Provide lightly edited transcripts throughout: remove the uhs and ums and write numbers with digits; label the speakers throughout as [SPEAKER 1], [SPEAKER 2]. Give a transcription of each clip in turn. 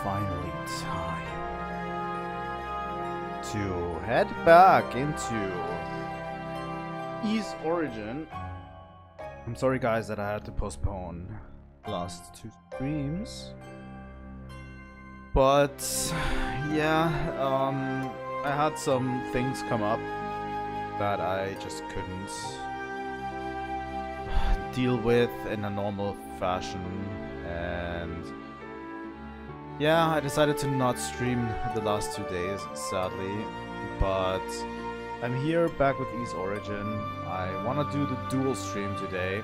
[SPEAKER 1] finally time to head back into East Origin. I'm sorry guys that I had to postpone the last 2 streams. But yeah, I had some things come up that I just couldn't deal with in a normal fashion, and yeah, I decided to not stream the last 2 days, sadly. But I'm here back with East Origin. I want to do the dual stream today,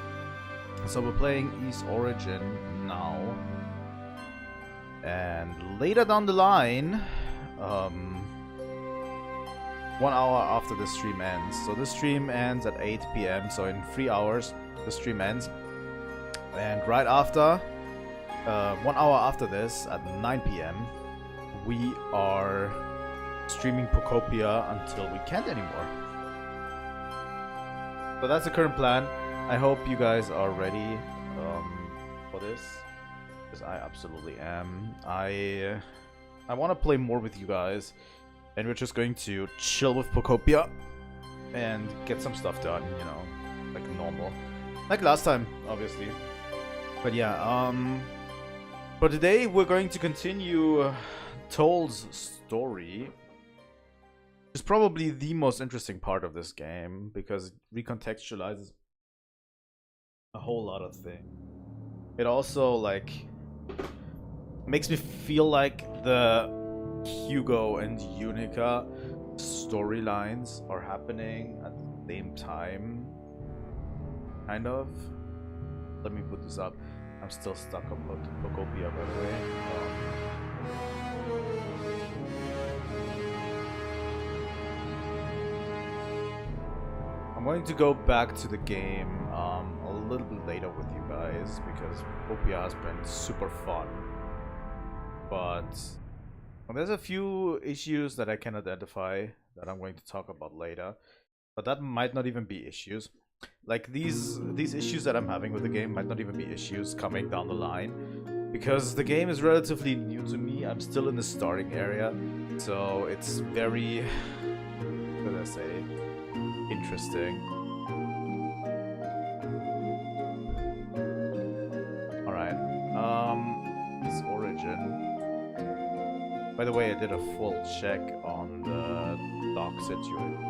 [SPEAKER 1] so we're playing East Origin now. And later down the line, 1 hour after the stream ends. So the stream ends at 8 PM, so in 3 hours the stream ends. And right after, 1 hour after this, at 9 PM, we are streaming Pocopia until we can't anymore. So that's the current plan. I hope you guys are ready for this, because I absolutely am. I want to play more with you guys, and we're just going to chill with Pocopia and get some stuff done, you know, like normal, like last time, obviously. But yeah, but today we're going to continue Toll's story. It's probably the most interesting part of this game, because it recontextualizes a whole lot of things. It also, like, makes me feel like the Hugo and Yunica storylines are happening at the same time. Kind of. Let me put this up. I'm still stuck on Pocopia, by the way. I'm going to go back to the game a little bit later with you guys, because Pocopia has been super fun. But there's a few issues that I can identify that I'm going to talk about later. But that might not even be issues. Like these issues that I'm having with the game might not even be issues coming down the line, because the game is relatively new to me. I'm still in the starting area, so it's very, what did I say, interesting. Alright, East Origin. By the way, I did a full check on the dock situation.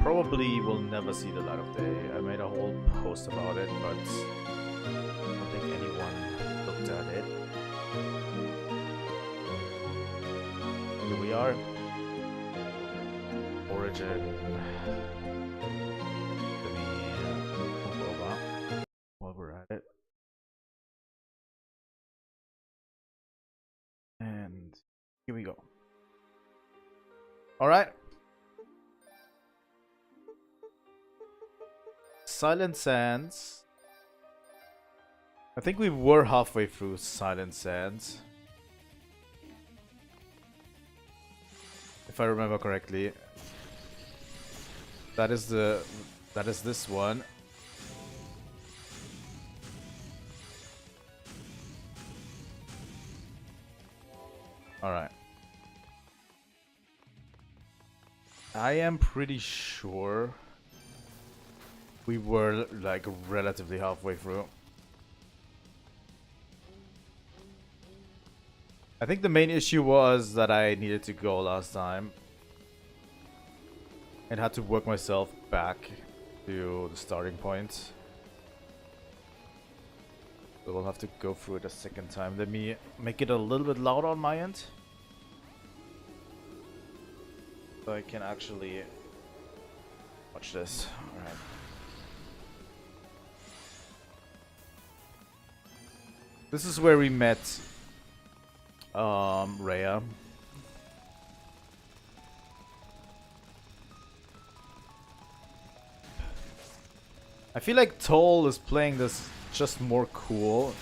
[SPEAKER 1] Probably will never see the light of day. I made a whole post about it, but I don't think anyone looked at it. Here we are. Origin. Let me move over while we're at it. And here we go. Alright. Silent Sands. I think we were halfway through Silent Sands, if I remember correctly. That is this one. All right. I am pretty sure we were like relatively halfway through. I think the main issue was that I needed to go last time and had to work myself back to the starting point. So we'll have to go through it a second time. Let me make it a little bit louder on my end, so I can actually watch this. Alright. This is where we met Rhea. I feel like Toll is playing this just more cool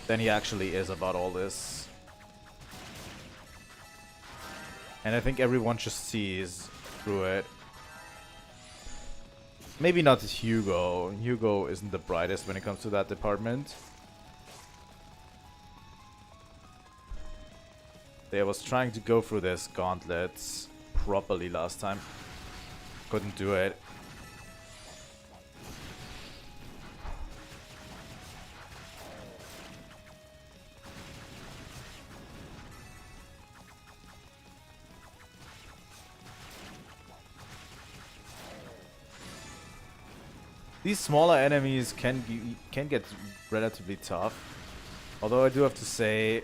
[SPEAKER 1] than he actually is about all this. And I think everyone just sees through it. Maybe not Hugo. Hugo isn't the brightest when it comes to that department. I was trying to go through this gauntlets properly last time. Couldn't do it. These smaller enemies can get relatively tough. Although I do have to say,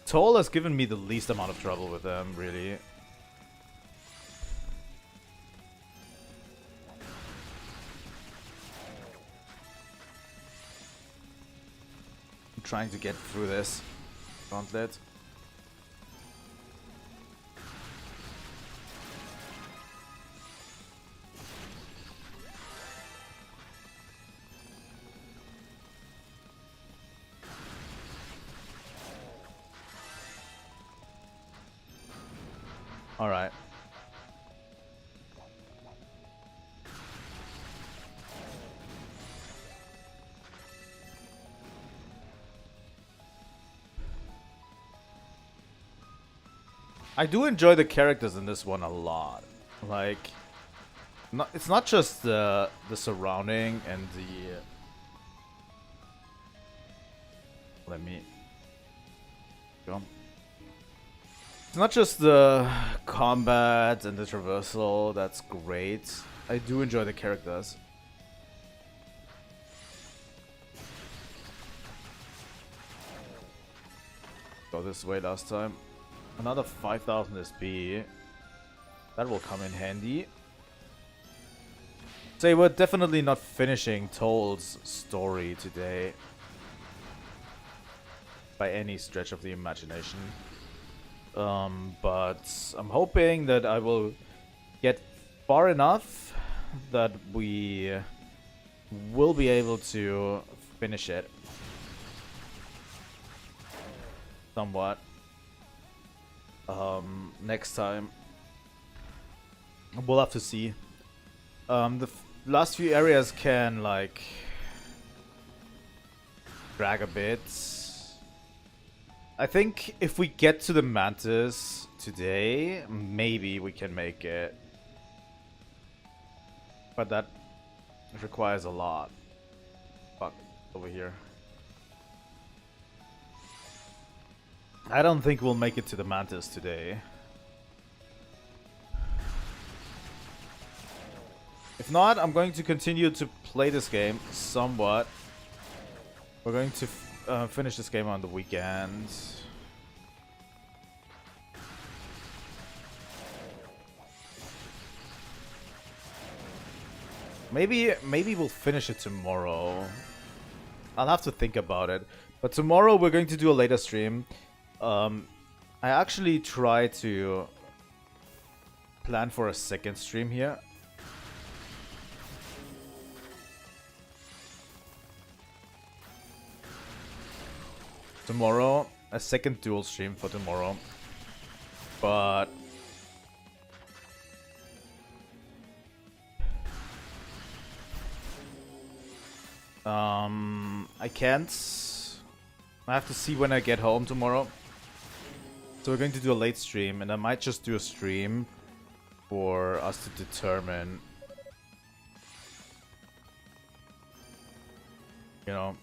[SPEAKER 1] Toll has given me the least amount of trouble with them, really. I'm trying to get through this gauntlet. Alright. I do enjoy the characters in this one a lot. Like, it's not just the surrounding and the... Let me go. It's not just the combat and the traversal that's great. I do enjoy the characters. Go this way last time. Another 5000 SP. That will come in handy. So we're definitely not finishing Toll's story today. By any stretch of the imagination. But I'm hoping that I will get far enough that we will be able to finish it. Somewhat. Next time. We'll have to see. The last few areas can, like, drag a bit. I think if we get to the Mantis today, maybe we can make it. But that requires a lot. Fuck, over here. I don't think we'll make it to the Mantis today. If not, I'm going to continue to play this game somewhat. We're going to finish this game on the weekend. Maybe we'll finish it tomorrow. I'll have to think about it. But tomorrow we're going to do a later stream. I actually try to plan for a second stream here. Tomorrow, a second dual stream for tomorrow. But I can't. I have to see when I get home tomorrow. So we're going to do a late stream, and I might just do a stream for us to determine, you know,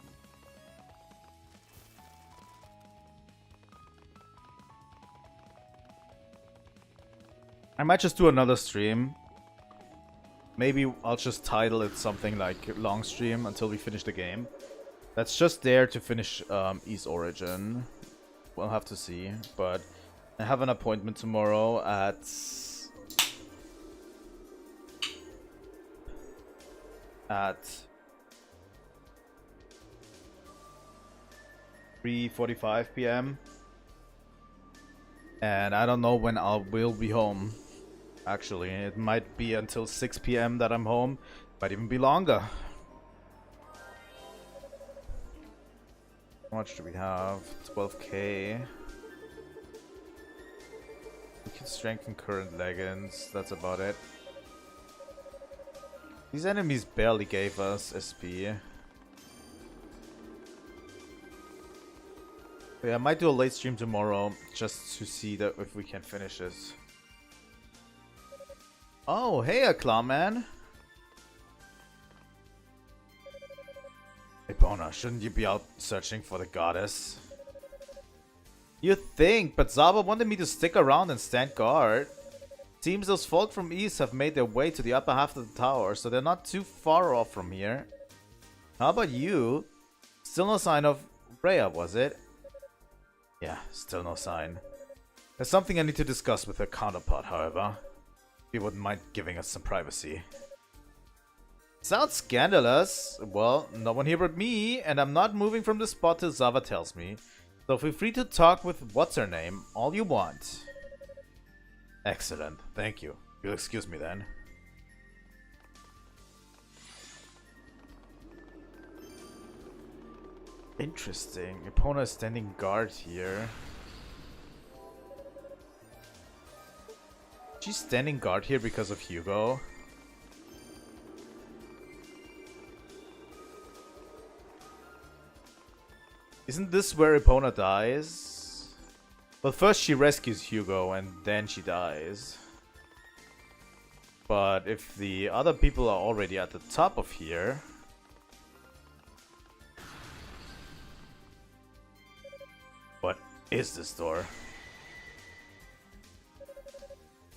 [SPEAKER 1] I might just do another stream. Maybe I'll just title it something like long stream until we finish the game. That's just there to finish East Origin. We'll have to see, but I have an appointment tomorrow at 3:45 p.m. and I don't know when I will be home. Actually, it might be until 6 p.m. that I'm home. Might even be longer. How much do we have? 12k. We can strengthen current leggings. That's about it. These enemies barely gave us SP. Yeah, I might do a late stream tomorrow just to see that if we can finish this. Oh, hey, Clawman. Hey, Bona, shouldn't you be out searching for the goddess? You think, but Zaba wanted me to stick around and stand guard. Seems those folk from East have made their way to the upper half of the tower, so they're not too far off from here. How about you? Still no sign of Rhea, was it? Yeah, still no sign. There's something I need to discuss with her counterpart, however. If you wouldn't mind giving us some privacy. Sounds scandalous. Well, no one here but me, and I'm not moving from the spot till Zava tells me. So feel free to talk with what's-her-name all you want. Excellent, thank you. You'll excuse me then. Interesting. Epona is standing guard here. She's standing guard here because of Hugo. Isn't this where Epona dies? Well, first she rescues Hugo and then she dies. But if the other people are already at the top of here... What is this door?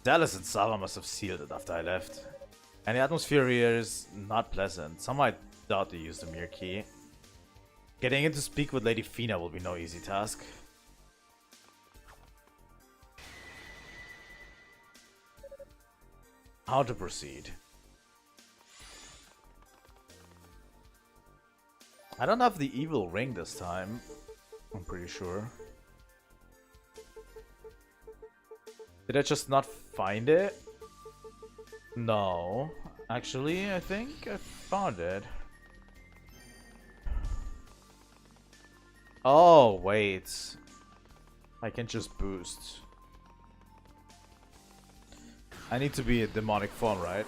[SPEAKER 1] Dallas and Sava must have sealed it after I left. And the atmosphere here is not pleasant. Some might doubt they used the mirror key. Getting in to speak with Lady Fina will be no easy task. How to proceed? I don't have the evil ring this time. I'm pretty sure. Did I just not find it? No. Actually, I think I found it. Oh, wait. I can just boost. I need to be a demonic form, right?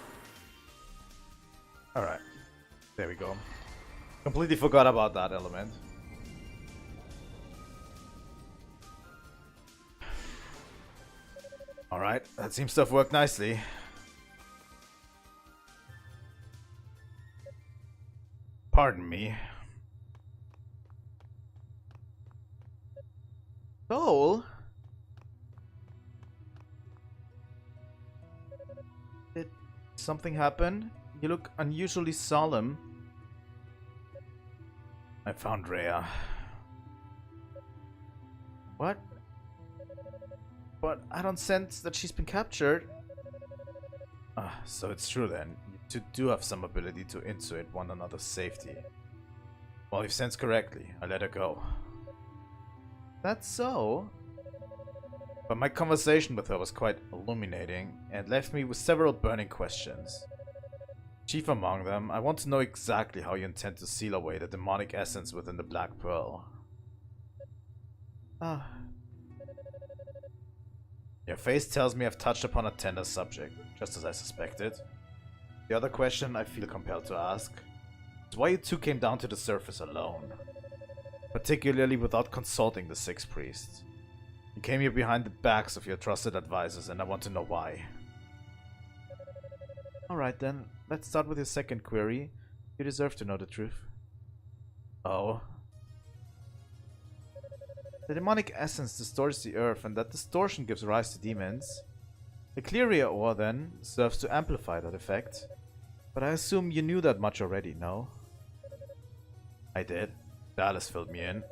[SPEAKER 1] Alright. There we go. Completely forgot about that element. Alright, that seems to have worked nicely. Pardon me. Soul? Did something happen? You look unusually solemn. I found Rhea. What? But I don't sense that she's been captured. Ah, so it's true then. You two do have some ability to intuit one another's safety. Well, you've sensed correctly. I let her go. That's so? But my conversation with her was quite illuminating and left me with several burning questions. Chief among them, I want to know exactly how you intend to seal away the demonic essence within the Black Pearl. Ah. Your face tells me I've touched upon a tender subject, just as I suspected. The other question I feel compelled to ask is why you two came down to the surface alone. Particularly without consulting the Six Priests. You came here behind the backs of your trusted advisors and I want to know why. Alright then, let's start with your second query. You deserve to know the truth. Oh? The demonic essence distorts the earth and that distortion gives rise to demons. The Clearia ore then serves to amplify that effect. But I assume you knew that much already, no? I did. Dallas filled me in.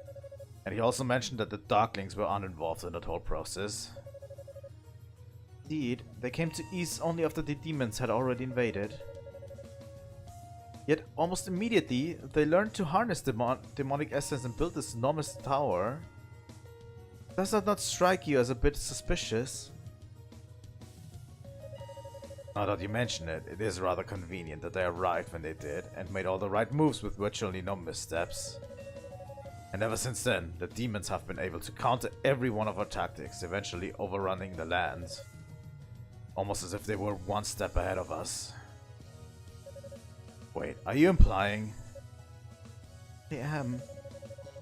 [SPEAKER 1] And he also mentioned that the Darklings were uninvolved in that whole process. Indeed, they came to East only after the demons had already invaded. Yet, almost immediately, they learned to harness demonic essence and build this enormous tower. Does that not strike you as a bit suspicious? Now that you mention it, it is rather convenient that they arrived when they did and made all the right moves with virtually no missteps. And ever since then, the demons have been able to counter every one of our tactics, eventually overrunning the lands. Almost as if they were one step ahead of us. Wait, are you implying? I am.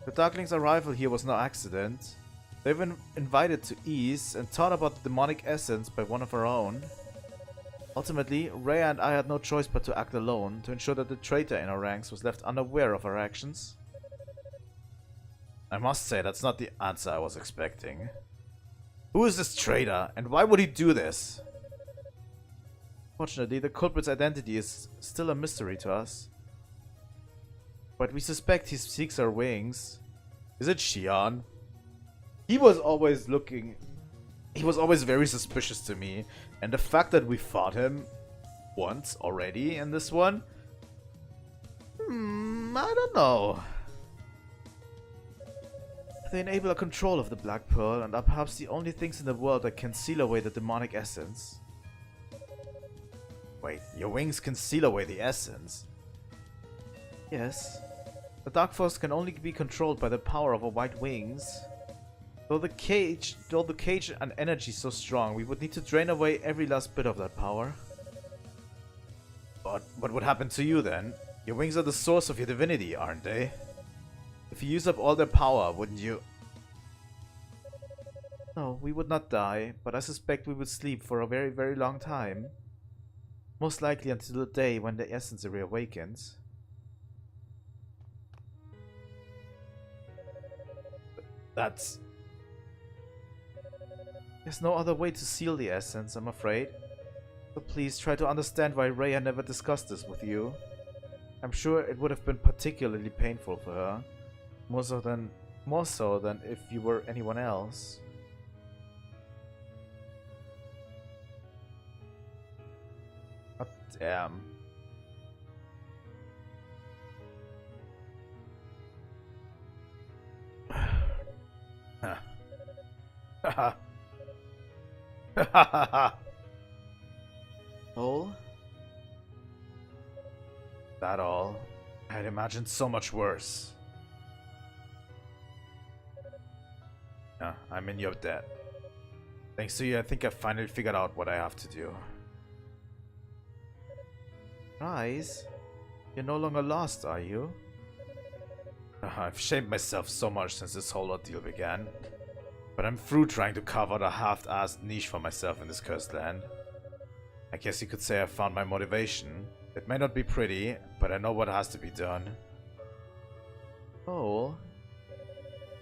[SPEAKER 1] The Darkling's arrival here was no accident. They've been invited to East and taught about the demonic essence by one of our own. Ultimately, Rhea and I had no choice but to act alone to ensure that the traitor in our ranks was left unaware of our actions. I must say, that's not the answer I was expecting. Who is this traitor, and why would he do this? Fortunately, the culprit's identity is still a mystery to us. But we suspect he seeks our wings. Is it Xian? He was always very suspicious to me. And the fact that we fought him once already in this one? I don't know. They enable a control of the Black Pearl and are perhaps the only things in the world that can seal away the demonic essence. Wait, your wings can seal away the essence? Yes. The Dark Force can only be controlled by the power of our white wings. Though the cage and energy so strong, we would need to drain away every last bit of that power. But what would happen to you then? Your wings are the source of your divinity, aren't they? If you use up all their power, wouldn't you? No, we would not die, but I suspect we would sleep for a very, very long time. Most likely until the day when the essence reawakens. That's... There's no other way to seal the essence, I'm afraid. So please try to understand why Rhea never discussed this with you. I'm sure it would have been particularly painful for her. More so than if you were anyone else. God damn. Haha. All? That all? I'd imagined so much worse. I'm in your debt. Thanks to you, I think I finally figured out what I have to do. Rise? You're no longer lost, are you? I've shamed myself so much since this whole ordeal began. But I'm through trying to carve out a half-assed niche for myself in this cursed land. I guess you could say I found my motivation. It may not be pretty, but I know what has to be done. Oh.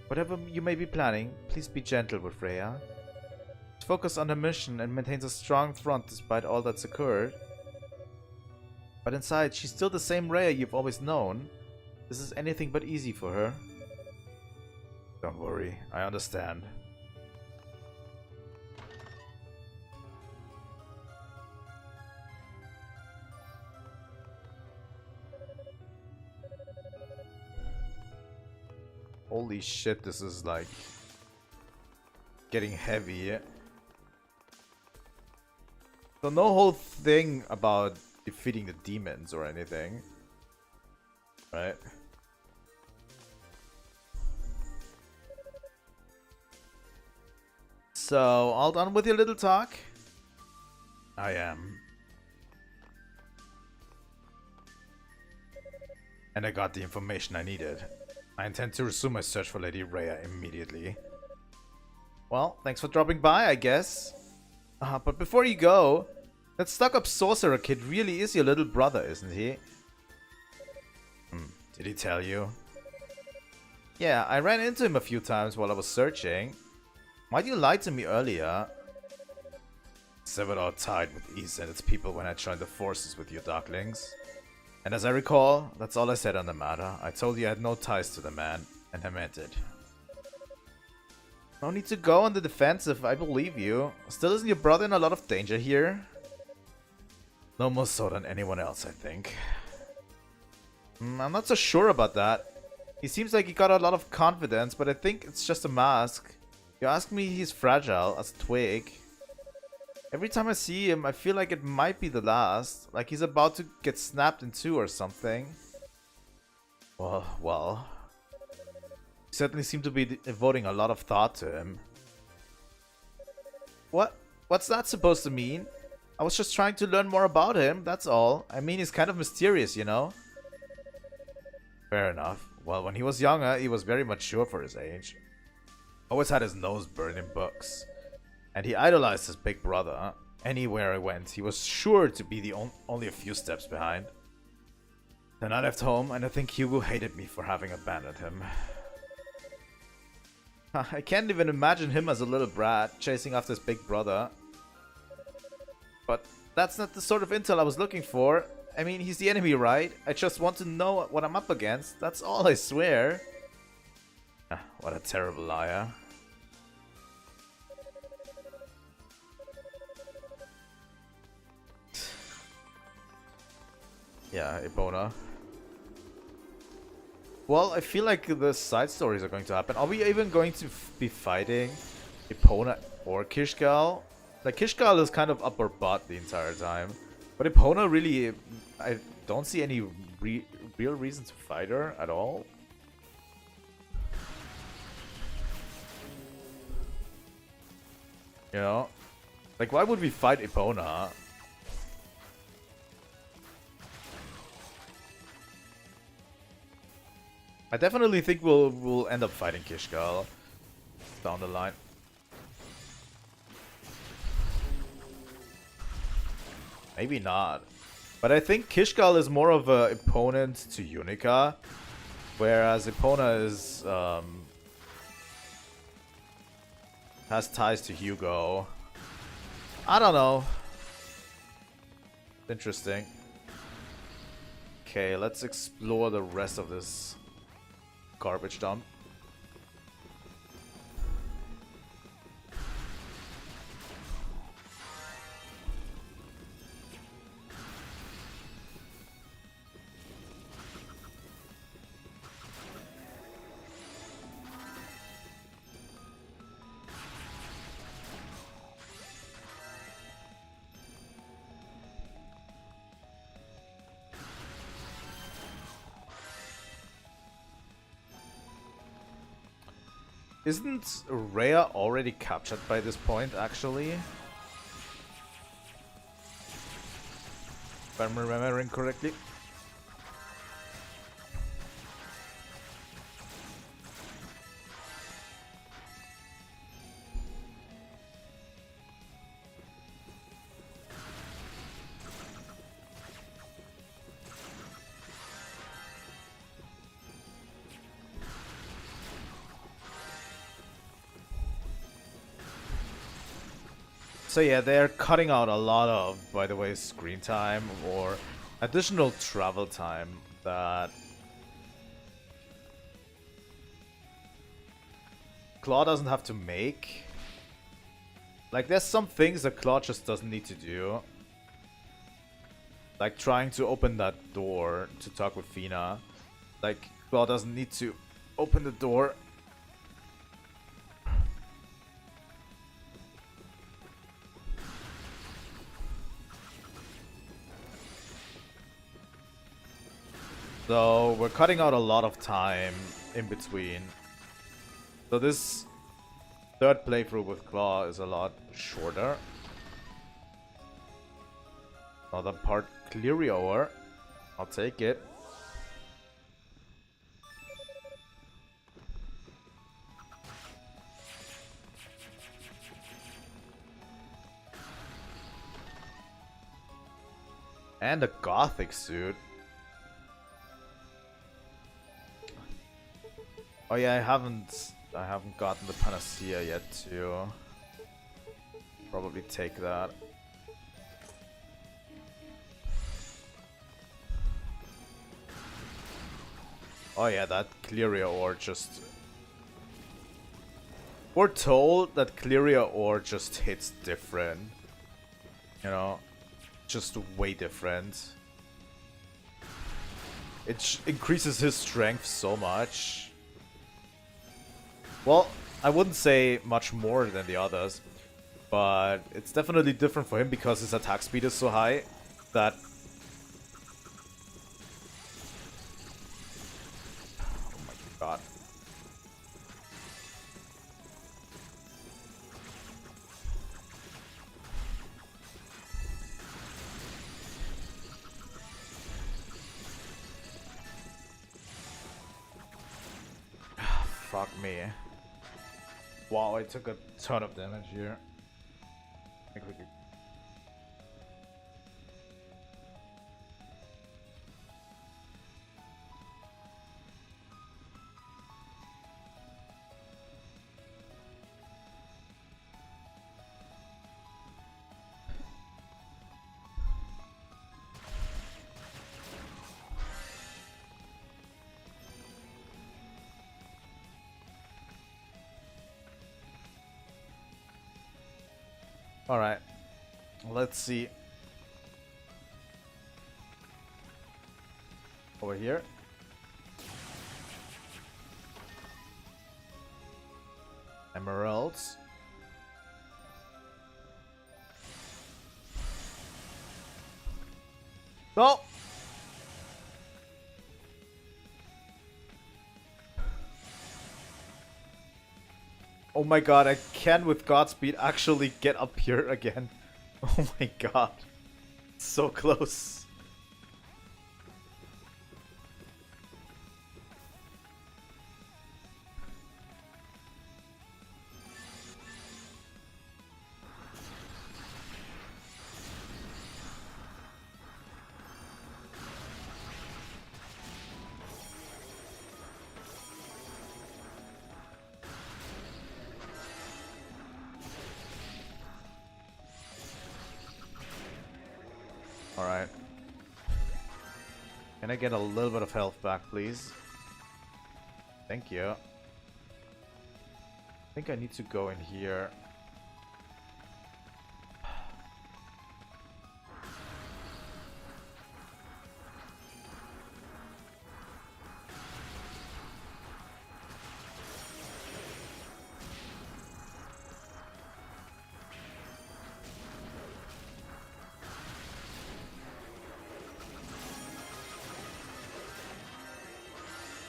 [SPEAKER 1] Whatever you may be planning, please be gentle with Rhea. Focus on her mission and maintains a strong front despite all that's occurred. But inside, she's still the same Rhea you've always known. This is anything but easy for her. Don't worry, I understand. Holy shit, this is like getting heavy. So no whole thing about defeating the demons or anything, right? So, all done with your little talk? I am. And I got the information I needed. I intend to resume my search for Lady Rhea immediately. Well, thanks for dropping by, I guess. But before you go, that stuck-up sorcerer kid really is your little brother, isn't he? Did he tell you? Yeah, I ran into him a few times while I was searching. Why'd you lie to me earlier? Severed our tide with East and its people when I joined the forces with you Darklings. And as I recall, that's all I said on the matter. I told you I had no ties to the man, and I meant it. No need to go on the defensive, I believe you. Still isn't your brother in a lot of danger here? No more so than anyone else, I think. I'm not so sure about that. He seems like he got a lot of confidence, but I think it's just a mask. You ask me, he's fragile as a twig. Every time I see him, I feel like it might be the last. Like he's about to get snapped in two or something. Well. You certainly seem to be devoting a lot of thought to him. What's that supposed to mean? I was just trying to learn more about him, that's all. I mean, he's kind of mysterious, you know? Fair enough. Well, when he was younger, he was very mature for his age. Always had his nose burned in books. And he idolized his big brother. Anywhere I went, he was sure to be the only a few steps behind. Then I left home, and I think Hugo hated me for having abandoned him. I can't even imagine him as a little brat, chasing after his big brother. But that's not the sort of intel I was looking for. I mean, he's the enemy, right? I just want to know what I'm up against. That's all, I swear. What a terrible liar. Yeah, Epona. Well, I feel like the side stories are going to happen. Are we even going to be fighting Epona or Kishgal? Like, Kishgal is kind of up our butt the entire time. But Epona really... I don't see any real reason to fight her at all. You know? Like, why would we fight Epona? I definitely think we'll end up fighting Kishgal down the line. Maybe not. But I think Kishgal is more of an opponent to Yunica, whereas Epona is has ties to Hugo. I don't know. Interesting. Okay, let's explore the rest of this garbage dump. Isn't Rhea already captured by this point, actually? If I'm remembering correctly. So yeah, they're cutting out a lot of, by the way, screen time or additional travel time that Claw doesn't have to make. Like, there's some things that Claw just doesn't need to do. Like trying to open that door to talk with Fina. Like, Claw doesn't need to open the door. So we're cutting out a lot of time in between. So this third playthrough with Claw is a lot shorter. Another part clearly over. I'll take it. And a gothic suit. Oh yeah, I haven't gotten the panacea yet too. Probably take that. Oh yeah, that Clearia ore just... We're told that Clearia ore just hits different. You know? Just way different. It increases his strength so much. Well, I wouldn't say much more than the others, but it's definitely different for him because his attack speed is so high that... Oh my god. fuck me. Wow, I took a ton of damage here. I think we could... Alright, let's see. Over here. Emeralds. Oh! Oh my god, I can with Godspeed actually get up here again. Oh my god. So close. Alright. Can I get a little bit of health back, please? Thank you. I think I need to go in here.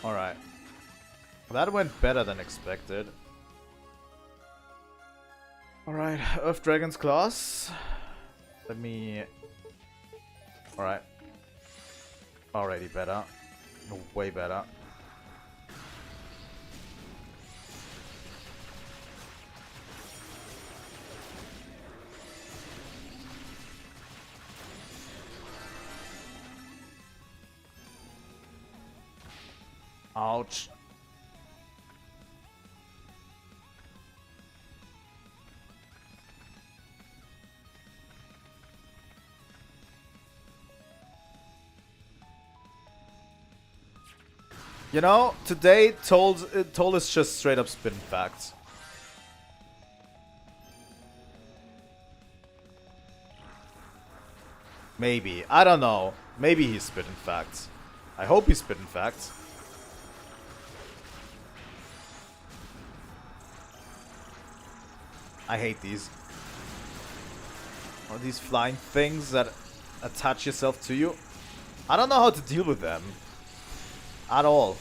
[SPEAKER 1] Alright. That went better than expected. Alright, Earth Dragon's Claws. Let me... Alright. Already better. Way better. Ouch. You know, today told us just straight up Spittin facts. Maybe. I don't know. Maybe he's Spittin facts. I hope he's Spittin facts. I hate these. Or these flying things that attach yourself to you. I don't know how to deal with them. At all.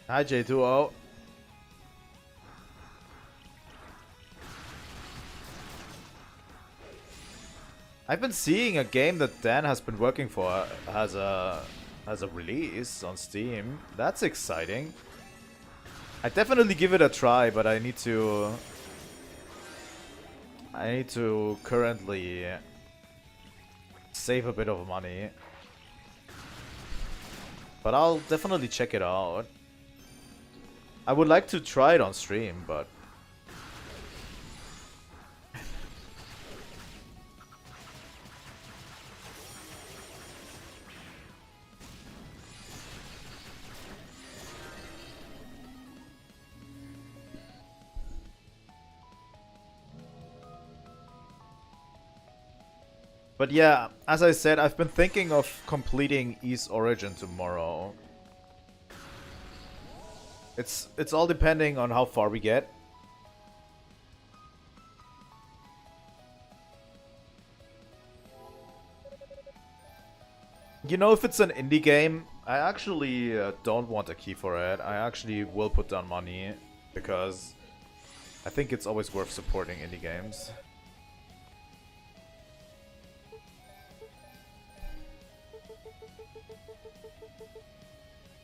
[SPEAKER 1] Hi J2O. I've been seeing a game that Dan has been working for has a release on Steam. That's exciting. I definitely give it a try, but I need to currently save a bit of money. But I'll definitely check it out. I would like to try it on stream, but yeah, as I said, I've been thinking of completing Ys Origin tomorrow. It's all depending on how far we get. You know, if it's an indie game, I actually don't want a key for it. I actually will put down money because I think it's always worth supporting indie games.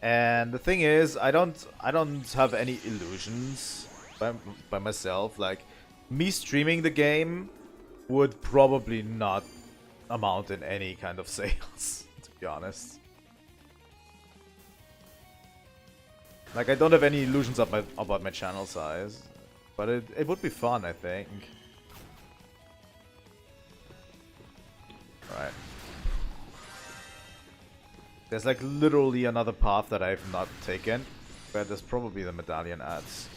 [SPEAKER 1] And the thing is, I don't have any illusions by myself. Like, me streaming the game would probably not amount in any kind of sales, to be honest. Like, I don't have any illusions about my channel size, but it would be fun, I think. Right. There's like literally another path that I've not taken, but there's probably the medallion ads.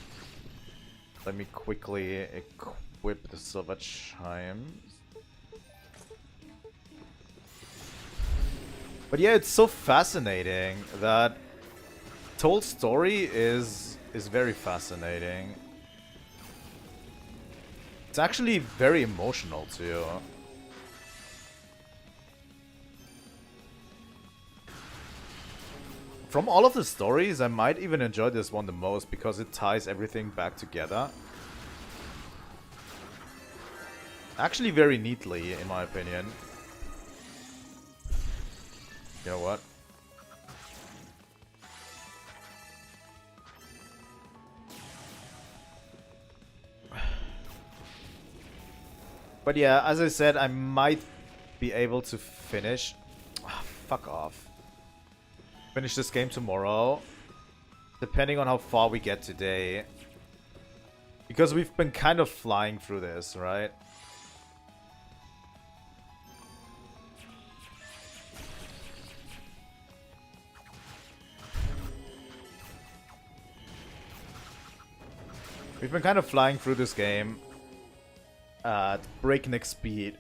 [SPEAKER 1] Let me quickly equip the silver chimes. But yeah, it's so fascinating that Toll's story is very fascinating. It's actually very emotional too. From all of the stories, I might even enjoy this one the most because it ties everything back together. Actually very neatly, in my opinion. You know what? But yeah, as I said, I might be able to finish... Oh, fuck off. Finish this game tomorrow, depending on how far we get today. Because we've been kind of flying through this, right? We've been kind of flying through this game at breakneck speed.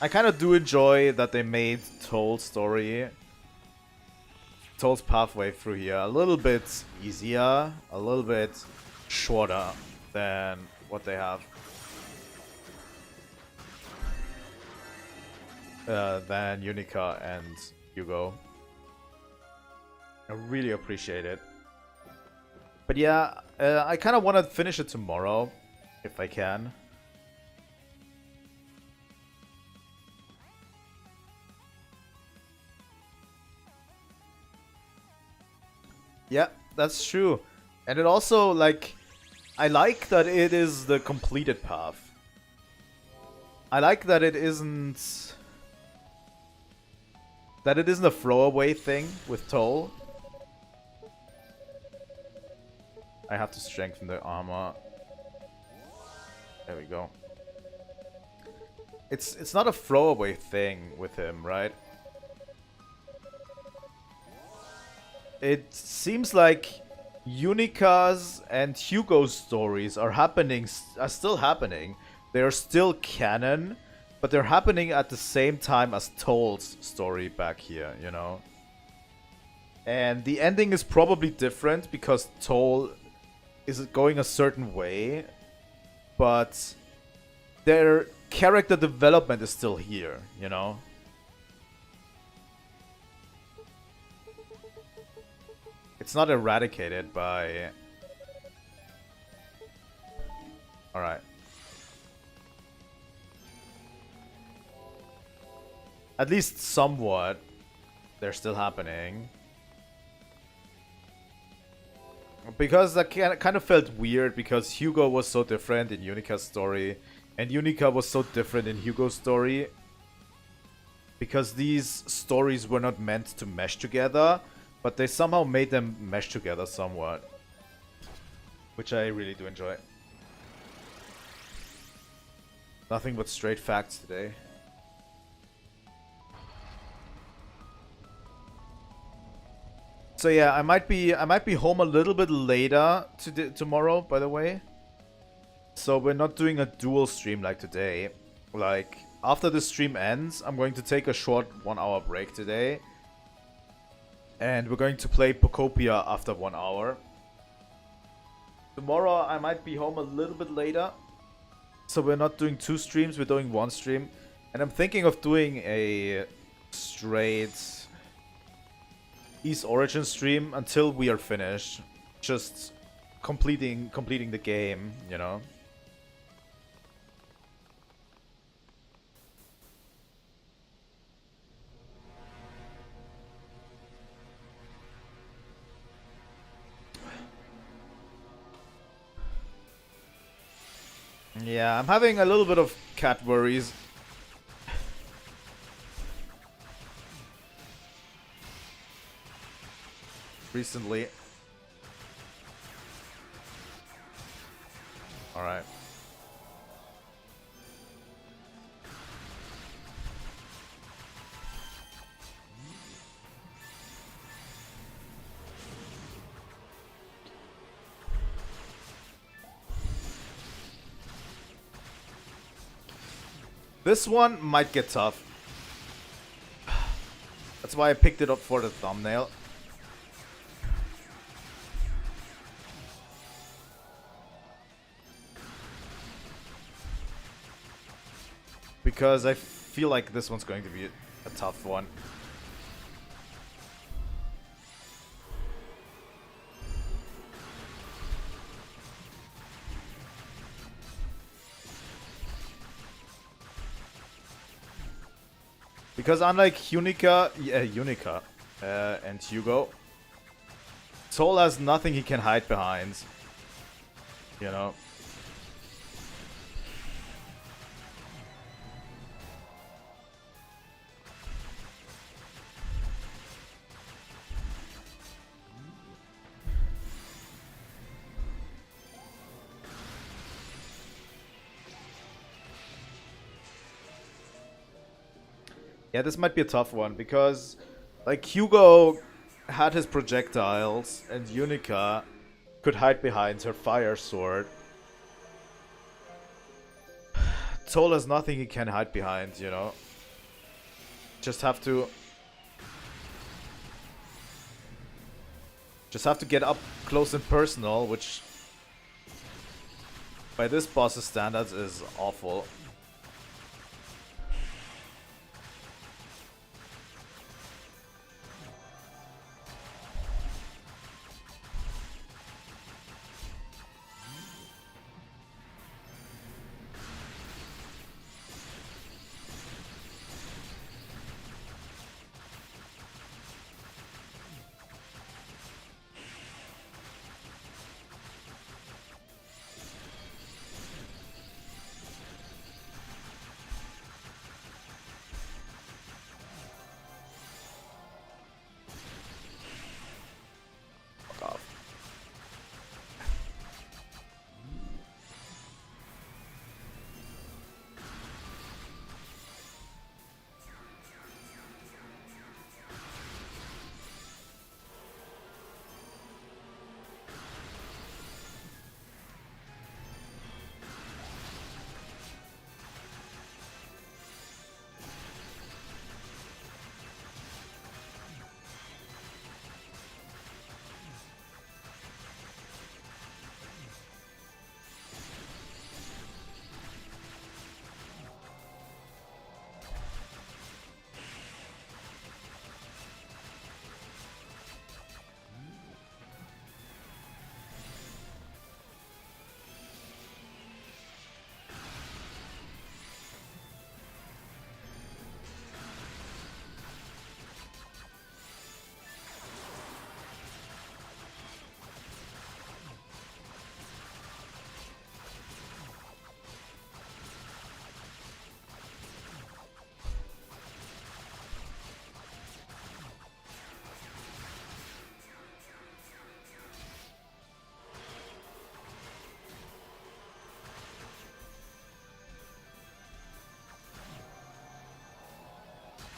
[SPEAKER 1] I kind of do enjoy that they made Toll's story, Toll's pathway through here a little bit easier, a little bit shorter than what they have. Than Yunica and Hugo. I really appreciate it. But yeah, I kind of want to finish it tomorrow, if I can. Yeah, that's true. And it also, like, I like that it is the completed path. I like that it isn't... that it isn't a throwaway thing with Toll. I have to strengthen the armor. There we go. It's not a throwaway thing with him, right? It seems like Unica's and Hugo's stories are still happening. They are still canon, but they're happening at the same time as Toll's story back here, you know? And the ending is probably different because Toll is going a certain way, but their character development is still here, you know? It's not eradicated by... Alright. At least somewhat, they're still happening. Because that kind of felt weird because Hugo was so different in Unica's story, and Unica was so different in Hugo's story. Because these stories were not meant to mesh together, but they somehow made them mesh together somewhat. Which I really do enjoy. Nothing but straight facts today. So yeah, I might be home a little bit later tomorrow, by the way. So we're not doing a dual stream like today. Like, after the stream ends, I'm going to take a short 1 hour break today. And we're going to play Pocopia after 1 hour. Tomorrow I might be home a little bit later. So we're not doing 2 streams, we're doing 1 stream. And I'm thinking of doing a straight East Origin stream until we are finished. Just completing the game, you know. Yeah, I'm having a little bit of cat worries. Recently. Alright. This one might get tough. That's why I picked it up for the thumbnail. Because I feel like this one's going to be a tough one. Because unlike Yunica and Hugo, Soul has nothing he can hide behind. You know? Yeah, this might be a tough one because, like, Hugo had his projectiles and Yunica could hide behind her fire sword. Soul has nothing he can hide behind, you know? Just have to get up close and personal, which by this boss's standards is awful.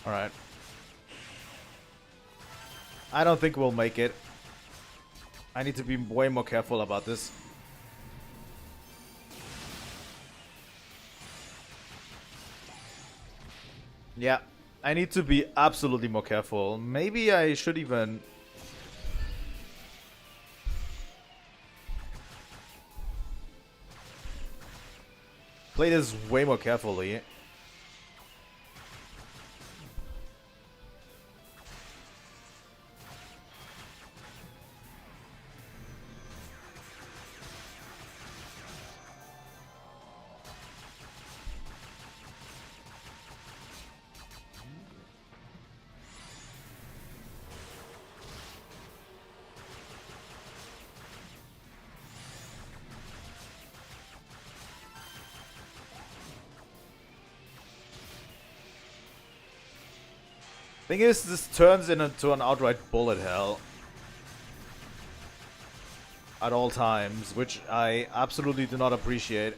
[SPEAKER 1] Alright. I don't think we'll make it. I need to be way more careful about this. Yeah, I need to be absolutely more careful. Maybe I should even... play this way more carefully. Thing is, this turns into an outright bullet hell at all times, which I absolutely do not appreciate.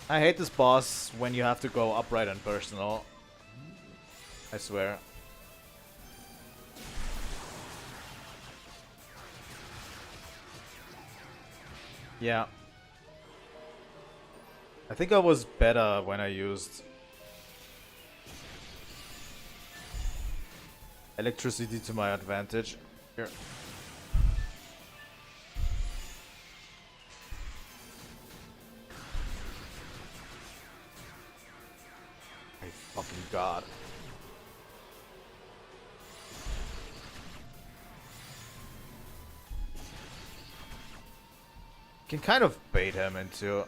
[SPEAKER 1] I hate this boss when you have to go upright and personal. I swear. Yeah. I think I was better when I used electricity to my advantage. Here. My fucking god. Can kind of bait him into...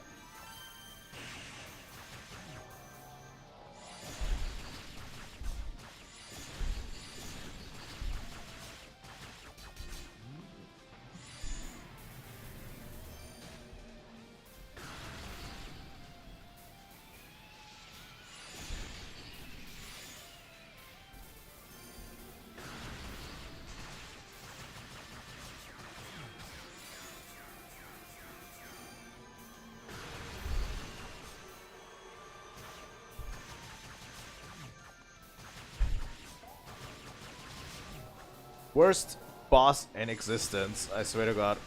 [SPEAKER 1] Worst boss in existence, I swear to god.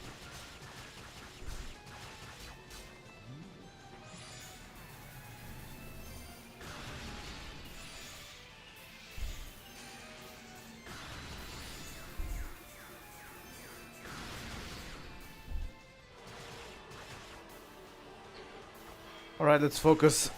[SPEAKER 1] Alright, let's focus.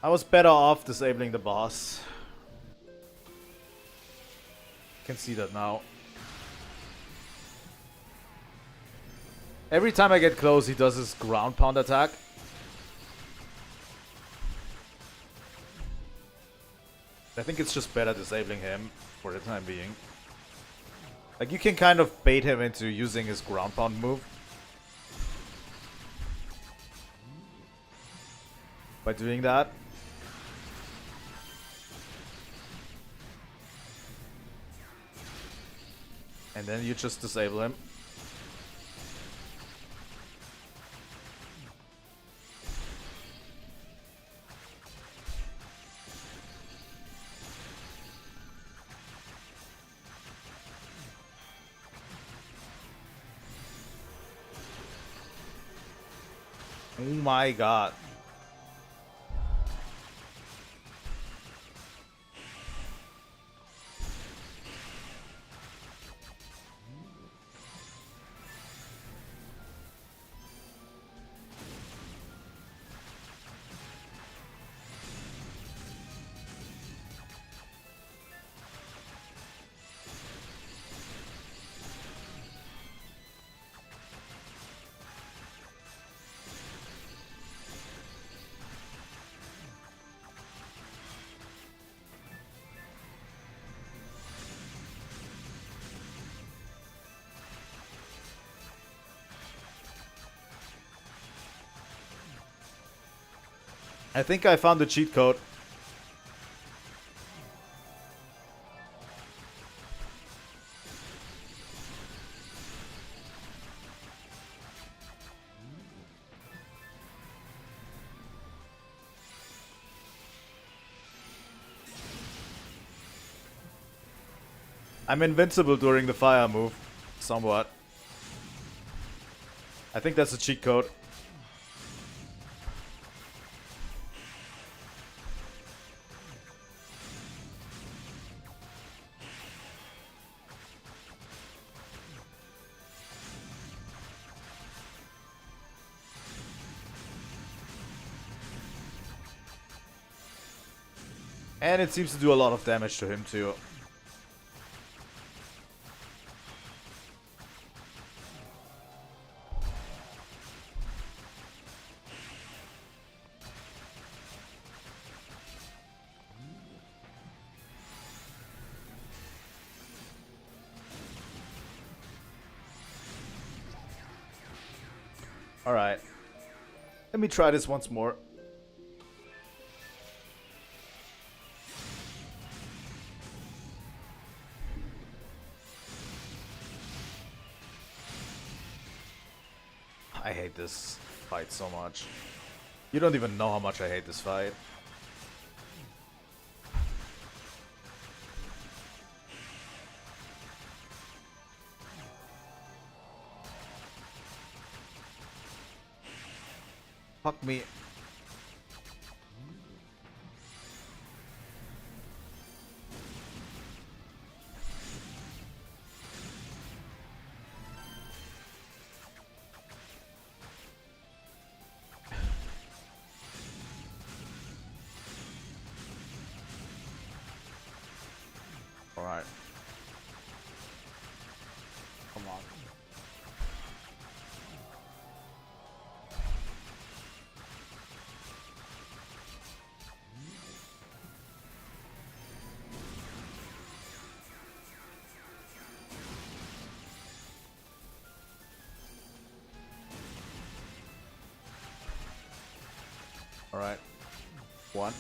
[SPEAKER 1] I was better off disabling the boss. Can see that now. Every time I get close, he does his ground pound attack. I think it's just better disabling him for the time being. Like, you can kind of bait him into using his ground pound move by doing that. And then you just disable him. Oh my god. I think I found the cheat code. I'm invincible during the fire move, somewhat. I think that's a cheat code. And it seems to do a lot of damage to him too. Alright. Let me try this once more. I hate this fight so much. You don't even know how much I hate this fight. Fuck me. Alright. Come on. Alright. One.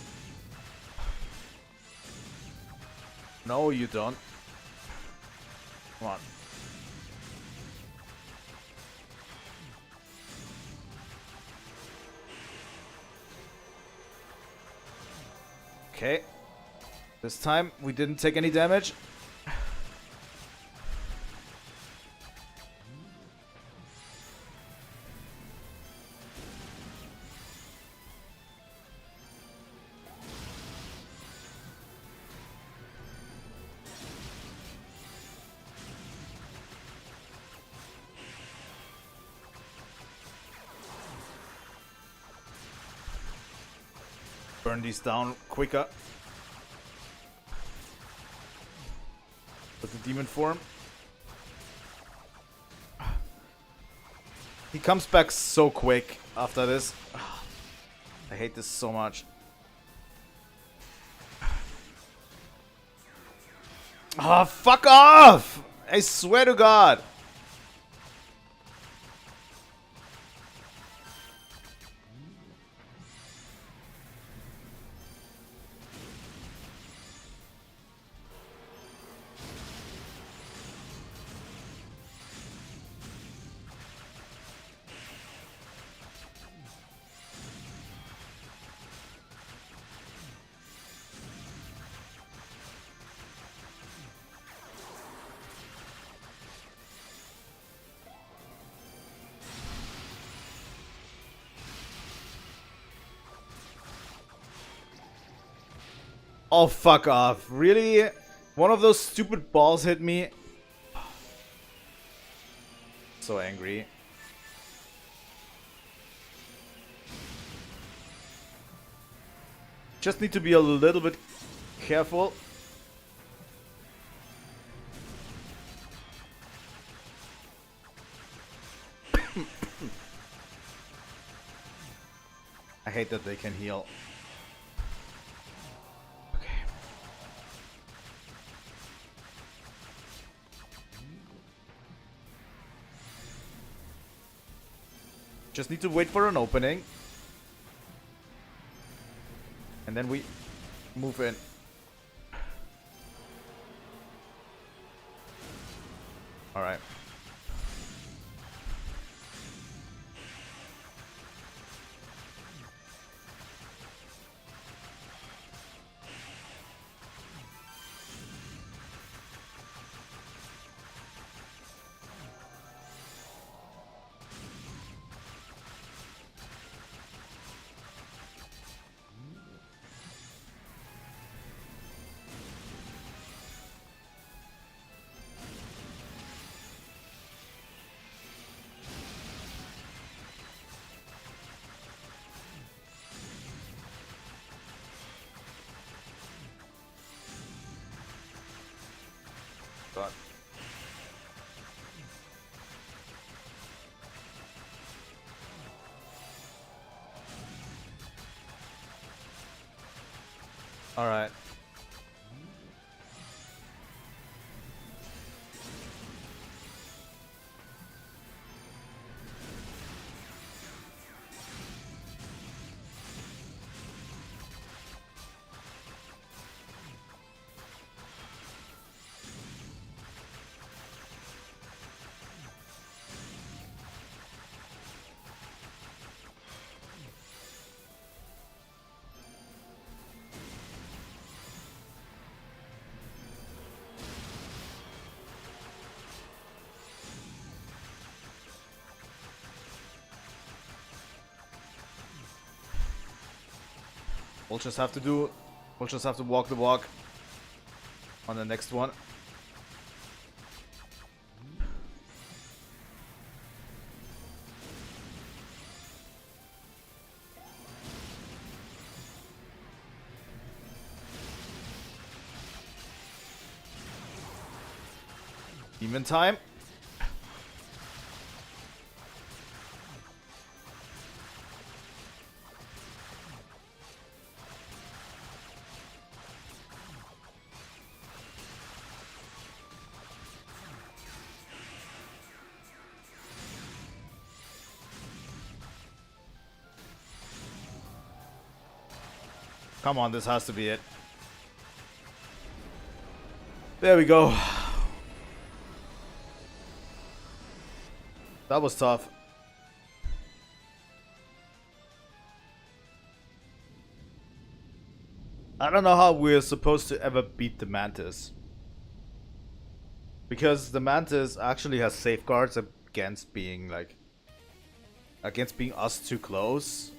[SPEAKER 1] No, you don't. Come on. Okay. This time we didn't take any damage. Burn these down quicker. With the demon form. He comes back so quick after this. I hate this so much. Oh, fuck off! I swear to God. Oh, fuck off. Really? One of those stupid balls hit me? So angry. Just need to be a little bit careful. I hate that they can heal. Just need to wait for an opening. And then we move in. Alright. god. Alright. We'll just have to walk the walk on the next one. Demon time. Come on, this has to be it. There we go. That was tough. I don't know how we're supposed to ever beat the Mantis. Because the Mantis actually has safeguards against being like... against being us too close.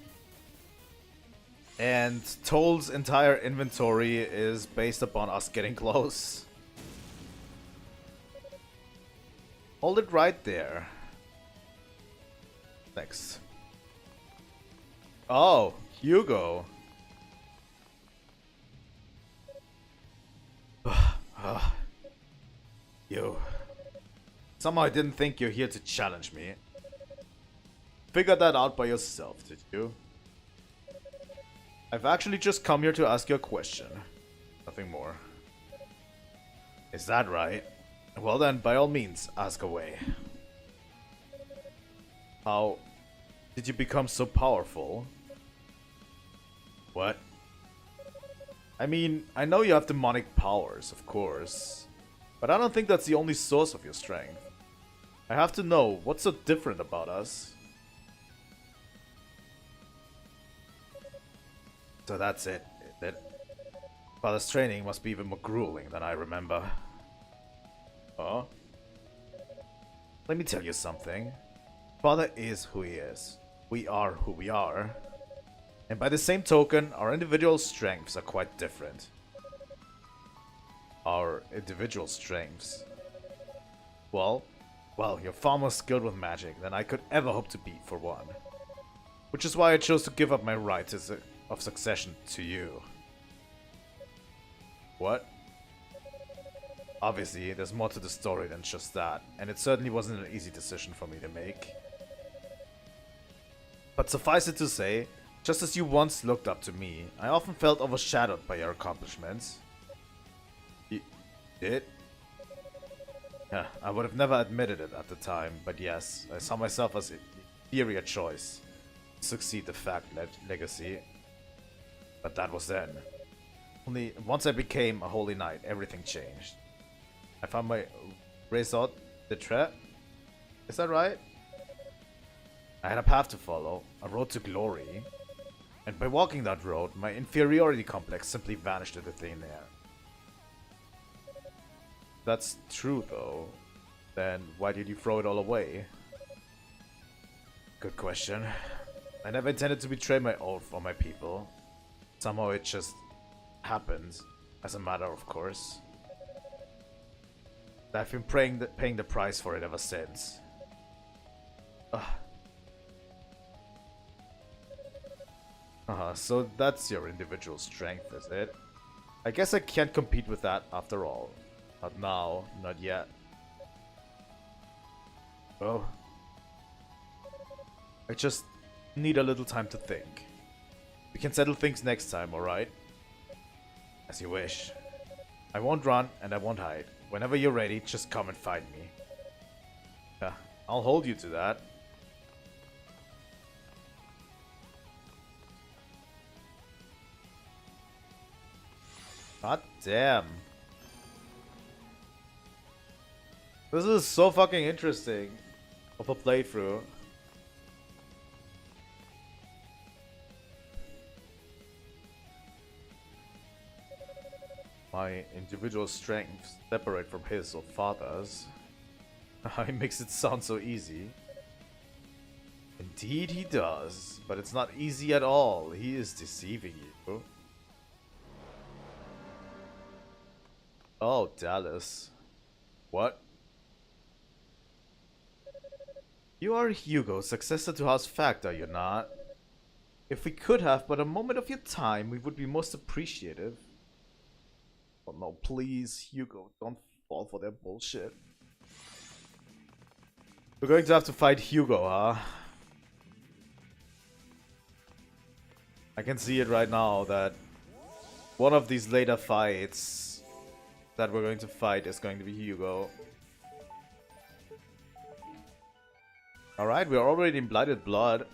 [SPEAKER 1] And Toll's entire inventory is based upon us getting close. Hold it right there. Thanks. Oh, Hugo. You. Somehow I didn't think you're here to challenge me. Figured that out by yourself, did you? I've actually just come here to ask you a question. Nothing more. Is that right? Well then, by all means, ask away. How did you become so powerful? What? I mean, I know you have demonic powers, of course. But I don't think that's the only source of your strength. I have to know, what's so different about us? So that's it. Father's training must be even more grueling than I remember. Oh? Let me tell you something. Father is who he is. We are who we are. And by the same token, our individual strengths are quite different. Our individual strengths? Well, you're far more skilled with magic than I could ever hope to be, for one. Which is why I chose to give up my right of succession to you. What? Obviously, there's more to the story than just that, and it certainly wasn't an easy decision for me to make. But suffice it to say, just as you once looked up to me, I often felt overshadowed by your accomplishments. You did? Yeah, I would have never admitted it at the time, but yes, I saw myself as an inferior choice to succeed the fact legacy. But that was then. Only once I became a holy knight, everything changed. I found my raison d'être. Is that right? I had a path to follow, a road to glory. And by walking that road, my inferiority complex simply vanished into thin air. That's true though. Then why did you throw it all away? Good question. I never intended to betray my oath or my people. Somehow it just happened, as a matter of course. I've been paying the price for it ever since. So that's your individual strength, is it? I guess I can't compete with that after all. Not now, not yet. Oh. I just need a little time to think. We can settle things next time, alright? As you wish. I won't run and I won't hide. Whenever you're ready, just come and find me. Yeah, I'll hold you to that. God damn. This is so fucking interesting of a playthrough. My individual strengths separate from his or father's. He makes it sound so easy. Indeed he does, but it's not easy at all. He is deceiving you. Oh, Dallas. What? You are Hugo, successor to House Fact, are you not? If we could have but a moment of your time, we would be most appreciative. Oh no, please, Hugo, don't fall for their bullshit. We're going to have to fight Hugo, huh? I can see it right now that one of these later fights that we're going to fight is going to be Hugo. Alright, we're already in Blighted Blood.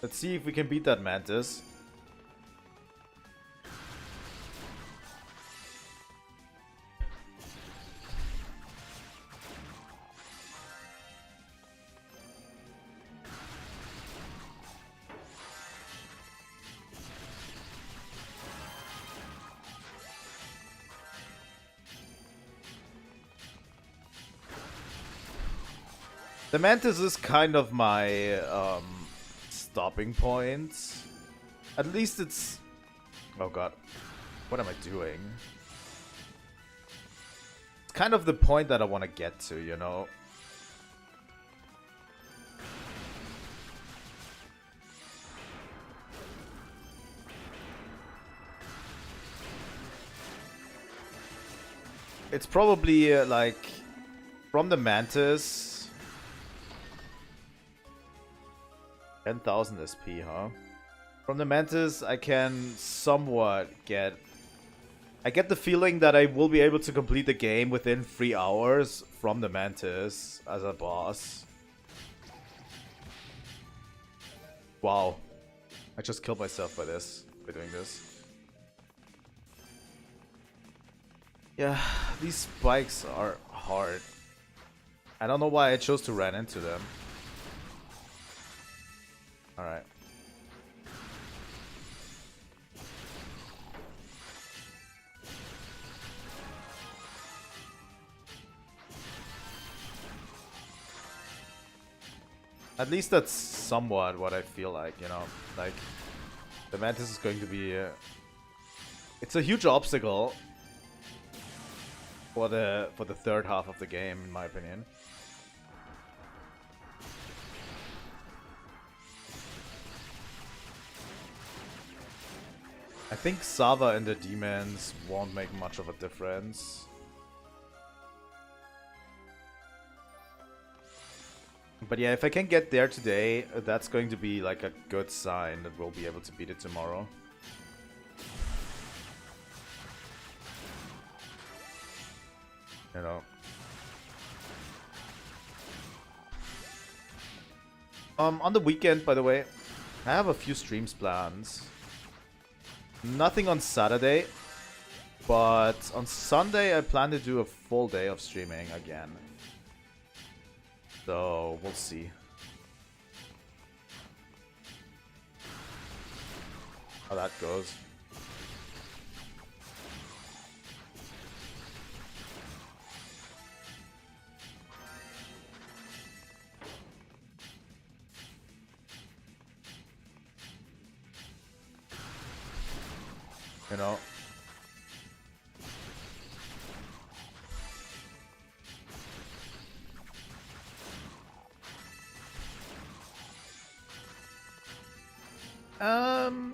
[SPEAKER 1] Let's see if we can beat that Mantis. The Mantis is kind of my stopping point. At least it's... Oh god. What am I doing? It's kind of the point that I want to get to, you know? It's probably like from the Mantis... 10,000 SP, huh? From the Mantis, I can somewhat get... I get the feeling that I will be able to complete the game within 3 hours from the Mantis as a boss. Wow. I just killed myself by this, by doing this. Yeah, these spikes are hard. I don't know why I chose to run into them. Alright. At least that's somewhat what I feel like, you know? Like, the Mantis is going to be... it's a huge obstacle for the third half of the game, in my opinion. I think Sava and the demons won't make much of a difference. But yeah, if I can get there today, that's going to be like a good sign that we'll be able to beat it tomorrow. You know. On the weekend, by the way, I have a few streams planned. Nothing on Saturday, but on Sunday I plan to do a full day of streaming again. So, we'll see. How that goes. You know.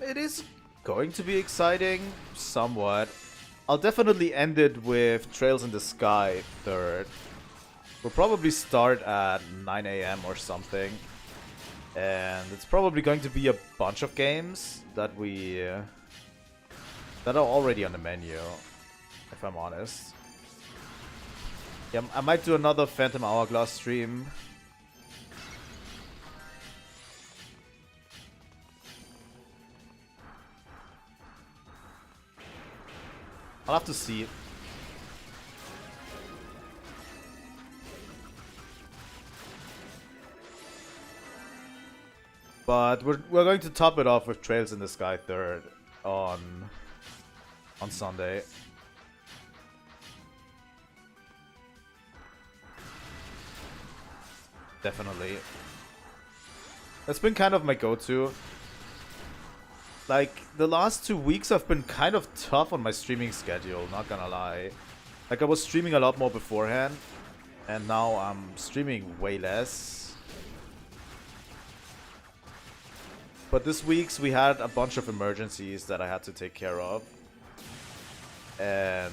[SPEAKER 1] It is going to be exciting, somewhat. I'll definitely end it with Trails in the Sky third. We'll probably start at 9 AM or something. And it's probably going to be a bunch of games that that are already on the menu, if I'm honest. Yeah, I might do another Phantom Hourglass stream. I'll have to see. But we're going to top it off with Trails in the Sky third on Sunday. Definitely. That's been kind of my go-to. Like, the last 2 weeks have been kind of tough on my streaming schedule, not gonna lie. Like, I was streaming a lot more beforehand, and now I'm streaming way less. But this week's we had a bunch of emergencies that I had to take care of. And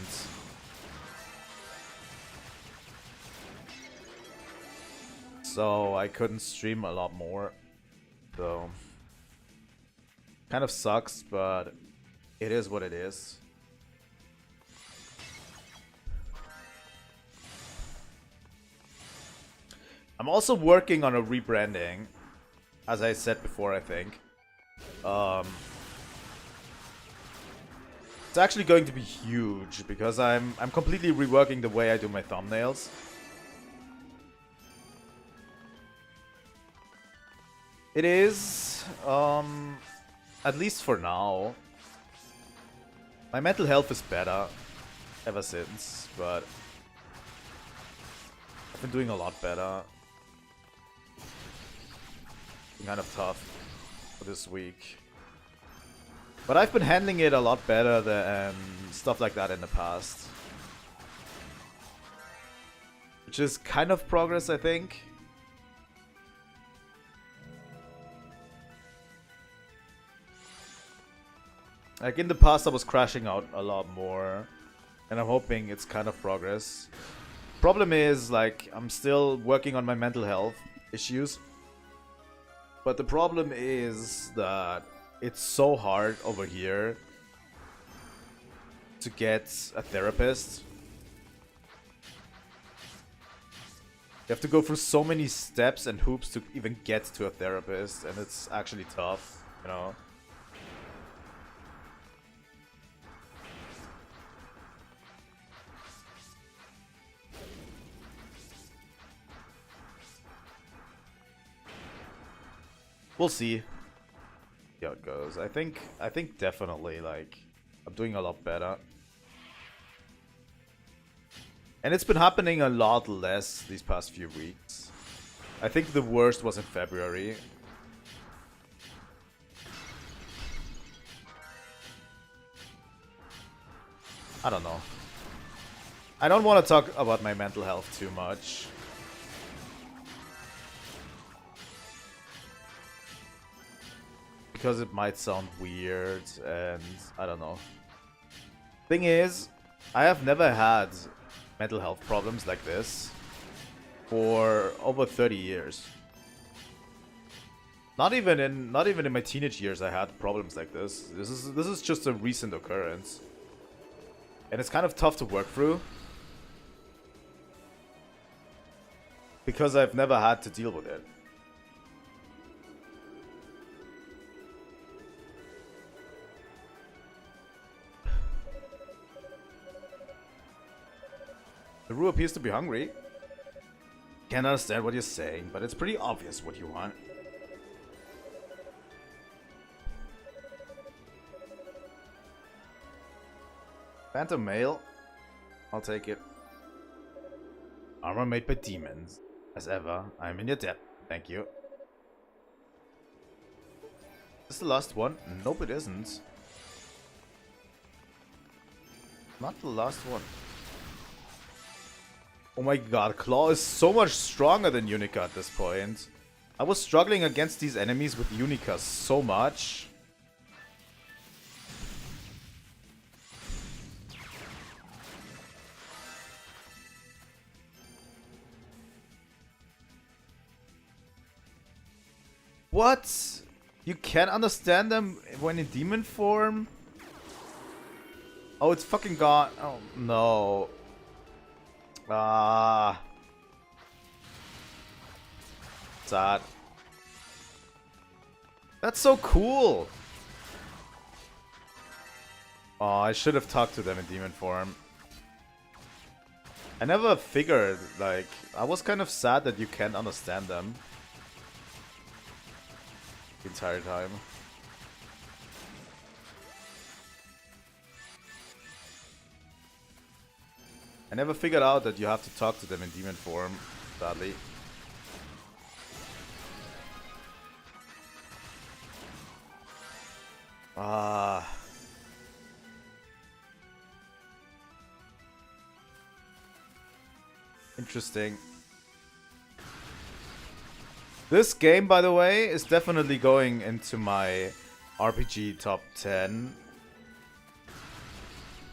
[SPEAKER 1] so I couldn't stream a lot more. So kind of sucks, but it is what it is. I'm also working on a rebranding, as I said before, I think. It's actually going to be huge because I'm completely reworking the way I do my thumbnails. It is, at least for now. My mental health is better ever since, but I've been doing a lot better. Been kind of tough for this week. But I've been handling it a lot better than stuff like that in the past. Which is kind of progress, I think. Like in the past I was crashing out a lot more. And I'm hoping it's kind of progress. Problem is, like, I'm still working on my mental health issues. But the problem is that it's so hard over here to get a therapist. You have to go through so many steps and hoops to even get to a therapist, and it's actually tough, you know. We'll see how it goes. I think definitely, like, I'm doing a lot better. And it's been happening a lot less these past few weeks. I think the worst was in February. I don't know. I don't want to talk about my mental health too much. Because it might sound weird, and I don't know. Thing is, I have never had mental health problems like this for over 30 years. Not even in my teenage years I had problems like this. This is just a recent occurrence. And it's kind of tough to work through. Because I've never had to deal with it. The Roo appears to be hungry. Can't understand what you're saying, but it's pretty obvious what you want. Phantom Mail. I'll take it. Armor made by demons. As ever, I'm in your debt. Thank you. Is this the last one? Nope, it isn't. Not the last one. Oh my god, Claw is so much stronger than Yunica at this point. I was struggling against these enemies with Unica so much. What? You can't understand them when in demon form? Oh, it's fucking gone. Oh, no. Ah. Sad. That's so cool. Oh, I should have talked to them in demon form. I never figured, like, I was kind of sad that you can't understand them the entire time. I never figured out that you have to talk to them in demon form, sadly. Ah. Interesting. This game, by the way, is definitely going into my RPG top 10.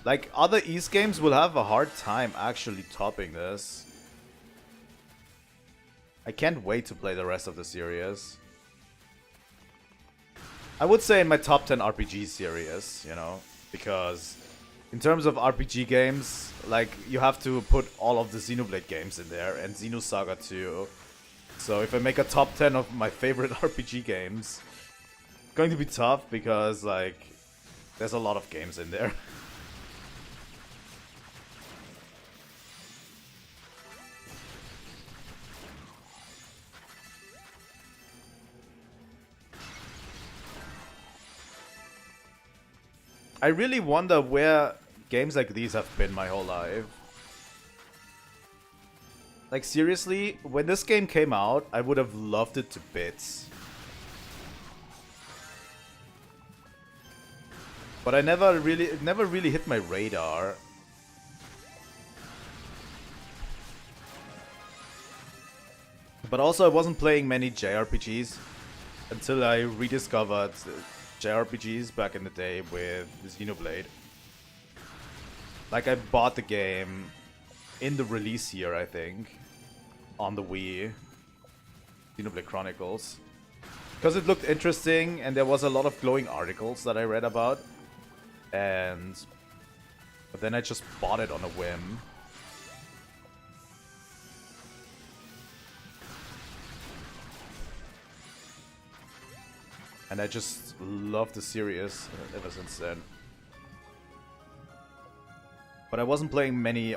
[SPEAKER 1] Like, other East games will have a hard time actually topping this. I can't wait to play the rest of the series. I would say in my top 10 RPG series, you know, because in terms of RPG games, like, you have to put all of the Xenoblade games in there, and Xenosaga too. So if I make a top 10 of my favorite RPG games, it's going to be tough because, like, there's a lot of games in there. I really wonder where games like these have been my whole life. Like, seriously, when this game came out, I would have loved it to bits. But it never really hit my radar. But also, I wasn't playing many JRPGs until I rediscovered JRPGs back in the day with Xenoblade. Like, I bought the game in the release year, I think, on the Wii. Xenoblade Chronicles. Because it looked interesting, and there was a lot of glowing articles that I read about. But then I just bought it on a whim. And I just loved the series ever since then. But I wasn't playing many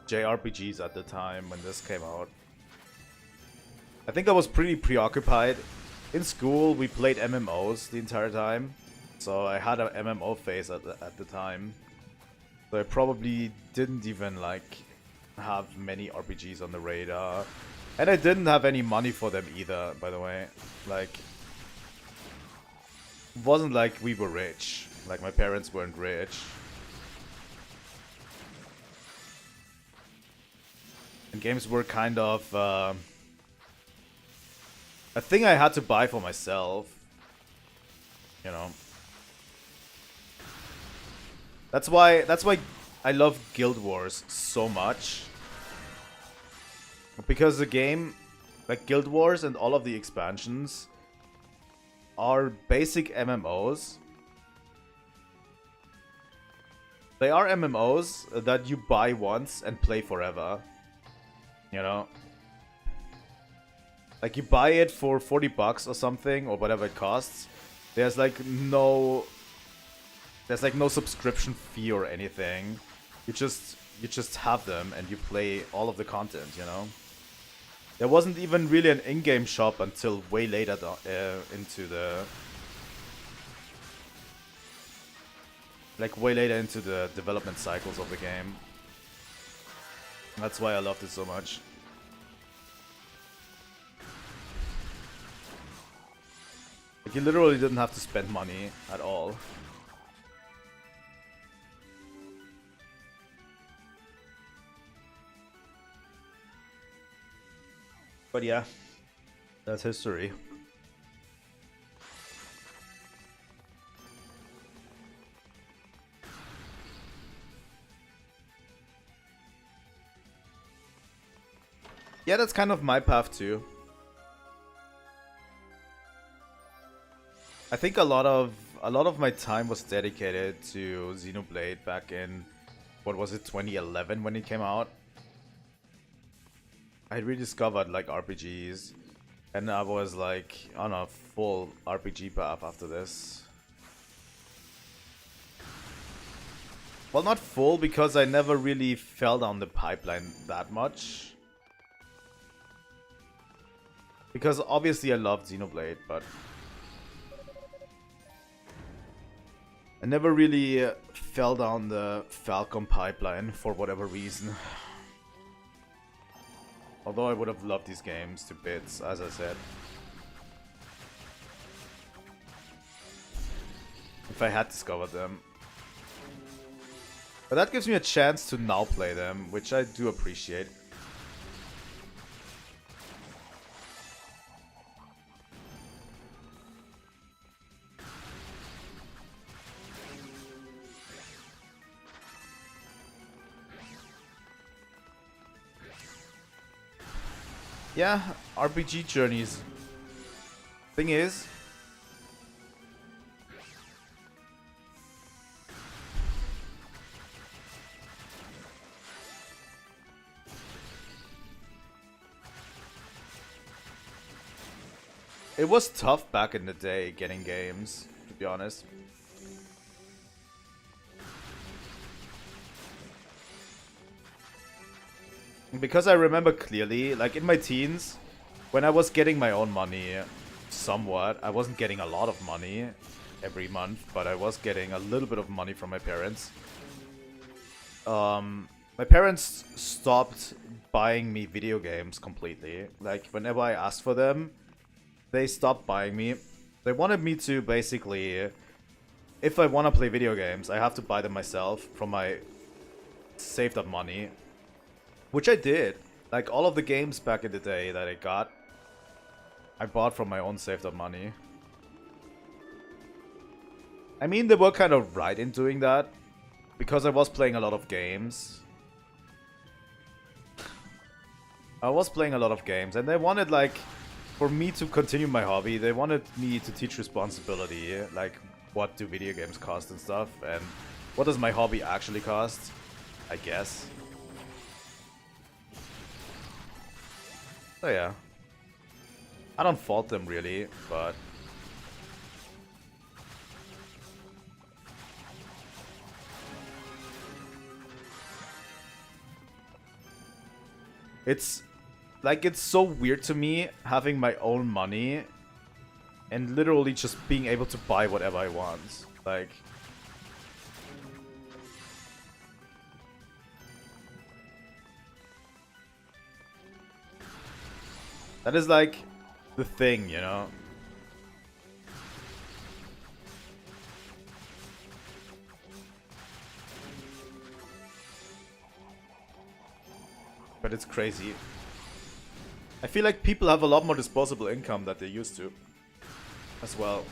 [SPEAKER 1] JRPGs at the time when this came out. I think I was pretty preoccupied. In school, we played MMOs the entire time. So I had an MMO phase at the time. So I probably didn't even, like, have many RPGs on the radar. And I didn't have any money for them either, by the way. Like, it wasn't like we were rich. Like, my parents weren't rich. And games were kind of a thing I had to buy for myself. You know. That's why I love Guild Wars so much. Because the game, like Guild Wars and all of the expansions, are basic MMOs. They are MMOs that you buy once and play forever. You know? Like, you buy it for 40 bucks or something, or whatever it costs. There's like no subscription fee or anything. You just have them and you play all of the content, you know? There wasn't even really an in-game shop until way later into the... Like, way later into the development cycles of the game. That's why I loved it so much. Like, you literally didn't have to spend money at all. But yeah, that's history. Yeah, that's kind of my path too. I think a lot of my time was dedicated to Xenoblade back in, what was it, 2011 when it came out. I rediscovered like RPGs, and I was like on a full RPG path after this. Well, not full, because I never really fell down the pipeline that much. Because obviously I loved Xenoblade, but I never really fell down the Falcom pipeline for whatever reason. Although I would have loved these games to bits, as I said. If I had discovered them. But that gives me a chance to now play them, which I do appreciate. Yeah, RPG journeys. Thing is, it was tough back in the day getting games, to be honest. Because I remember clearly, like in my teens, when I was getting my own money, somewhat, I wasn't getting a lot of money every month, but I was getting a little bit of money from my parents. My parents stopped buying me video games completely. Like, whenever I asked for them, they stopped buying me. They wanted me to basically, if I want to play video games, I have to buy them myself from my saved up money. Which I did. Like, all of the games back in the day that I got, I bought from my own saved up money. I mean, they were kind of right in doing that, because I was playing a lot of games. And they wanted, like, for me to continue my hobby, they wanted me to teach responsibility, like, what do video games cost and stuff, and what does my hobby actually cost, I guess. So yeah, I don't fault them really, but it's like, it's so weird to me having my own money and literally just being able to buy whatever I want. Like, that is like the thing, you know? But it's crazy. I feel like people have a lot more disposable income than they used to, as well.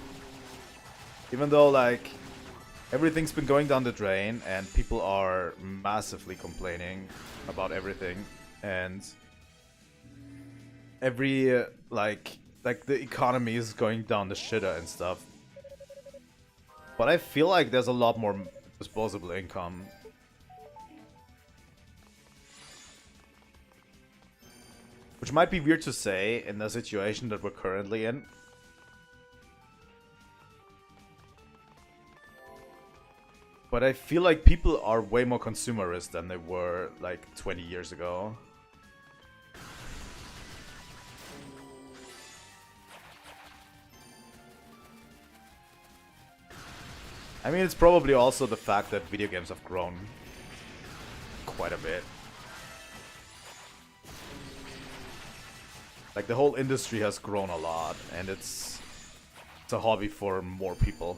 [SPEAKER 1] Even though, like, everything's been going down the drain and people are massively complaining about everything, and every like the economy is going down the shitter and stuff. But I feel like there's a lot more disposable income. Which might be weird to say in the situation that we're currently in. But I feel like people are way more consumerist than they were like 20 years ago. I mean, it's probably also the fact that video games have grown quite a bit. Like, the whole industry has grown a lot, and it's a hobby for more people.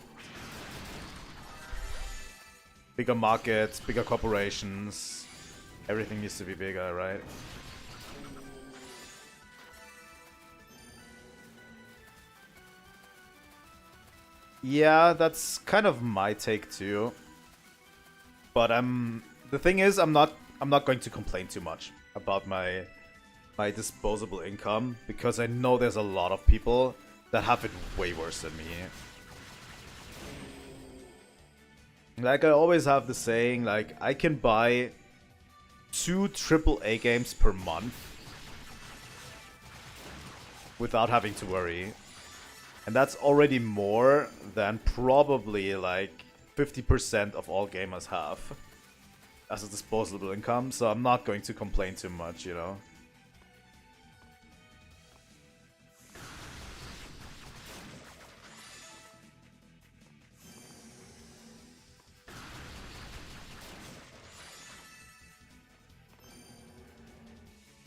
[SPEAKER 1] Bigger markets, bigger corporations, everything needs to be bigger, right? Yeah, that's kind of my take too. But the thing is, I'm not going to complain too much about my disposable income, because I know there's a lot of people that have it way worse than me. Like I always have the saying, like I can buy 2 AAA games per month without having to worry. And that's already more than probably like 50% of all gamers have as a disposable income, so I'm not going to complain too much, you know.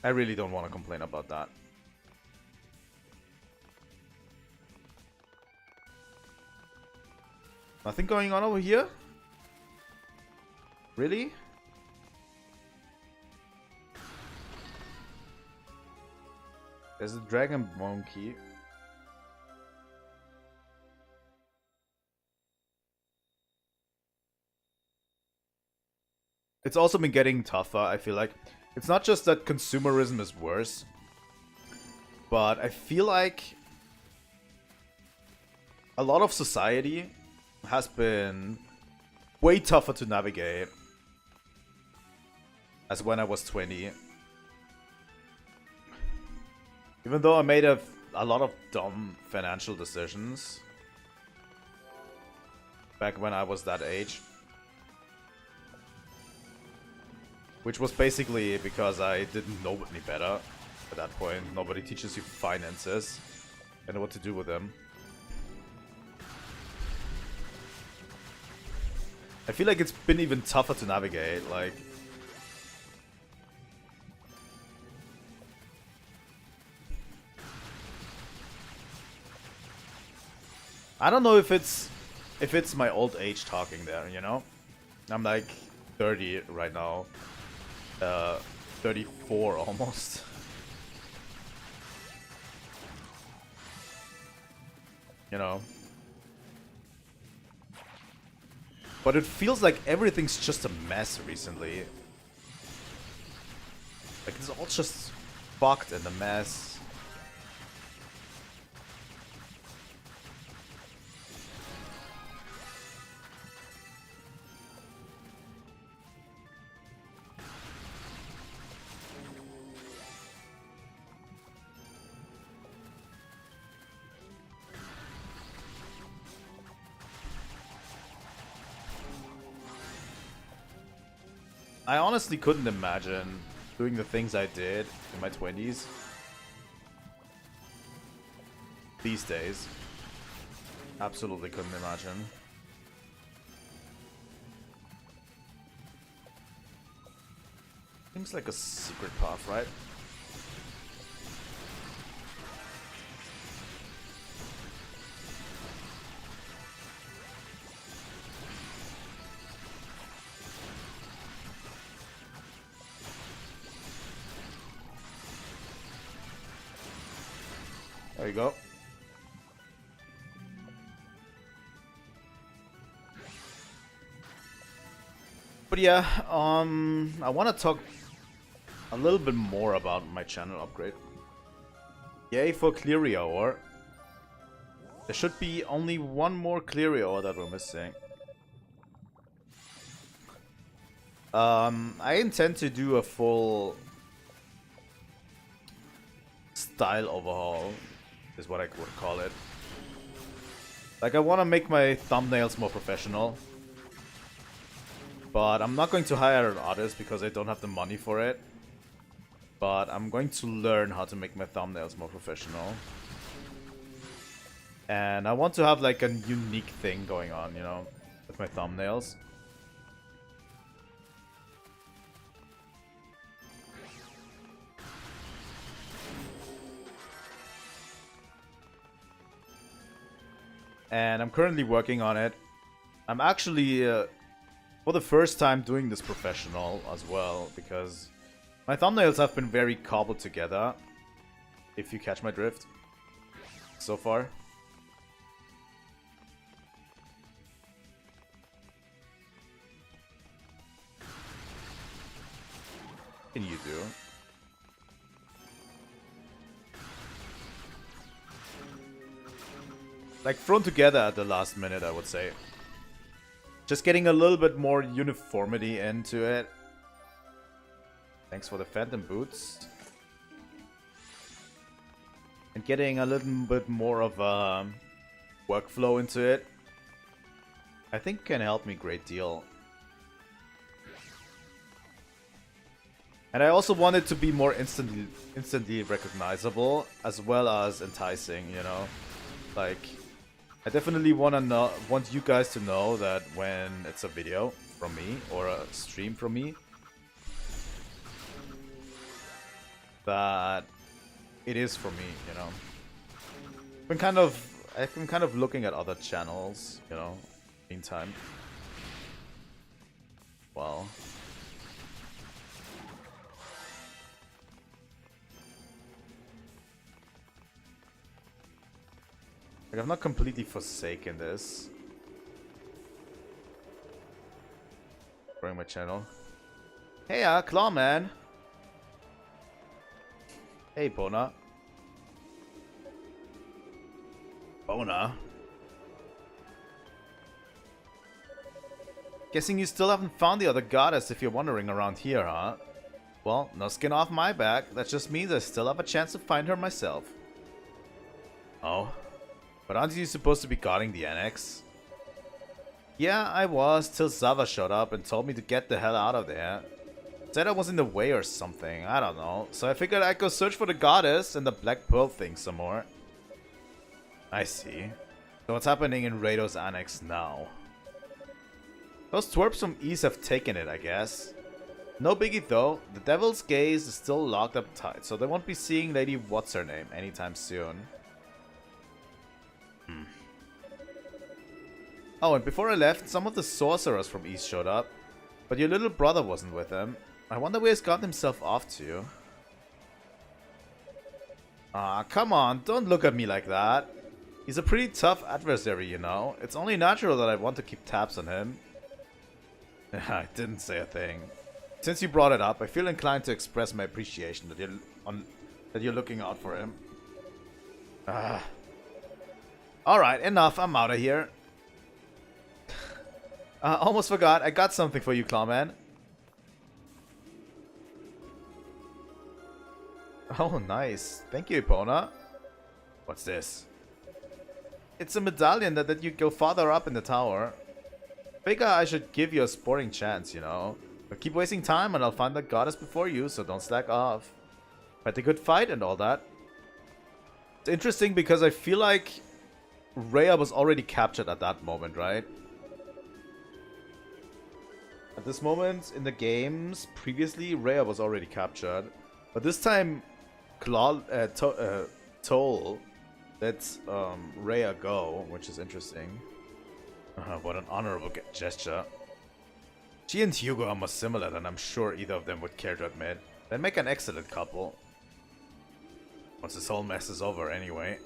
[SPEAKER 1] I really don't want to complain about that. Nothing going on over here? Really? There's a dragon monkey. It's also been getting tougher, I feel like. It's not just that consumerism is worse, but I feel like a lot of society has been way tougher to navigate as when I was 20. Even though I made a lot of dumb financial decisions back when I was that age. Which was basically because I didn't know any better at that point. Nobody teaches you finances and what to do with them. I feel like it's been even tougher to navigate, like... I don't know if it's my old age talking there, you know? I'm like 30 right now. 34 almost. You know? But it feels like everything's just a mess recently. Like it's all just fucked and a mess. I honestly couldn't imagine doing the things I did in my 20s these days. Absolutely couldn't imagine. Seems like a secret path, right? There you go. But yeah, I want to talk a little bit more about my channel upgrade. Yay for Clearia ore. There should be only one more Clearia ore that we're missing. I intend to do a full style overhaul, is what I would call it. Like, I want to make my thumbnails more professional. But I'm not going to hire an artist because I don't have the money for it. But I'm going to learn how to make my thumbnails more professional. And I want to have like a unique thing going on, you know, with my thumbnails. And I'm currently working on it. I'm actually, for the first time, doing this professional as well, because my thumbnails have been very cobbled together, if you catch my drift, so far. What can you do? Like, thrown together at the last minute, I would say. Just getting a little bit more uniformity into it. Thanks for the Phantom Boots. And getting a little bit more of a workflow into it, I think can help me a great deal. And I also want it to be more instantly recognizable, as well as enticing, you know? Like, I definitely want you guys to know that when it's a video from me, or a stream from me, that it is for me, you know? I've been kind of looking at other channels, you know, meantime. Well... Like, I've not completely forsaken this. Growing my channel. Hey, Clawman! Hey, Bona. Bona? Guessing you still haven't found the other goddess if you're wandering around here, huh? Well, no skin off my back. That just means I still have a chance to find her myself. Oh? But aren't you supposed to be guarding the annex? Yeah, I was, till Zava showed up and told me to get the hell out of there. Said I was in the way or something, I don't know. So I figured I'd go search for the goddess and the Black Pearl thing some more. I see. So what's happening in Rado's annex now? Those twerps from East have taken it, I guess. No biggie though, the Devil's Gaze is still locked up tight, so they won't be seeing Lady What's-Her-Name anytime soon. Oh, and before I left, some of the sorcerers from East showed up. But your little brother wasn't with him. I wonder where he's gotten himself off to. Ah, come on, don't look at me like that. He's a pretty tough adversary, you know. It's only natural that I want to keep tabs on him. I didn't say a thing. Since you brought it up, I feel inclined to express my appreciation that you're looking out for him. Alright, enough, I'm out of here. Almost forgot, I got something for you, Clawman. Oh, nice. Thank you, Epona. What's this? It's a medallion that let you go farther up in the tower. Figure I should give you a sporting chance, you know. But keep wasting time and I'll find the goddess before you, so don't slack off. Had a good fight and all that. It's interesting because I feel like Rhea was already captured at that moment, right? At this moment in the games, previously, Rhea was already captured. But this time, Toll lets Rhea go, which is interesting. What an honorable gesture. She and Hugo are more similar than I'm sure either of them would care to admit. They'd make an excellent couple. Once this whole mess is over, anyway.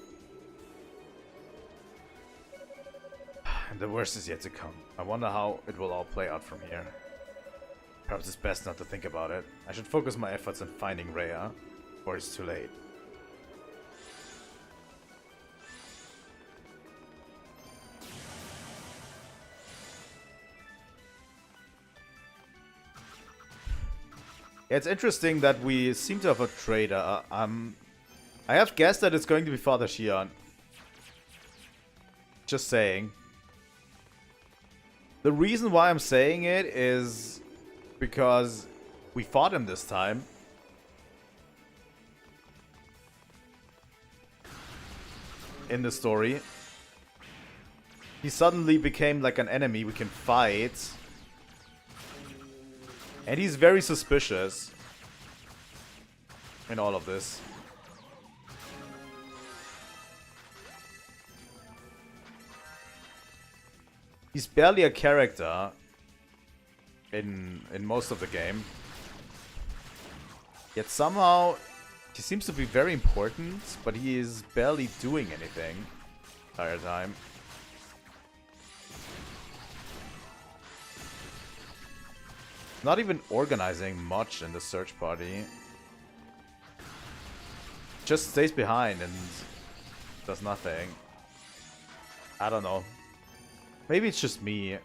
[SPEAKER 1] And the worst is yet to come. I wonder how it will all play out from here. Perhaps it's best not to think about it. I should focus my efforts on finding Rhea, or it's too late. Yeah, it's interesting that we seem to have a trader. I have guessed that it's going to be Father Xian. Just saying. The reason why I'm saying it is because we fought him this time. In the story. He suddenly became like an enemy we can fight. And he's very suspicious in all of this. He's barely a character in most of the game. Yet somehow he seems to be very important, but he is barely doing anything the entire time. Not even organizing much in the search party. Just stays behind and does nothing. I don't know. Maybe it's just me.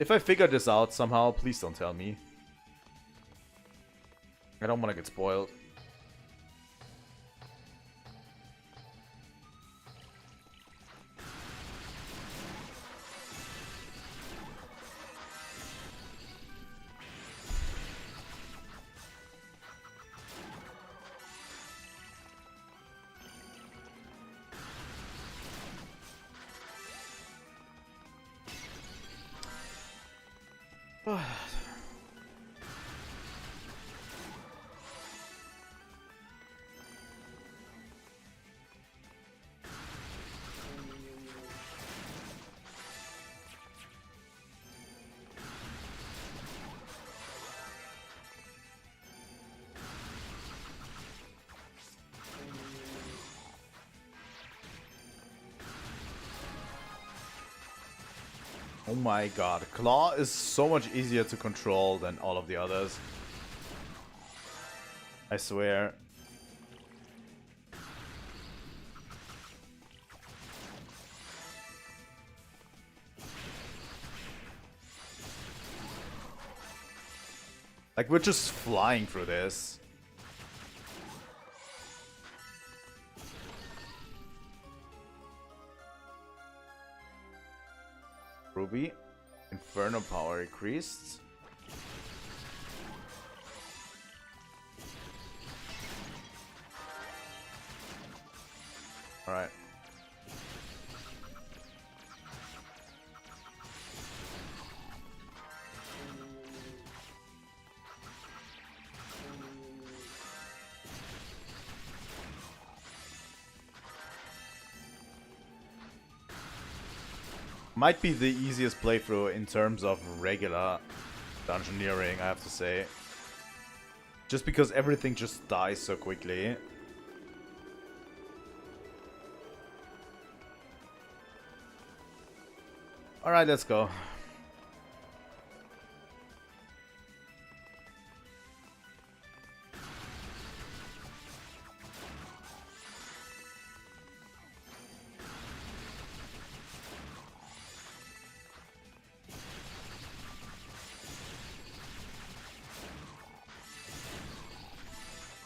[SPEAKER 1] If I figure this out somehow, please don't tell me. I don't want to get spoiled. Oh my god, Claw is so much easier to control than all of the others. I swear. Like, we're just flying through this. Ruby. Inferno power increased. Alright. Might be the easiest playthrough in terms of regular dungeoneering, I have to say. Just because everything just dies so quickly. Alright, let's go.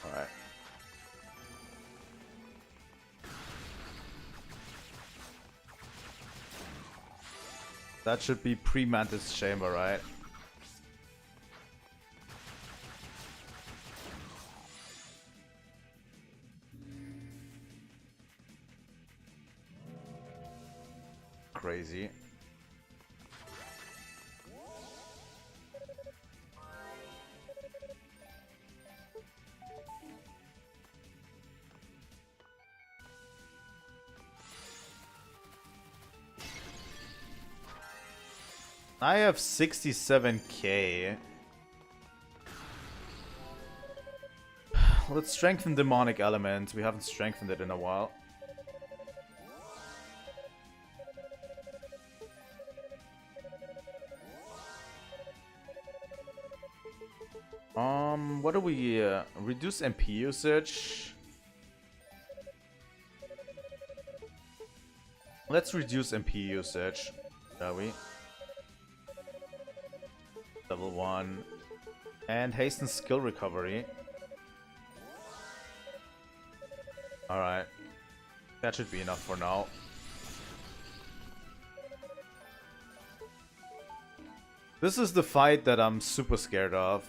[SPEAKER 1] Alright. That should be pre-Mantis Chamber, right? Crazy. I have 67k. Let's strengthen demonic element. We haven't strengthened it in a while. What do we reduce MP usage? Let's reduce MP usage, shall we? Level 1. And hasten skill recovery. Alright. That should be enough for now. This is the fight that I'm super scared of.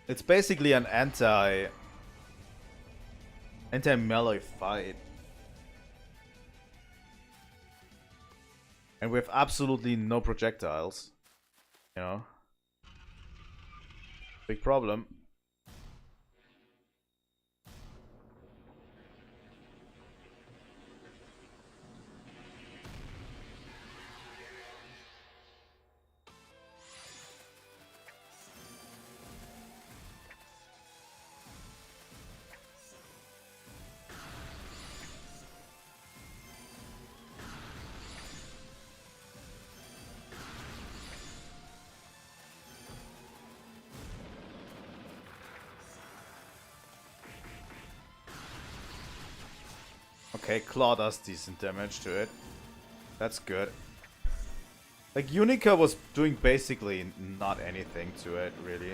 [SPEAKER 1] It's basically an anti-melee fight. And we have absolutely no projectiles. You know? Big problem. Okay, Claw does decent damage to it. That's good. Like, Yunica was doing basically not anything to it, really.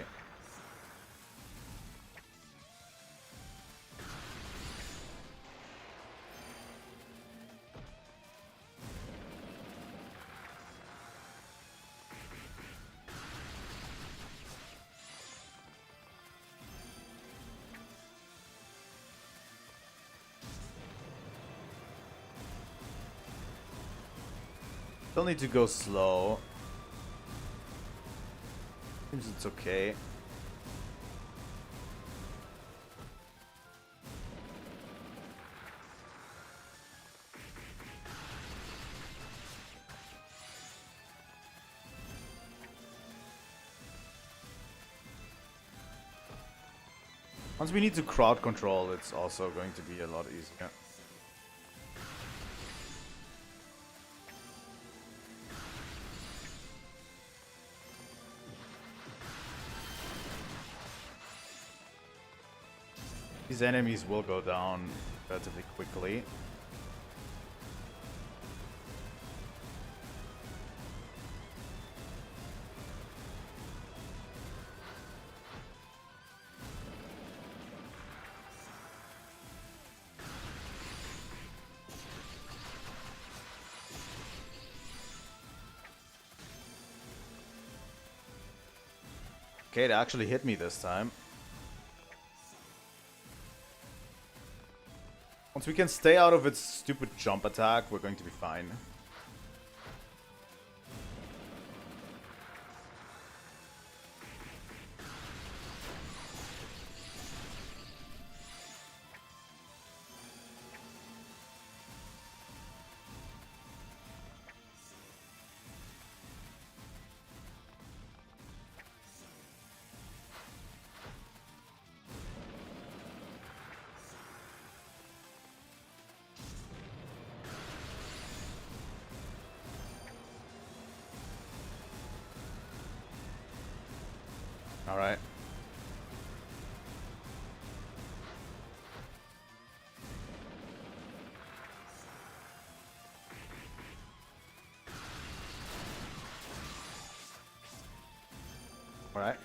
[SPEAKER 1] Still need to go slow. Seems it's okay. Once we need to crowd control, it's also going to be a lot easier. These enemies will go down relatively quickly. Okay, it actually hit me this time. Once we can stay out of its stupid jump attack, we're going to be fine. All right. All right.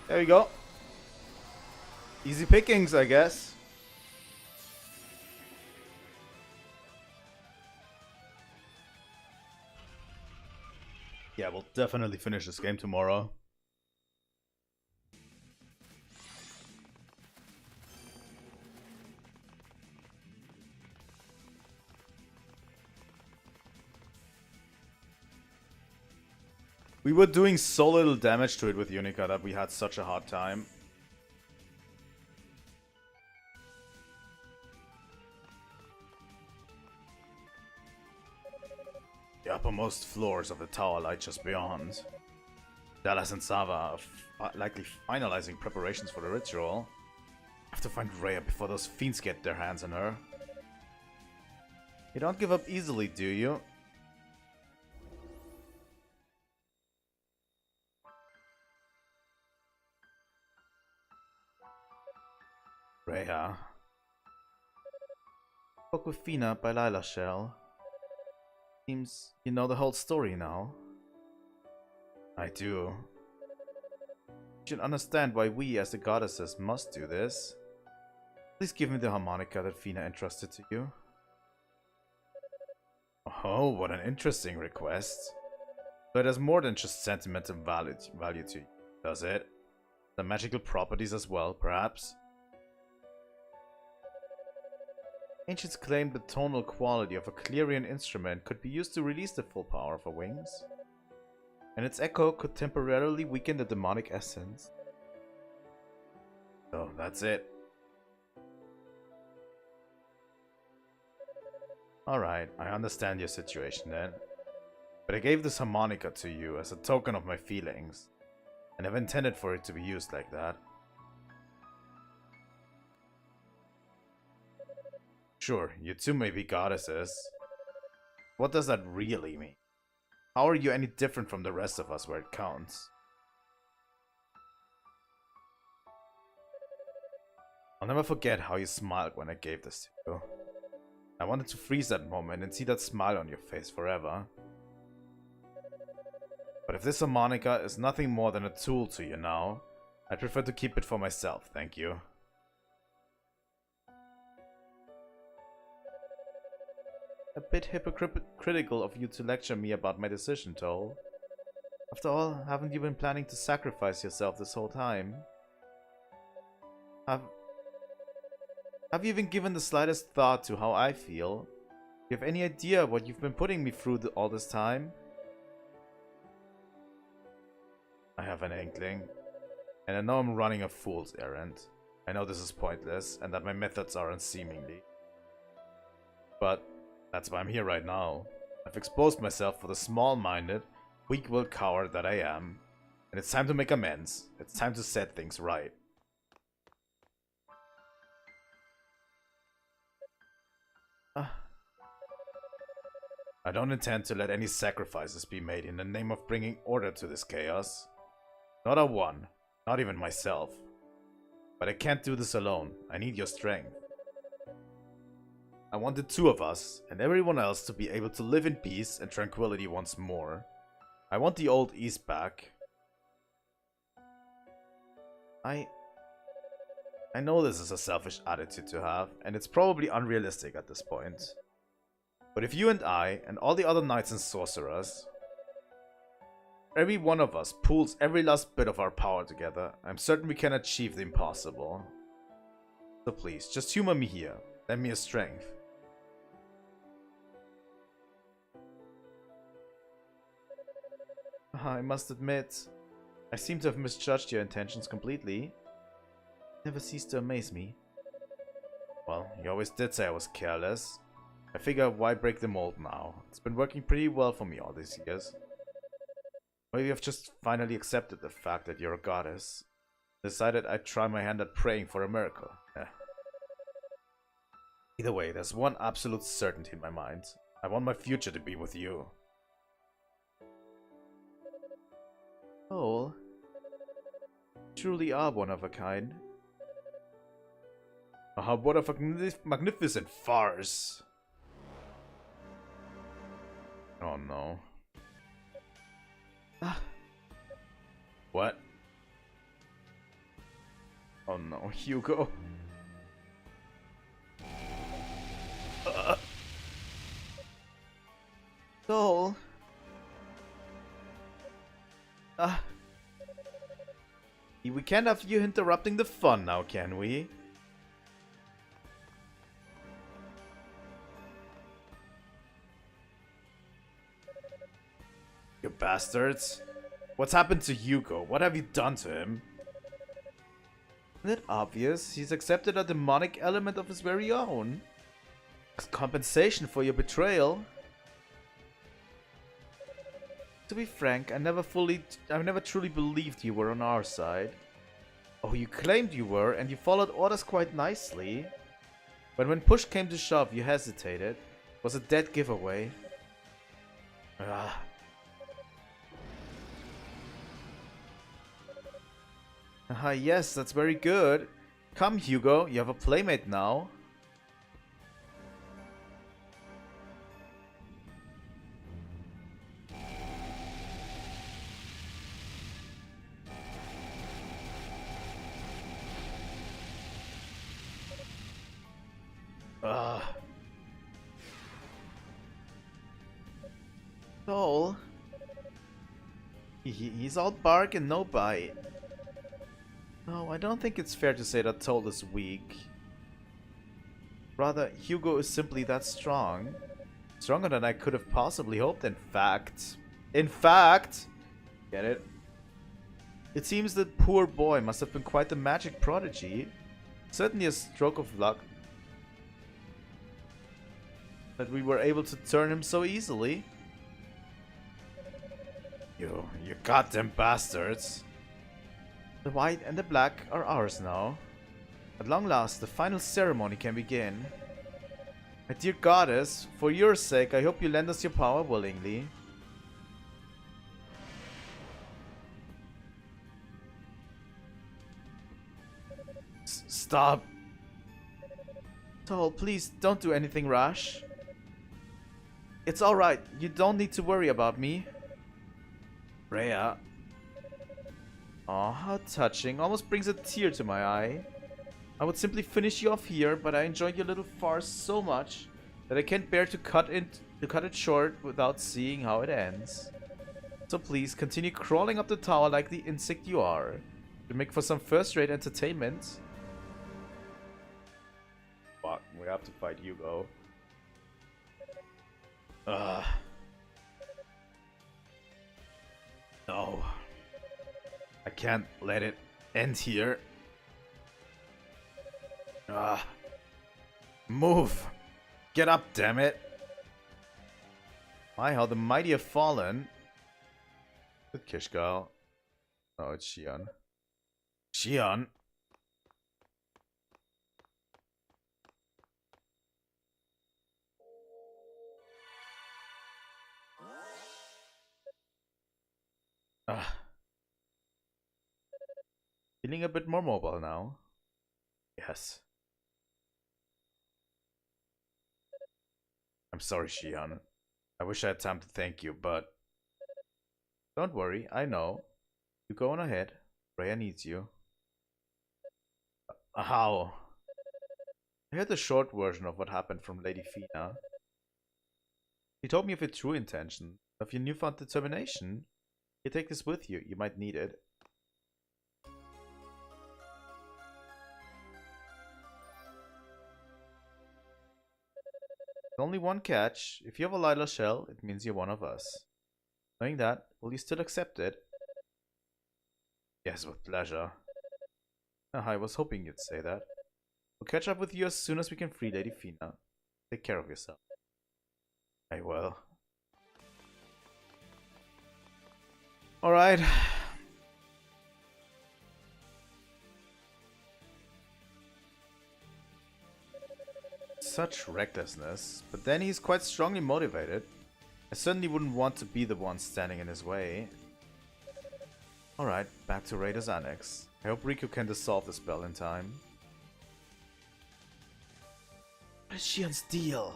[SPEAKER 1] There you go. Easy pickings, I guess. Yeah, we'll definitely finish this game tomorrow. We were doing so little damage to it with Yunica that we had such a hard time. The uppermost floors of the tower lie just beyond. Dallas and Sava are likely finalizing preparations for the ritual. I have to find Rhea before those fiends get their hands on her. You don't give up easily, do you? Rhea. Spoke with Fina by Lila Shell. Seems you know the whole story now. I do. You should understand why we as the goddesses must do this. Please give me the harmonica that Fina entrusted to you. Oh, what an interesting request. So it has more than just sentimental value to you, does it? The magical properties as well, perhaps? Ancients claimed the tonal quality of a clarion instrument could be used to release the full power of her wings, and its echo could temporarily weaken the demonic essence. So that's it. Alright, I understand your situation then. But I gave this harmonica to you as a token of my feelings. I never intended for it to be used like that. Sure, you two may be goddesses. What does that really mean? How are you any different from the rest of us where it counts? I'll never forget how you smiled when I gave this to you. I wanted to freeze that moment and see that smile on your face forever. But if this harmonica is nothing more than a tool to you now, I'd prefer to keep it for myself, thank you. A bit hypocritical of you to lecture me about my decision, Toll. After all, haven't you been planning to sacrifice yourself this whole time? Have you even given the slightest thought to how I feel? Do you have any idea what you've been putting me through all this time? I have an inkling, and I know I'm running a fool's errand. I know this is pointless, and that my methods are unseemly. But that's why I'm here right now. I've exposed myself for the small-minded, weak-willed coward that I am, and it's time to make amends. It's time to set things right. I don't intend to let any sacrifices be made in the name of bringing order to this chaos. Not a one, not even myself. But I can't do this alone. I need your strength. I want the two of us, and everyone else, to be able to live in peace and tranquility once more. I want the old East back. I know this is a selfish attitude to have, and it's probably unrealistic at this point. But if you and I, and all the other knights and sorcerers, every one of us pools every last bit of our power together, I'm certain we can achieve the impossible. So please, just humor me here. Lend me your strength. I must admit, I seem to have misjudged your intentions completely. Never ceased to amaze me. Well, you always did say I was careless. I figure why break the mold now? It's been working pretty well for me all these years. Maybe I've just finally accepted the fact that you're a goddess. Decided I'd try my hand at praying for a miracle. Either way, there's one absolute certainty in my mind. I want my future to be with you. Oh, truly are one of a kind. What a magnificent farce. Oh no. What? Oh no, Hugo. Soul. We can't have you interrupting the fun now, can we? You bastards. What's happened to Hugo? What have you done to him? Isn't it obvious? He's accepted a demonic element of his very own. As compensation for your betrayal. To be frank, I never truly believed you were on our side. Oh, you claimed you were, and you followed orders quite nicely. But when push came to shove, you hesitated. It was a dead giveaway. Yes, that's very good. Come, Hugo, you have a playmate now. Soul. He's all bark and no bite. No, I don't think it's fair to say that Toll is weak. Rather, Hugo is simply that strong. Stronger than I could have possibly hoped, in fact. Get it? It seems that poor boy must have been quite the magic prodigy. Certainly a stroke of luck that we were able to turn him so easily. You goddamn bastards. The white and the black are ours now. At long last, the final ceremony can begin. My dear goddess, for your sake, I hope you lend us your power willingly. Stop. Toll, please don't do anything rash. It's alright, you don't need to worry about me. Rhea. Aw, how touching. Almost brings a tear to my eye. I would simply finish you off here, but I enjoyed your little farce so much that I can't bear to cut it short without seeing how it ends. So please, continue crawling up the tower like the insect you are. To make for some first-rate entertainment. Fuck, we have to fight Hugo. No. I can't let it end here. Move! Get up, damn it! My, how the mighty have fallen. Is it Kishgal? No, it's Xion. Xion? Feeling a bit more mobile now. Yes. I'm sorry, Xion. I wish I had time to thank you, but... Don't worry, I know. You go on ahead. Rhea needs you. How? I heard the short version of what happened from Lady Fina. She told me of your true intention, of your newfound determination. You take this with you, you might need it. Only one catch. If you have a Lila shell, it means you're one of us. Knowing that, will you still accept it? Yes, with pleasure. I was hoping you'd say that. We'll catch up with you as soon as we can free Lady Fina. Take care of yourself. I will. Alright. Such recklessness, but then he's quite strongly motivated. I certainly wouldn't want to be the one standing in his way. Alright, back to Raider's Annex. I hope Riku can dissolve the spell in time. What is Xion's deal?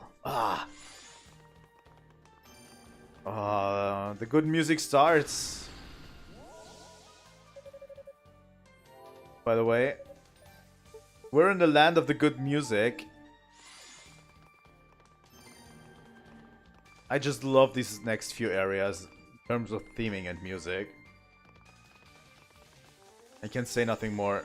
[SPEAKER 1] The good music starts. By the way, we're in the land of the good music. I just love these next few areas in terms of theming and music. I can say nothing more.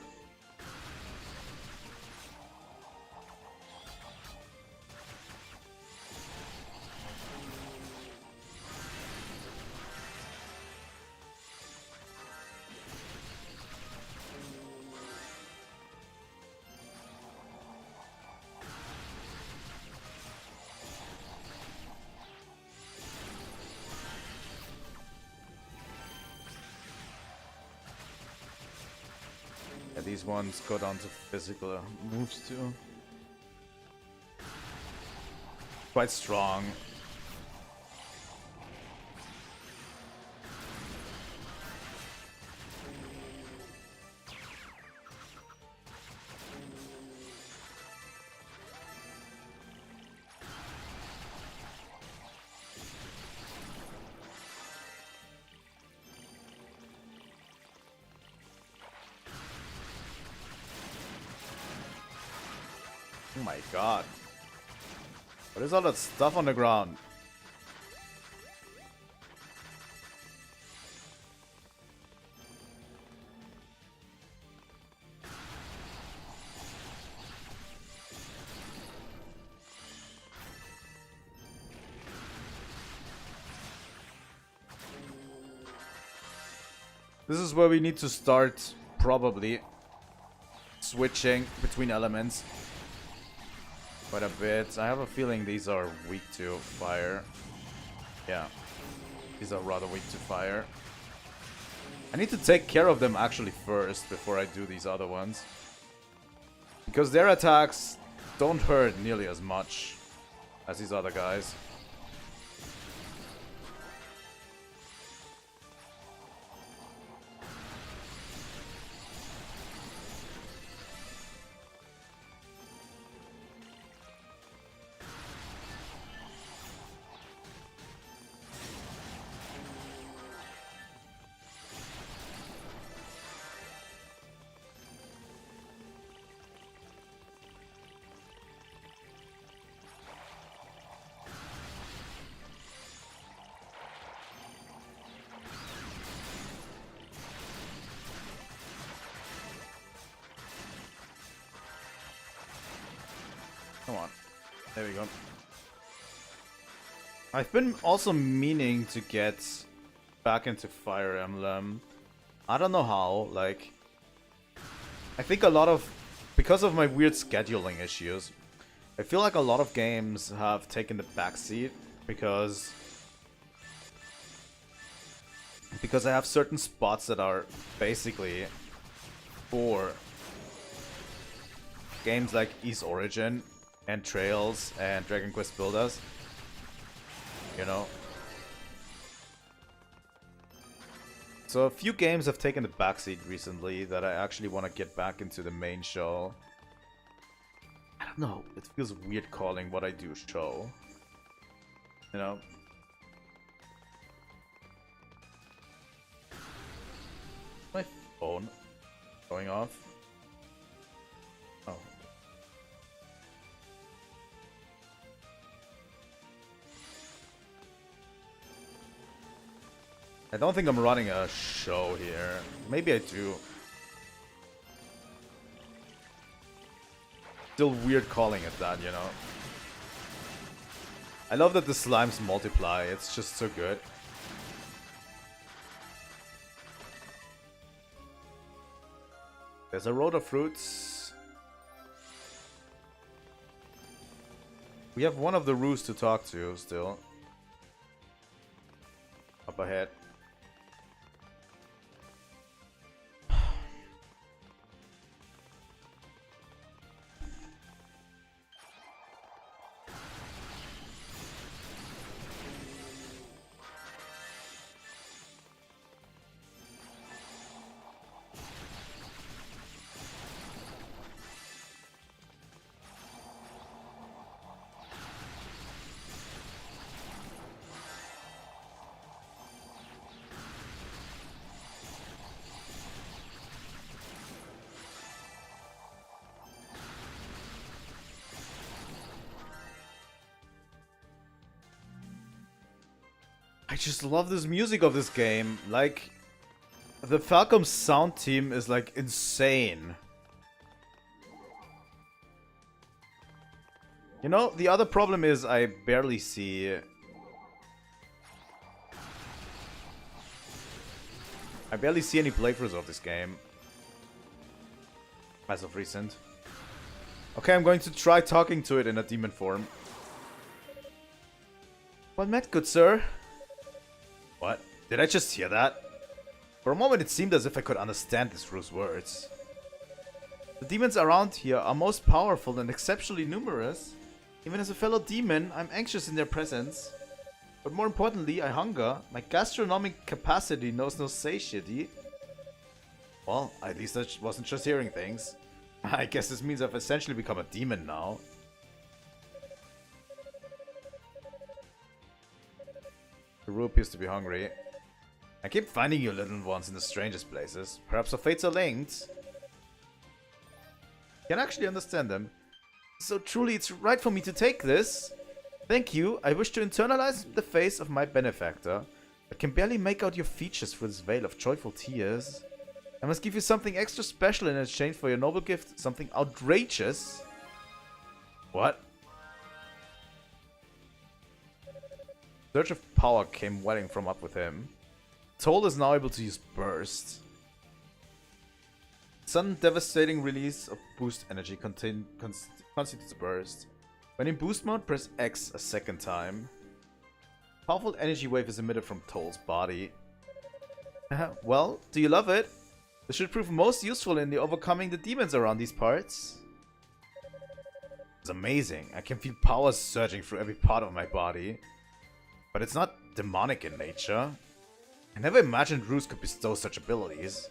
[SPEAKER 1] These ones go down to physical moves too. Quite strong. Oh my god. What is all that stuff on the ground? This is where we need to start, probably, switching between elements. Quite a bit. I have a feeling these are weak to fire. Yeah. These are rather weak to fire. I need to take care of them actually first before I do these other ones. Because their attacks don't hurt nearly as much as these other guys. Come on. There we go. I've been also meaning to get back into Fire Emblem. I don't know how, like... I think a lot of... Because of my weird scheduling issues, I feel like a lot of games have taken the backseat because I have certain spots that are basically for games like Ys Origin and Trails and Dragon Quest Builders, you know. So a few games have taken the backseat recently that I actually want to get back into the main show. I don't know, it feels weird calling what I do show, you know. My phone going off. Oh. I don't think I'm running a show here. Maybe I do. Still weird calling it that, you know. I love that the slimes multiply. It's just so good. There's a road of fruits. We have one of the roos to talk to still. Up ahead. I just love this music of this game. Like, the Falcom sound team is like insane. You know, the other problem is I barely see... I barely see any playthroughs of this game. As of recent. Okay, I'm going to try talking to it in a demon form. Well met, good sir. What? Did I just hear that? For a moment it seemed as if I could understand this roo's words. The demons around here are most powerful and exceptionally numerous. Even as a fellow demon, I'm anxious in their presence. But more importantly, I hunger. My gastronomic capacity knows no satiety. Well, at least I wasn't just hearing things. I guess this means I've essentially become a demon now. The Roo appears to be hungry. I keep finding you little ones in the strangest places. Perhaps our fates are linked. I can actually understand them. So truly it's right for me to take this. Thank you. I wish to internalize the face of my benefactor. I can barely make out your features through this veil of joyful tears. I must give you something extra special in exchange for your noble gift. Something outrageous. What? Surge of power came welling from up with him. Toll is now able to use Burst. Sudden devastating release of boost energy constitutes Burst. When in boost mode, press X a second time. Powerful energy wave is emitted from Toll's body. Well, do you love it? This should prove most useful in the overcoming the demons around these parts. It's amazing. I can feel power surging through every part of my body. But it's not demonic in nature. I never imagined Roos could bestow such abilities.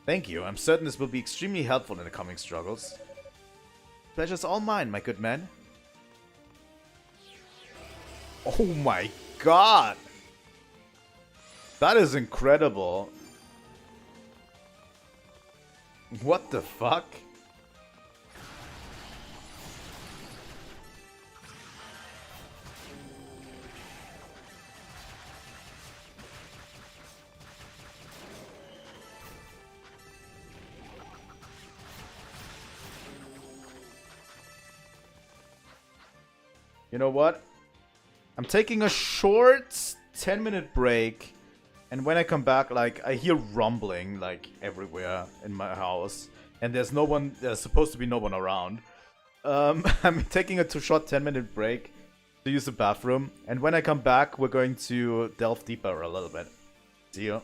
[SPEAKER 1] Thank you. I'm certain this will be extremely helpful in the coming struggles. Pleasure's all mine, my good man. Oh my god! That is incredible. What the fuck? You know what? I'm taking a short 10-minute break. And when I come back, like, I hear rumbling, like, everywhere in my house. And there's supposed to be no one around. I'm taking a short 10-minute break to use the bathroom. And when I come back, we're going to delve deeper a little bit. See you.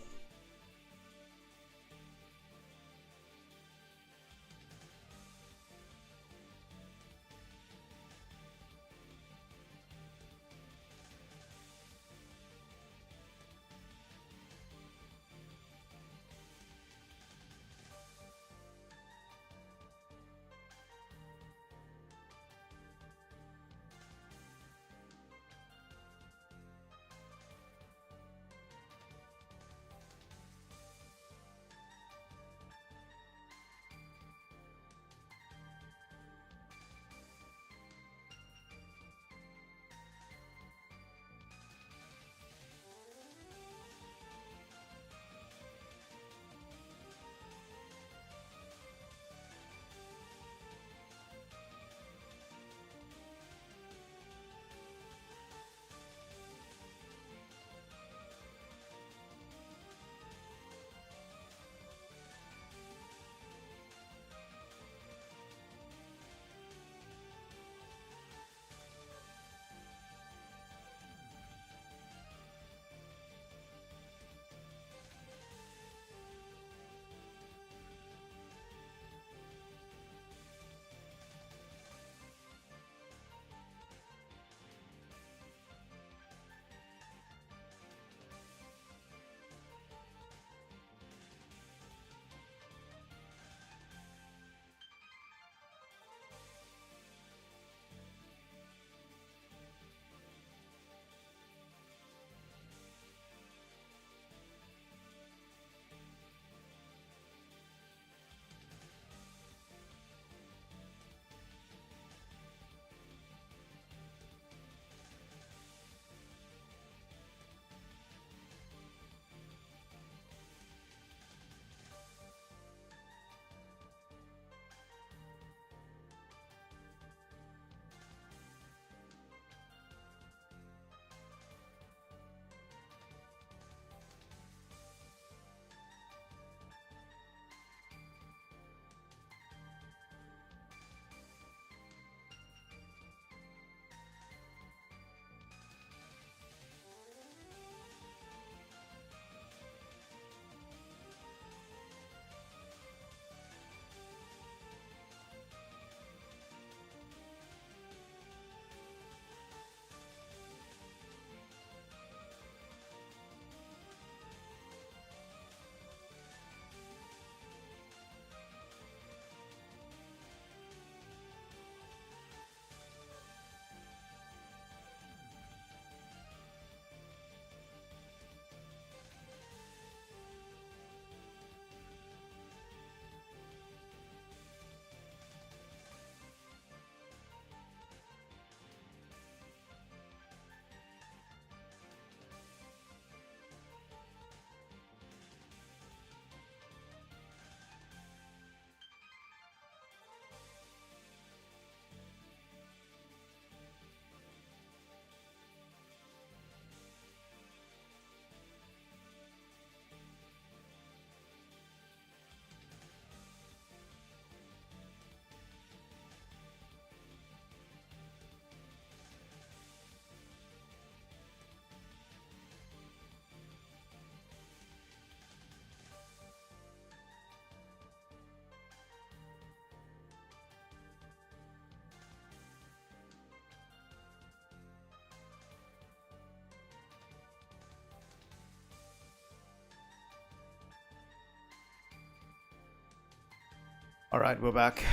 [SPEAKER 1] Alright, we're back.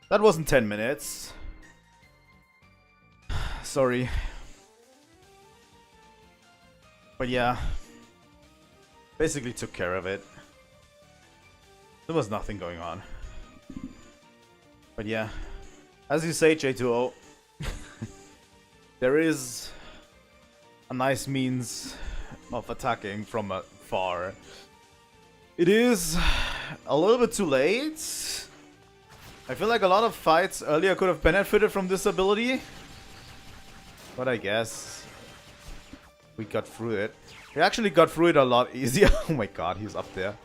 [SPEAKER 1] That wasn't 10 minutes. Sorry. But yeah. Basically took care of it. There was nothing going on. But yeah. As you say, J2O. There is a nice means of attacking from afar. It is a little bit too late. I feel like a lot of fights earlier could have benefited from this ability. But I guess we got through it. We actually got through it a lot easier. Oh my god, he's up there.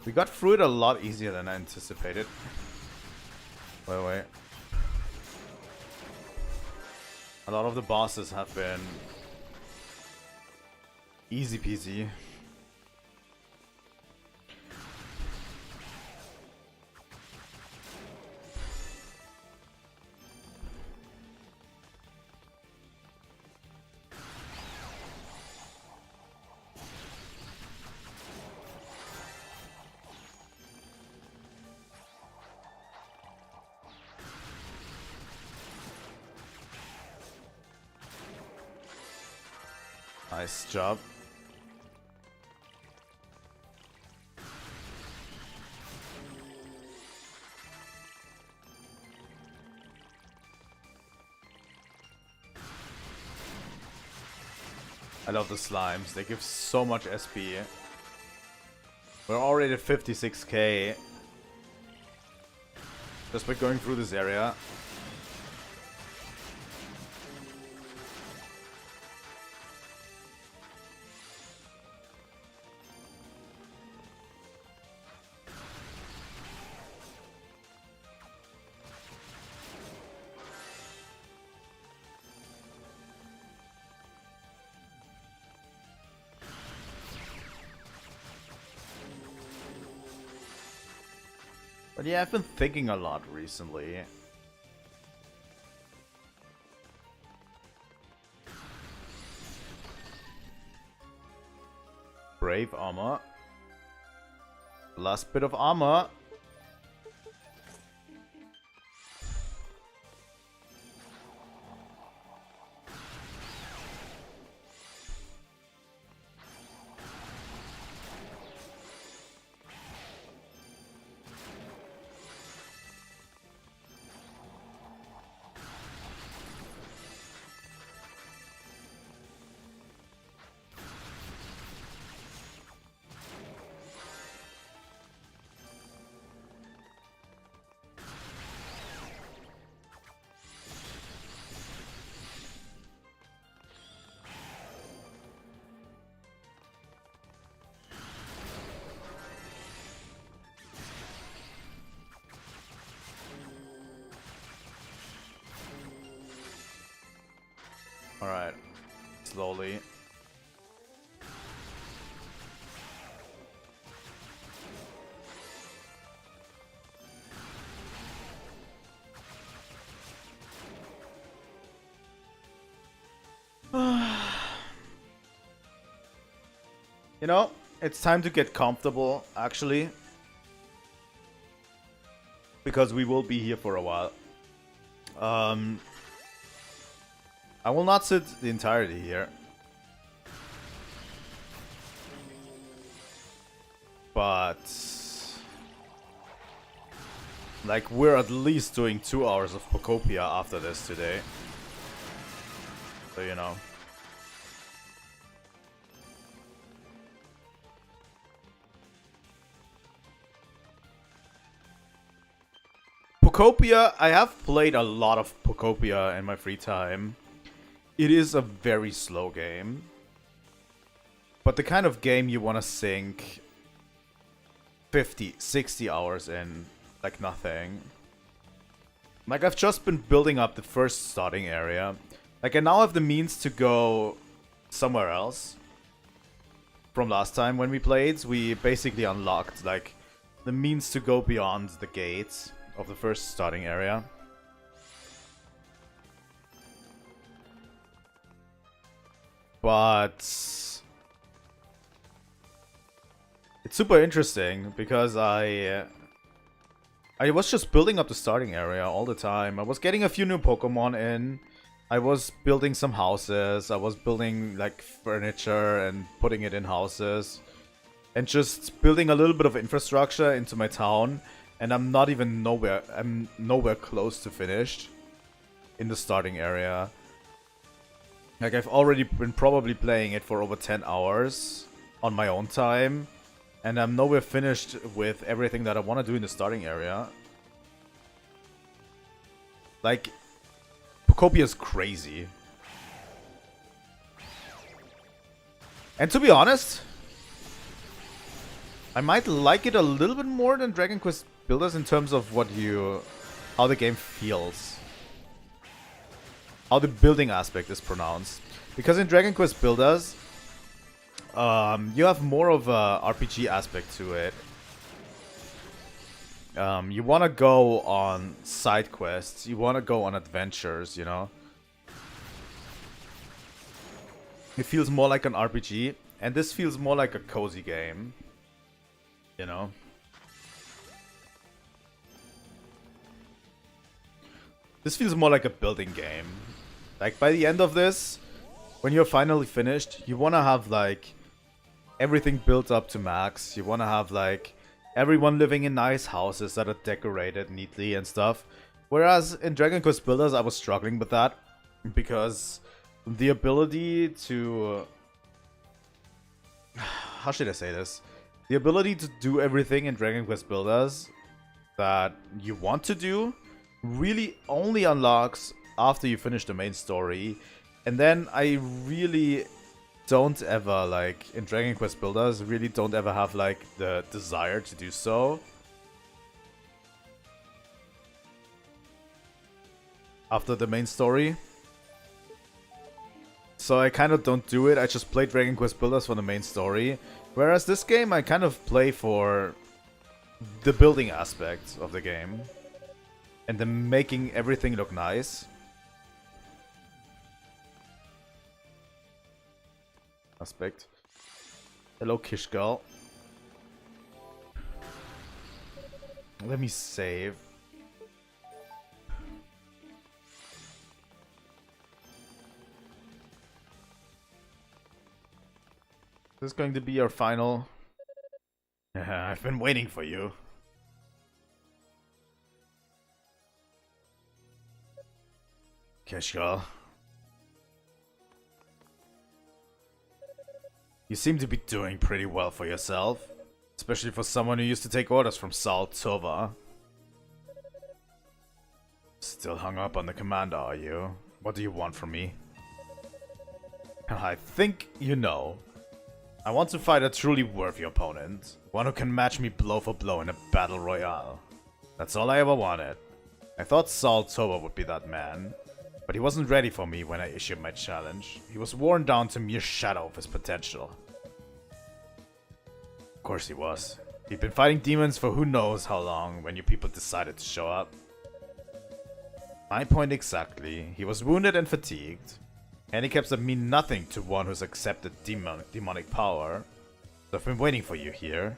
[SPEAKER 1] We got through it a lot easier than I anticipated. Wait. A lot of the bosses have been easy peasy. Nice job. I love the slimes. They give so much SP. We're already at 56k. Just by going through this area. But yeah, I've been thinking a lot recently. Brave armor. Last bit of armor. Alright. Slowly. You know, it's time to get comfortable, actually. Because we will be here for a while. I will not sit the entirety here. But like, we're at least doing 2 hours of Pocopia after this today. So, you know. Pocopia, I have played a lot of Pocopia in my free time. It is a very slow game. But the kind of game you want to sink 50, 60 hours in, like nothing. Like, I've just been building up the first starting area. Like, I now have the means to go somewhere else. From last time when we played, we basically unlocked, like, the means to go beyond the gates of the first starting area. But it's super interesting because I was just building up the starting area all the time. I was getting a few new Pokemon in. I was building some houses. I was building like furniture and putting it in houses. And just building a little bit of infrastructure into my town. And I'm nowhere close to finished in the starting area. Like, I've already been probably playing it for over 10 hours on my own time. And I'm nowhere finished with everything that I want to do in the starting area. Like, Pokopia is crazy. And to be honest, I might like it a little bit more than Dragon Quest Builders in terms of how the game feels. How the building aspect is pronounced. Because in Dragon Quest Builders, you have more of a RPG aspect to it. You want to go on side quests, you want to go on adventures, you know. It feels more like an RPG, and this feels more like a cozy game. You know? This feels more like a building game. Like, by the end of this, when you're finally finished, you want to have, like, everything built up to max. You want to have, like, everyone living in nice houses that are decorated neatly and stuff. Whereas in Dragon Quest Builders, I was struggling with that. Because the ability to... How should I say this? The ability to do everything in Dragon Quest Builders that you want to do really only unlocks after you finish the main story. And then I really don't ever, like, in Dragon Quest Builders, really don't ever have, like, the desire to do so. After the main story. So I kind of don't do it, I just play Dragon Quest Builders for the main story. Whereas this game I kind of play for the building aspect of the game. And then making everything look nice. Aspect. Hello, Kish Girl. Let me save. This is going to be your final. I've been waiting for you. Kish Girl. You seem to be doing pretty well for yourself. Especially for someone who used to take orders from Tova. Still hung up on the commander, are you? What do you want from me? I think you know. I want to fight a truly worthy opponent. One who can match me blow for blow in a battle royale. That's all I ever wanted. I thought Tova would be that man. But he wasn't ready for me when I issued my challenge. He was worn down to mere shadow of his potential. Of course he was. He'd been fighting demons for who knows how long when you people decided to show up. My point exactly. He was wounded and fatigued. Handicaps that mean nothing to one who's accepted demonic power. So I've been waiting for you here.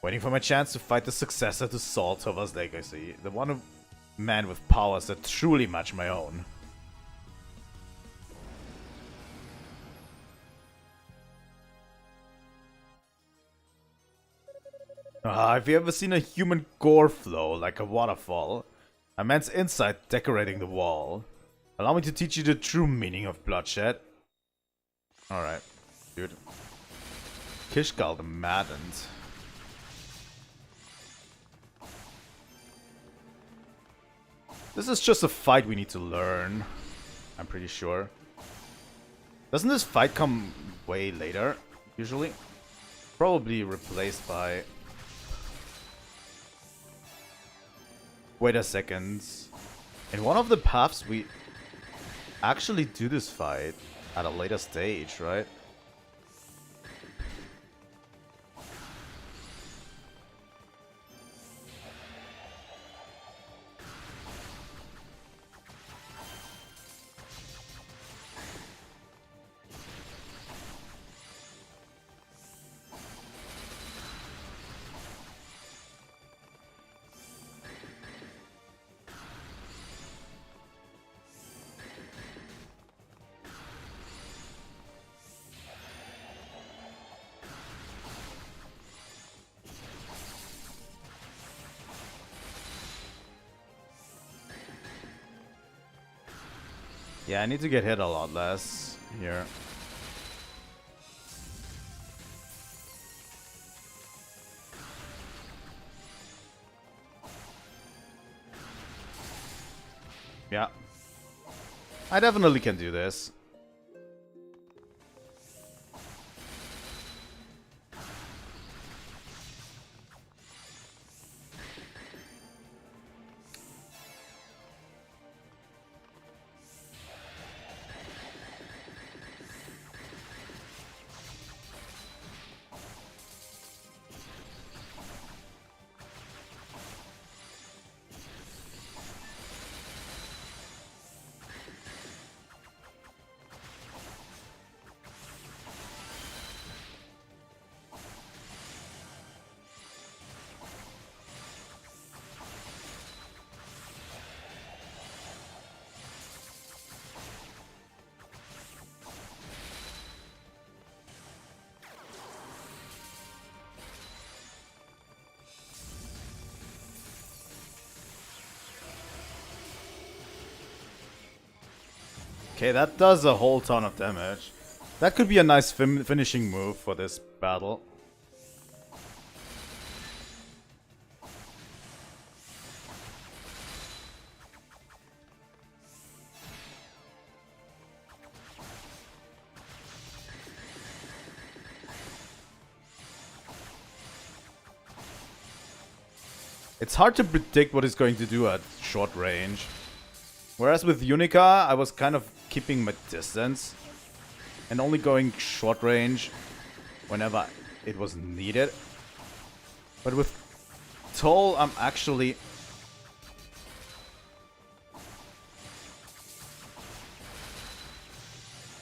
[SPEAKER 1] Waiting for my chance to fight the successor to Tova's legacy. The one man with powers that truly match my own. Have you ever seen a human gore flow like a waterfall? A man's insight decorating the wall. Allow me to teach you the true meaning of bloodshed. Alright, dude. Kishgal the Maddened. This is just a fight we need to learn. I'm pretty sure. Doesn't this fight come way later, usually? Probably replaced by... Wait a second. In one of the paths we actually do this fight at a later stage, right? Yeah, I need to get hit a lot less here. Yeah. I definitely can do this. Okay, that does a whole ton of damage. That could be a nice finishing move for this battle. It's hard to predict what he's going to do at short range. Whereas with Yunica, I was kind of keeping my distance and only going short range whenever it was needed. But with Toll, I'm actually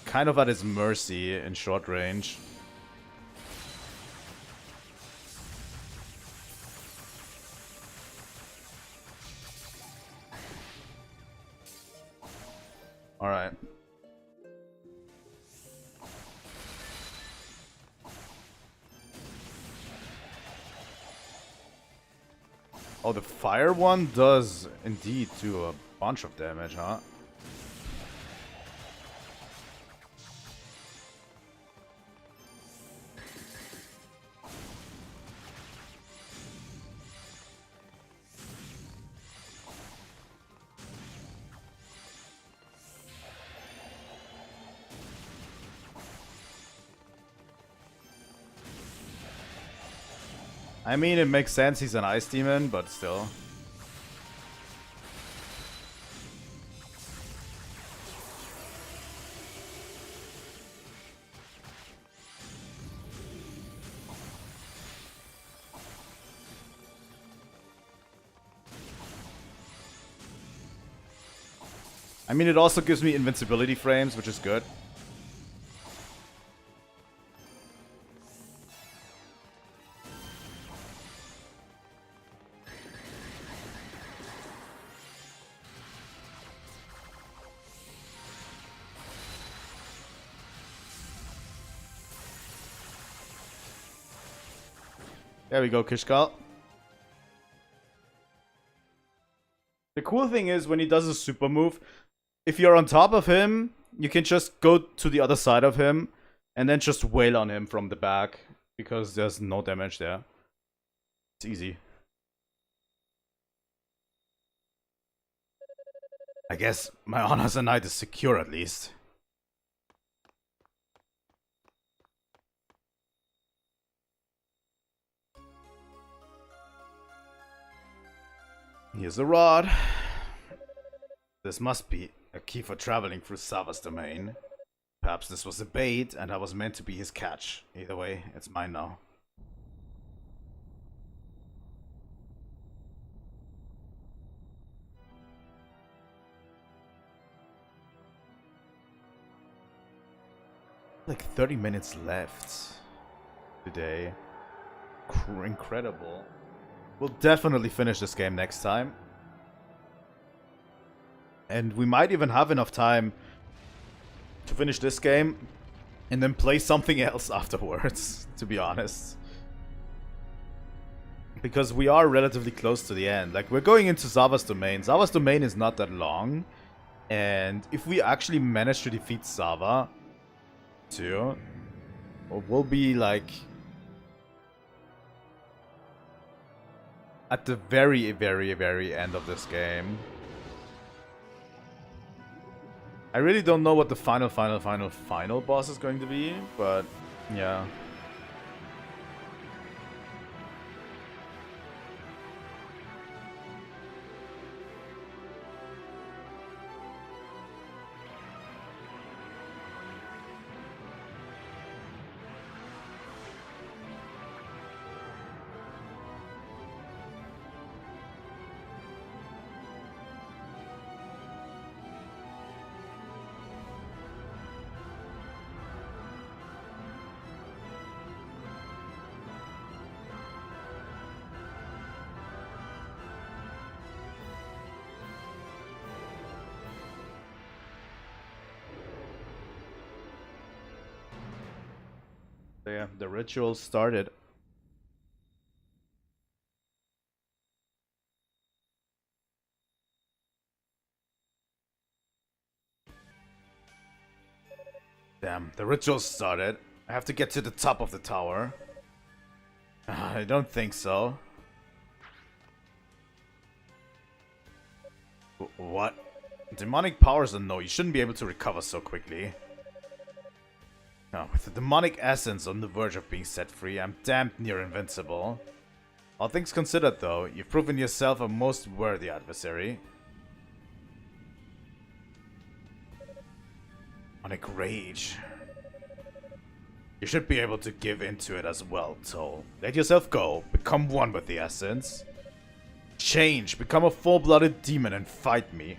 [SPEAKER 1] kind of at his mercy in short range. Alright. Oh, the fire one does indeed do a bunch of damage, huh? I mean, it makes sense, he's an ice demon, but still. I mean, it also gives me invincibility frames, which is good. There we go, Kishkal. The cool thing is, when he does a super move, if you're on top of him, you can just go to the other side of him and then just wail on him from the back, because there's no damage there. It's easy. I guess my honor as a knight is secure at least. Here's a rod. This must be a key for traveling through Sava's domain. Perhaps this was a bait and I was meant to be his catch. Either way, it's mine now. Like 30 minutes left today. Incredible. We'll definitely finish this game next time. And we might even have enough time to finish this game and then play something else afterwards, to be honest. Because we are relatively close to the end. Like, we're going into Zava's domain. Zava's domain is not that long. And if we actually manage to defeat Sava, too, we'll be like at the very, very, very end of this game. I really don't know what the final boss is going to be, but yeah. Yeah, the ritual started. Damn, the ritual started. I have to get to the top of the tower. I don't think so. What? Demonic powers or no, you shouldn't be able to recover so quickly. Now, with the demonic essence on the verge of being set free, I'm damned near invincible. All things considered though, you've proven yourself a most worthy adversary. Demonic rage. You should be able to give into it as well, Toll. Let yourself go, become one with the essence. Change, become a full-blooded demon and fight me.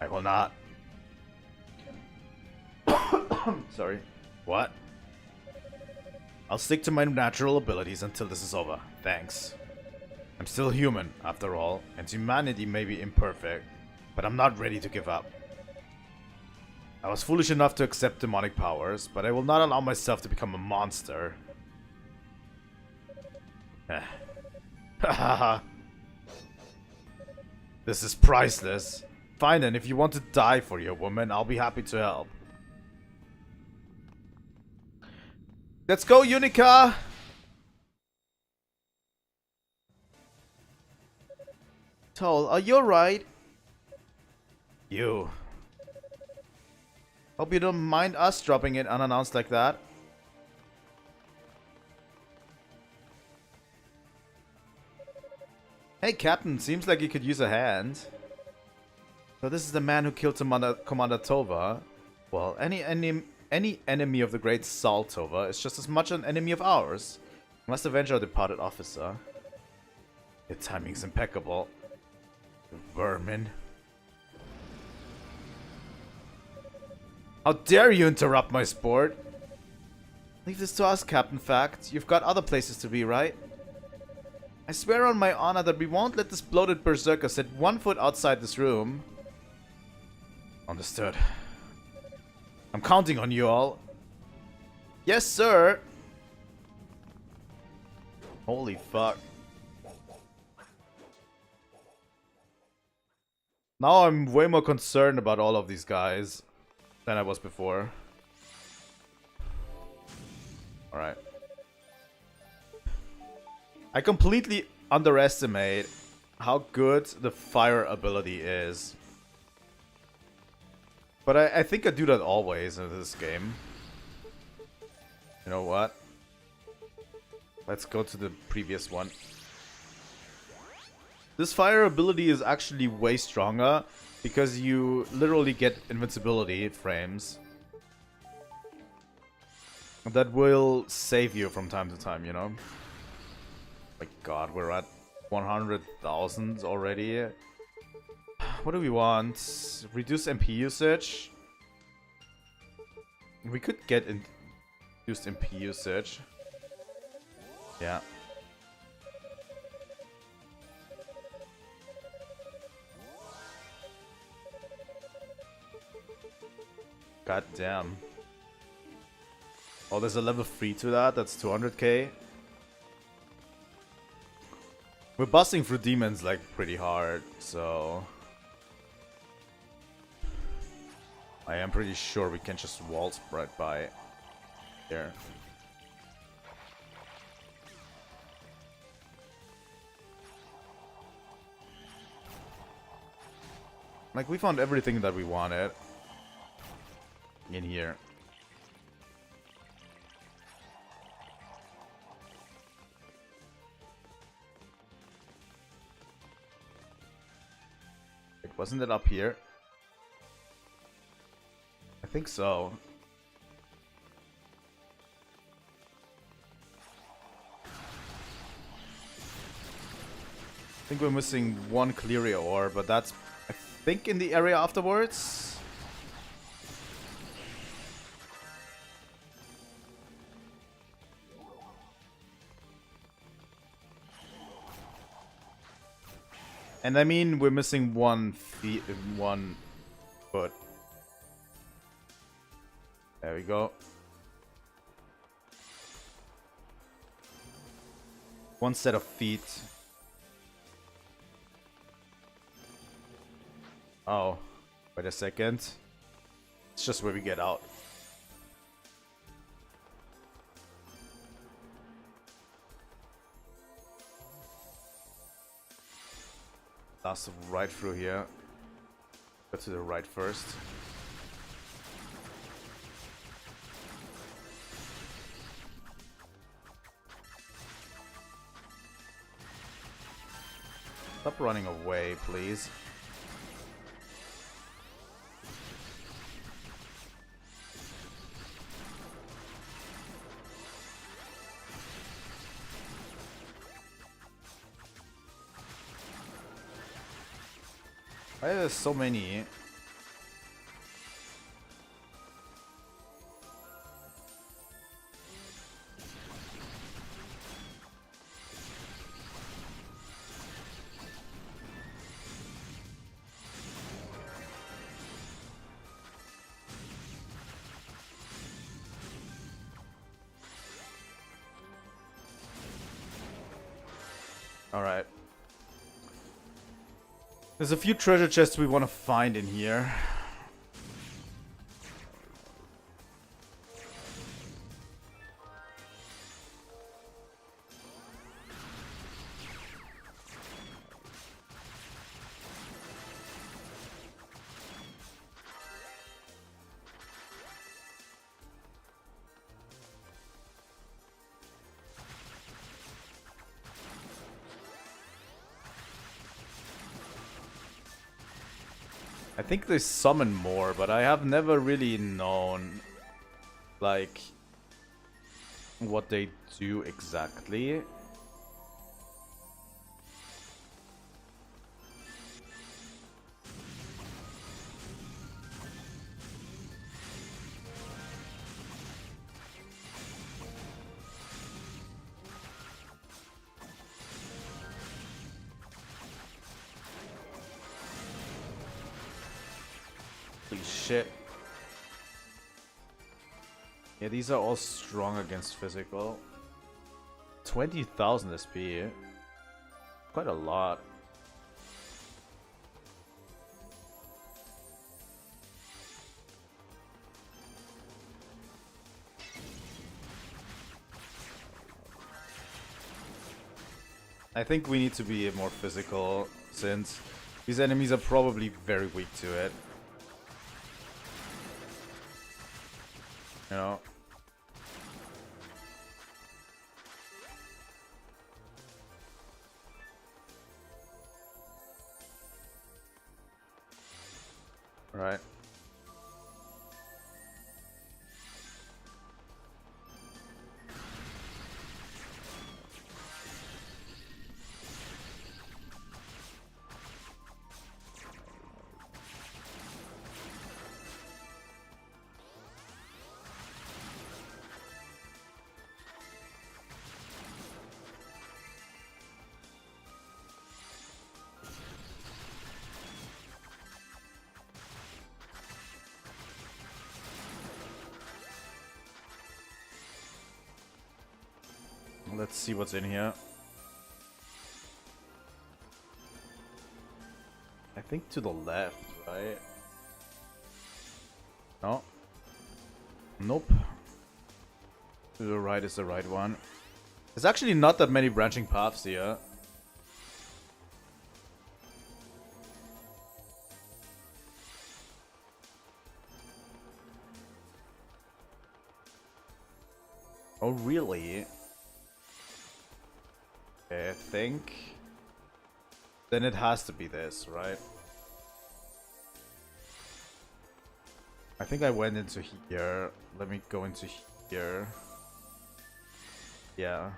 [SPEAKER 1] I will not. Sorry. What? I'll stick to my natural abilities until this is over. Thanks. I'm still human, after all, and humanity may be imperfect, but I'm not ready to give up. I was foolish enough to accept demonic powers, but I will not allow myself to become a monster. Haha. This is priceless. Fine then, if you want to die for your woman, I'll be happy to help. Let's go, Yunica! Toll, are you alright? You. Hope you don't mind us dropping it unannounced like that. Hey, Captain, seems like you could use a hand. So this is the man who killed Commander Tova. Well, any enemy of the great Saul Tova is just as much an enemy of ours. We must avenge our departed officer. Your timing's impeccable. Vermin. How dare you interrupt my sport? Leave this to us, Captain Fact. You've got other places to be, right? I swear on my honor that we won't let this bloated berserker set 1 foot outside this room. Understood. I'm counting on you all. Yes, sir. Holy fuck. Now I'm way more concerned about all of these guys than I was before. Alright. I completely underestimate how good the fire ability is. But I think I do that always in this game. You know what? Let's go to the previous one. This fire ability is actually way stronger because you literally get invincibility frames. That will save you from time to time, you know? My god, we're at 100,000 already. What do we want? Reduce MP usage. We could get reduced MP usage. Yeah. God damn. Oh, there's a level 3 to that. That's 200k. We're busting through demons like pretty hard, so I am pretty sure we can just waltz right by here. Like, we found everything that we wanted in here. Wasn't it up here? I think so. I think we're missing one clear ore, but that's, I think, in the area afterwards. And I mean, we're missing one foot. There we go. One set of feet. Oh, wait a second. It's just where we get out. That's right through here. Go to the right first. Stop running away, please. Why are there so many? All right. There's a few treasure chests we want to find in here. I think they summon more, but I have never really known, like, what they do exactly. Holy shit. Yeah, these are all strong against physical. 20,000 SP. Quite a lot. I think we need to be more physical, since these enemies are probably very weak to it. You know? Right. Let's see what's in here. think to the left, right? No. Nope. To the right is the right one. There's actually not that many branching paths here. Oh, really? Okay, I think... Then it has to be this, right? I think I went into here. Let me go into here. Yeah.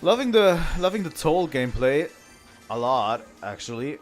[SPEAKER 1] Loving the toll gameplay a lot, actually.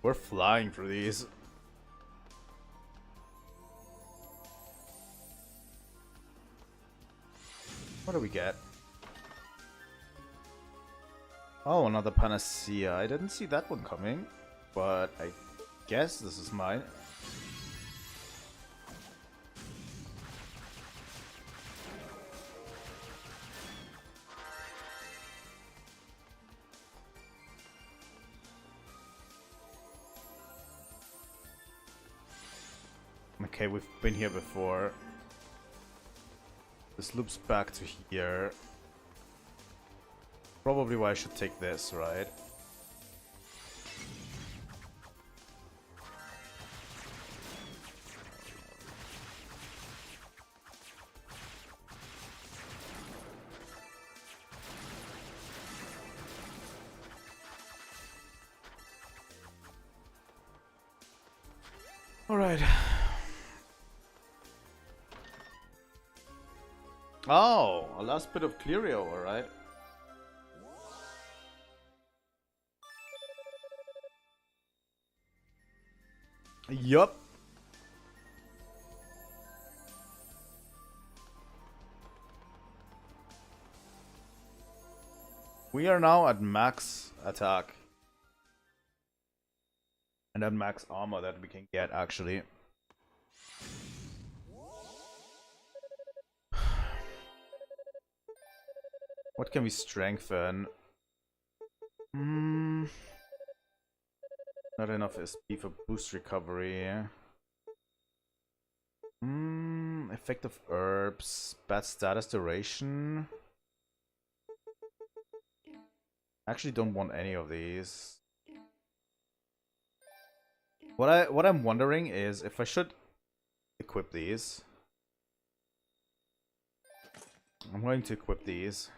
[SPEAKER 1] We're flying through these. What do we get? Oh, another panacea. I didn't see that one coming, but I guess this is mine. Okay, we've been here before. This loops back to here. Probably why I should take this, right? All right. Oh, a last bit of Cleario, alright. Yup. We are now at max attack. And at max armor that we can get, actually. What can we strengthen? Not enough SP for boost recovery. Effective herbs, bad status duration. Actually don't want any of these. What I'm wondering is if I should equip these. I'm going to equip these.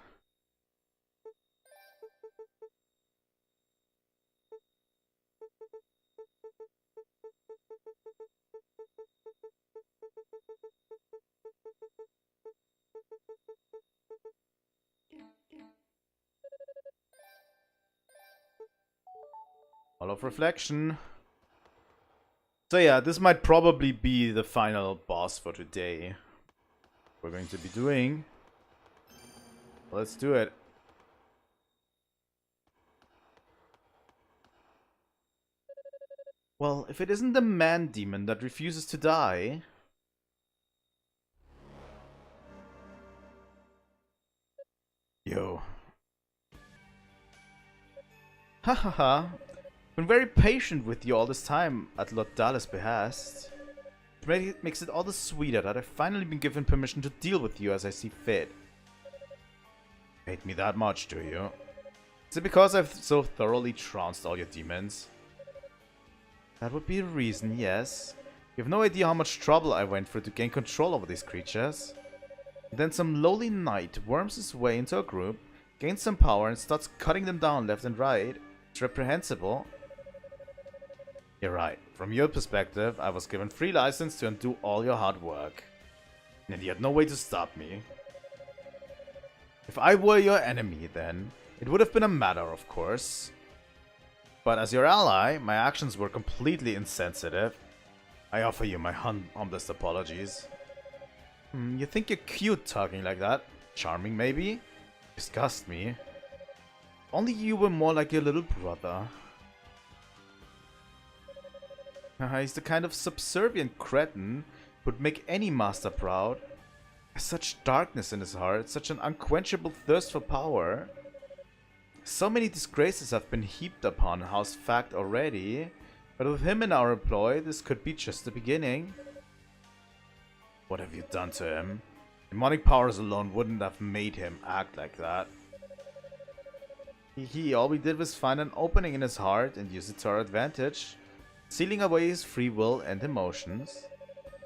[SPEAKER 1] Hall of Reflection. So yeah, this might probably be the final boss for today. We're going to be doing. Let's do it. Well, if it isn't the man demon that refuses to die. Yo. Ha ha ha. Been very patient with you all this time at Lord Dallas' behest. It makes it all the sweeter that I've finally been given permission to deal with you as I see fit. Hate me that much, do you? Is it because I've so thoroughly trounced all your demons? That would be a reason, yes. You have no idea how much trouble I went through to gain control over these creatures. And then some lowly knight worms his way into a group, gains some power and starts cutting them down left and right. It's reprehensible. You're right. From your perspective, I was given free license to undo all your hard work. And you had no way to stop me. If I were your enemy, then, it would have been a matter, of course. But as your ally, my actions were completely insensitive. I offer you my humblest apologies. You think you're cute talking like that? Charming, maybe? Disgust me. Only you were more like your little brother. He's the kind of subservient cretin who would make any master proud. Has such darkness in his heart, such an unquenchable thirst for power. So many disgraces have been heaped upon House Fact already, but with him in our employ, this could be just the beginning. What have you done to him? Demonic powers alone wouldn't have made him act like that. All we did was find an opening in his heart and use it to our advantage, sealing away his free will and emotions.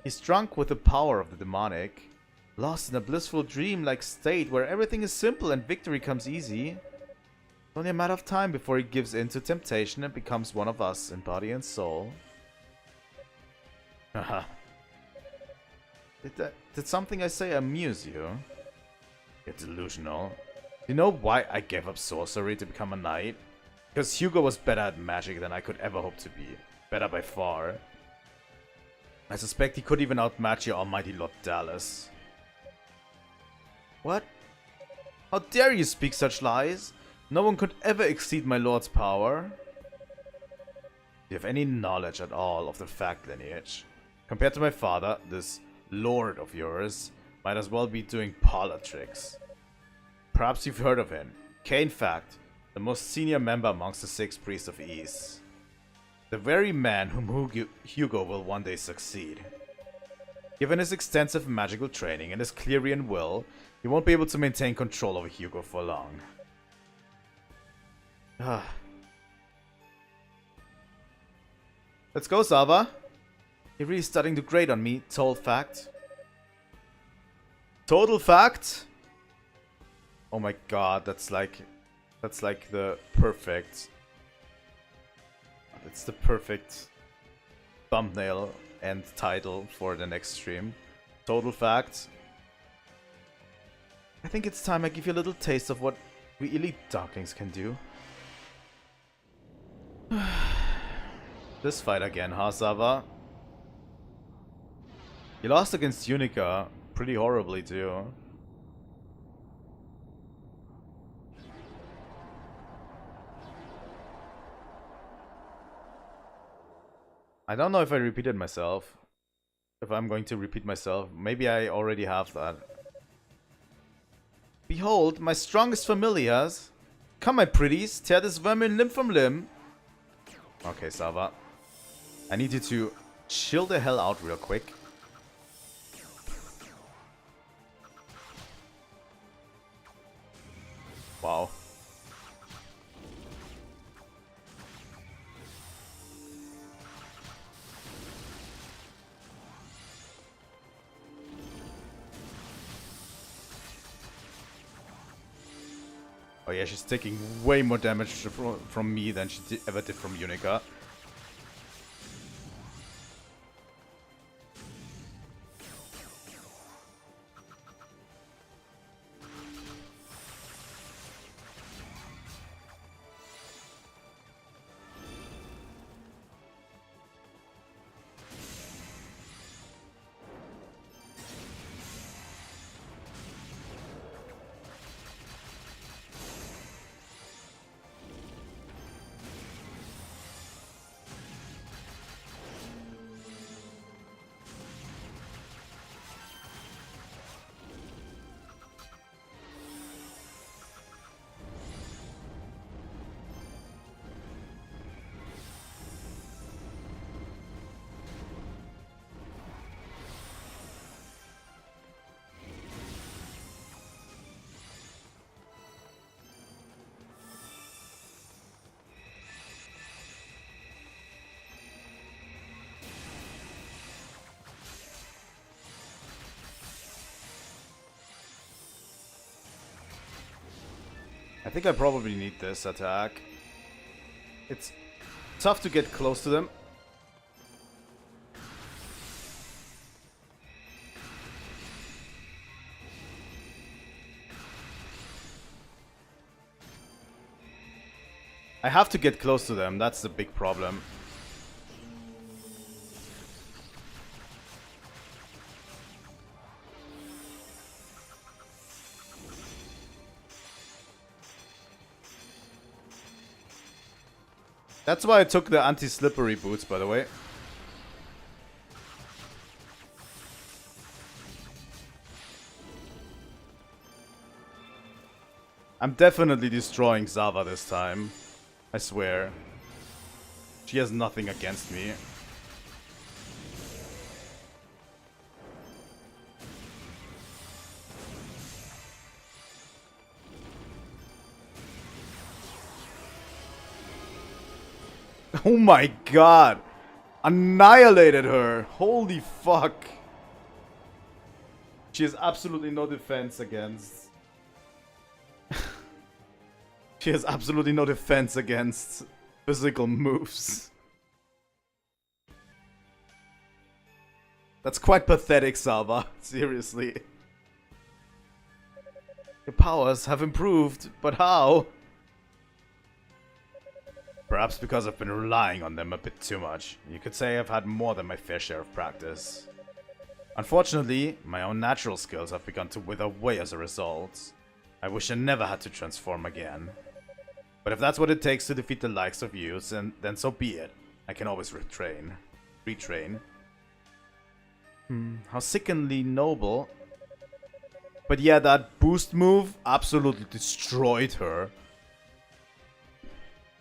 [SPEAKER 1] He's drunk with the power of the demonic, lost in a blissful dream-like state where everything is simple and victory comes easy. It's only a matter of time before he gives in to temptation and becomes one of us in body and soul. Haha. Did something I say amuse you? You're delusional. You know why I gave up sorcery to become a knight? Because Hugo was better at magic than I could ever hope to be. Better by far. I suspect he could even outmatch your almighty Lord Dallas. What? How dare you speak such lies? No one could ever exceed my lord's power. Do you have any knowledge at all of the Fact lineage? Compared to my father, this lord of yours might as well be doing parlor tricks. Perhaps you've heard of him. Cain Fact, the most senior member amongst the 6 priests of East. The very man whom Hugo will one day succeed. Given his extensive magical training and his Clerian will, he won't be able to maintain control over Hugo for long. Let's go, Sava. You're really starting to grate on me, Total Fact. Total Fact? Oh my god, that's like the perfect... It's the perfect thumbnail and title for the next stream. Total Fact. I think it's time I give you a little taste of what we elite darklings can do. This fight again, huh, Sava? You lost against Yunica pretty horribly too. I don't know if I repeated myself. If I'm going to repeat myself. Maybe I already have that. Behold, my strongest familiars. Come, my pretties, tear this vermin limb from limb. Okay, Sava. I need you to chill the hell out real quick. Wow. Oh yeah, she's taking way more damage from me than she ever did from Yunica. I think I probably need this attack. It's tough to get close to them. I have to get close to them, that's the big problem. That's why I took the anti-slippery boots, by the way. I'm definitely destroying Zava this time. I swear. She has nothing against me. Oh my god! Annihilated her! Holy fuck! She has absolutely no defense against... She has absolutely no defense against physical moves. That's quite pathetic, Salva. Seriously. Your powers have improved, but how? Perhaps because I've been relying on them a bit too much. You could say I've had more than my fair share of practice. Unfortunately, my own natural skills have begun to wither away as a result. I wish I never had to transform again. But if that's what it takes to defeat the likes of you, then so be it. I can always retrain. How sickeningly noble. But yeah, that boost move absolutely destroyed her.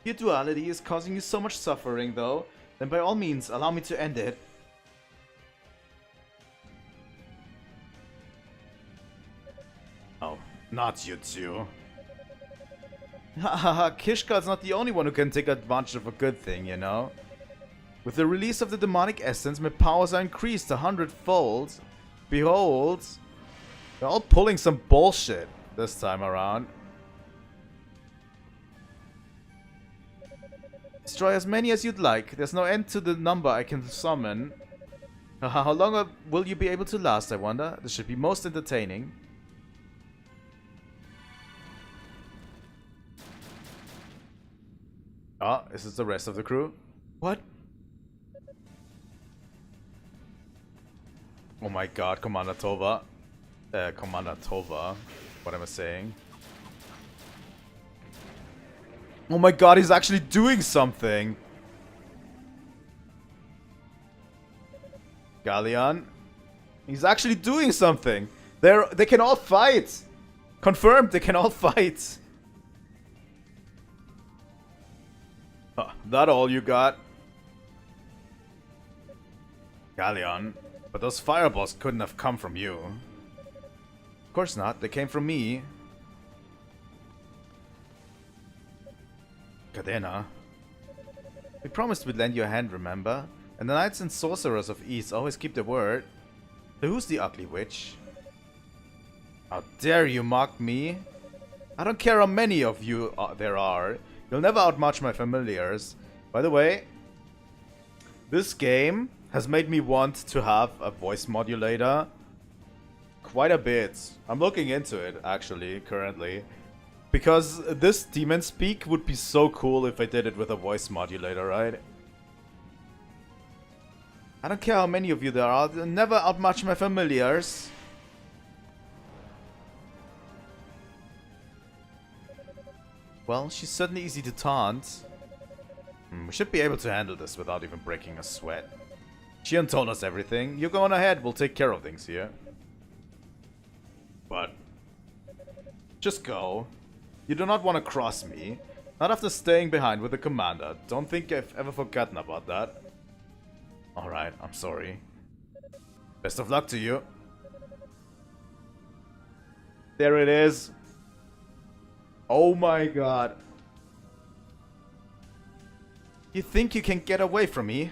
[SPEAKER 1] Your duality is causing you so much suffering, though. Then by all means, allow me to end it. Oh, not you two. Hahaha, Kishka's not the only one who can take advantage of a good thing, you know? With the release of the demonic essence, my powers are increased 100-fold. Behold, they're all pulling some bullshit this time around. Destroy as many as you'd like. There's no end to the number I can summon. How long will you be able to last, I wonder? This should be most entertaining. Ah, is this the rest of the crew? What? Oh my god, Commander Tova. Commander Tova. What am I saying? Oh my god, he's actually doing something! Galleon. He's actually doing something! They can all fight! Confirmed, they can all fight! That all you got? Galleon. But those fireballs couldn't have come from you. Of course not, they came from me. Cadena. We promised we'd lend you a hand, remember? And the knights and sorcerers of East always keep their word. So who's the ugly witch? How dare you mock me? I don't care how many of you there are. You'll never outmatch my familiars. By the way, this game has made me want to have a voice modulator quite a bit. I'm looking into it, actually, currently. Because this demon speak would be so cool if I did it with a voice modulator, right? I don't care how many of you there are. They'll never outmatch my familiars. Well, she's certainly easy to taunt. We should be able to handle this without even breaking a sweat. Shion told us everything. You go on ahead, we'll take care of things here. But just go. You do not want to cross me. Not after staying behind with the commander. Don't think I've ever forgotten about that. Alright, I'm sorry. Best of luck to you. There it is. Oh my god. You think you can get away from me?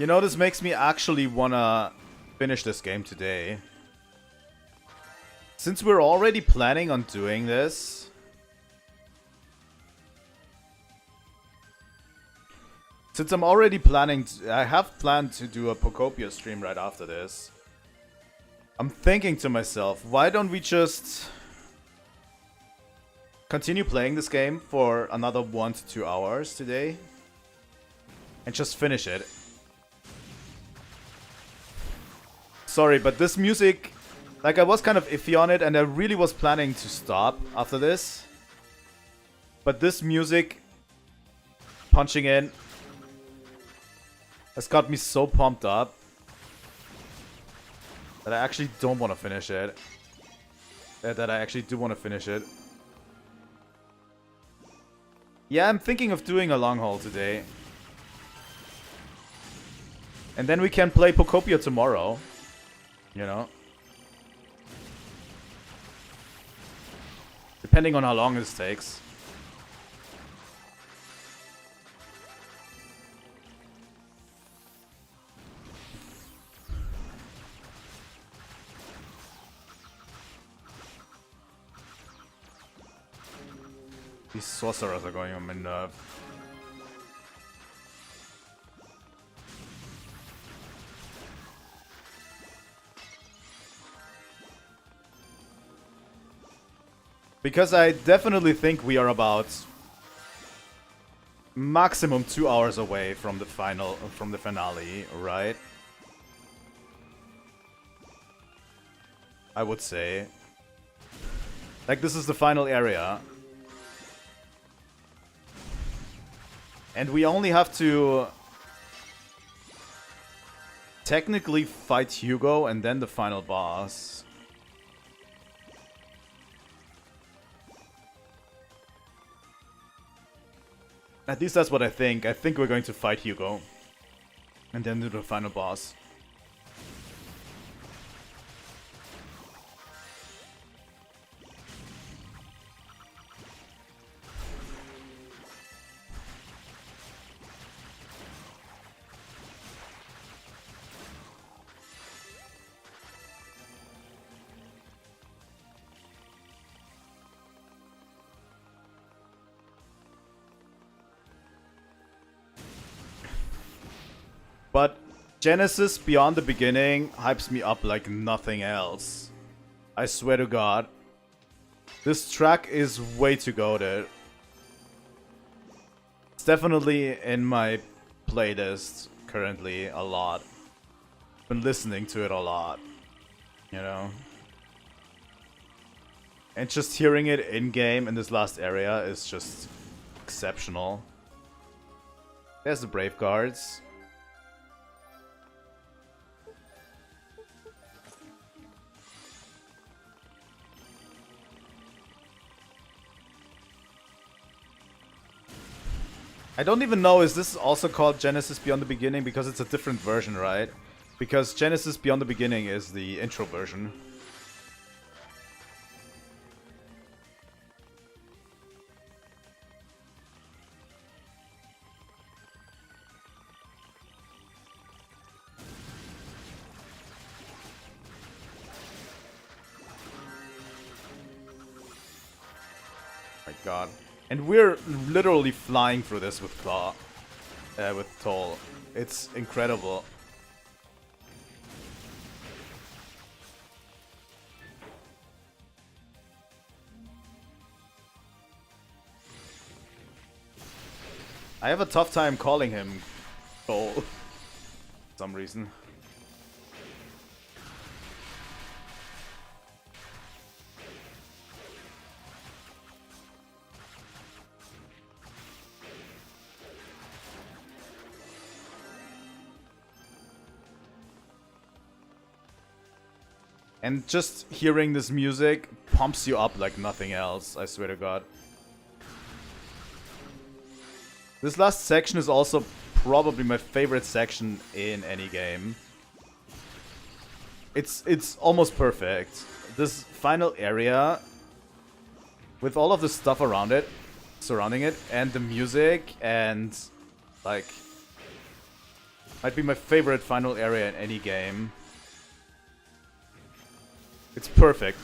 [SPEAKER 1] You know, this makes me actually wanna finish this game today. Since we're already planning on doing this... Since I'm already planning... I have planned to do a Pocopia stream right after this. I'm thinking to myself, why don't we just... continue playing this game for another 1 to 2 hours today? And just finish it. Sorry, but this music... Like, I was kind of iffy on it, and I really was planning to stop after this. But this music... punching in... has got me so pumped up. That I actually don't want to finish it. That I actually do want to finish it. Yeah, I'm thinking of doing a long haul today. And then we can play Pocopia tomorrow. You know? Depending on how long this takes. These sorcerers are going on my nerve. Because I definitely think we are about maximum 2 hours away from the finale, right? I would say. Like, this is the final area. And we only have to technically fight Hugo and then the final boss. At least that's what I think. I think we're going to fight Hugo. And then do the final boss. But Genesis Beyond the Beginning hypes me up like nothing else. I swear to God. This track is way too goated. It's definitely in my playlist currently a lot. Been listening to it a lot. You know? And just hearing it in-game in this last area is just exceptional. There's the Brave Guards. I don't even know, is this also called Genesis Beyond the Beginning? Because it's a different version, right? Because Genesis Beyond the Beginning is the intro version. My God. And we're literally flying through this with Claw. With Toll. It's incredible. I have a tough time calling him Toll. For some reason. And just hearing this music pumps you up like nothing else, I swear to God. This last section is also probably my favorite section in any game. It's almost perfect. This final area, with all of the stuff around it, surrounding it, and the music, and like Might be my favorite final area in any game. It's perfect.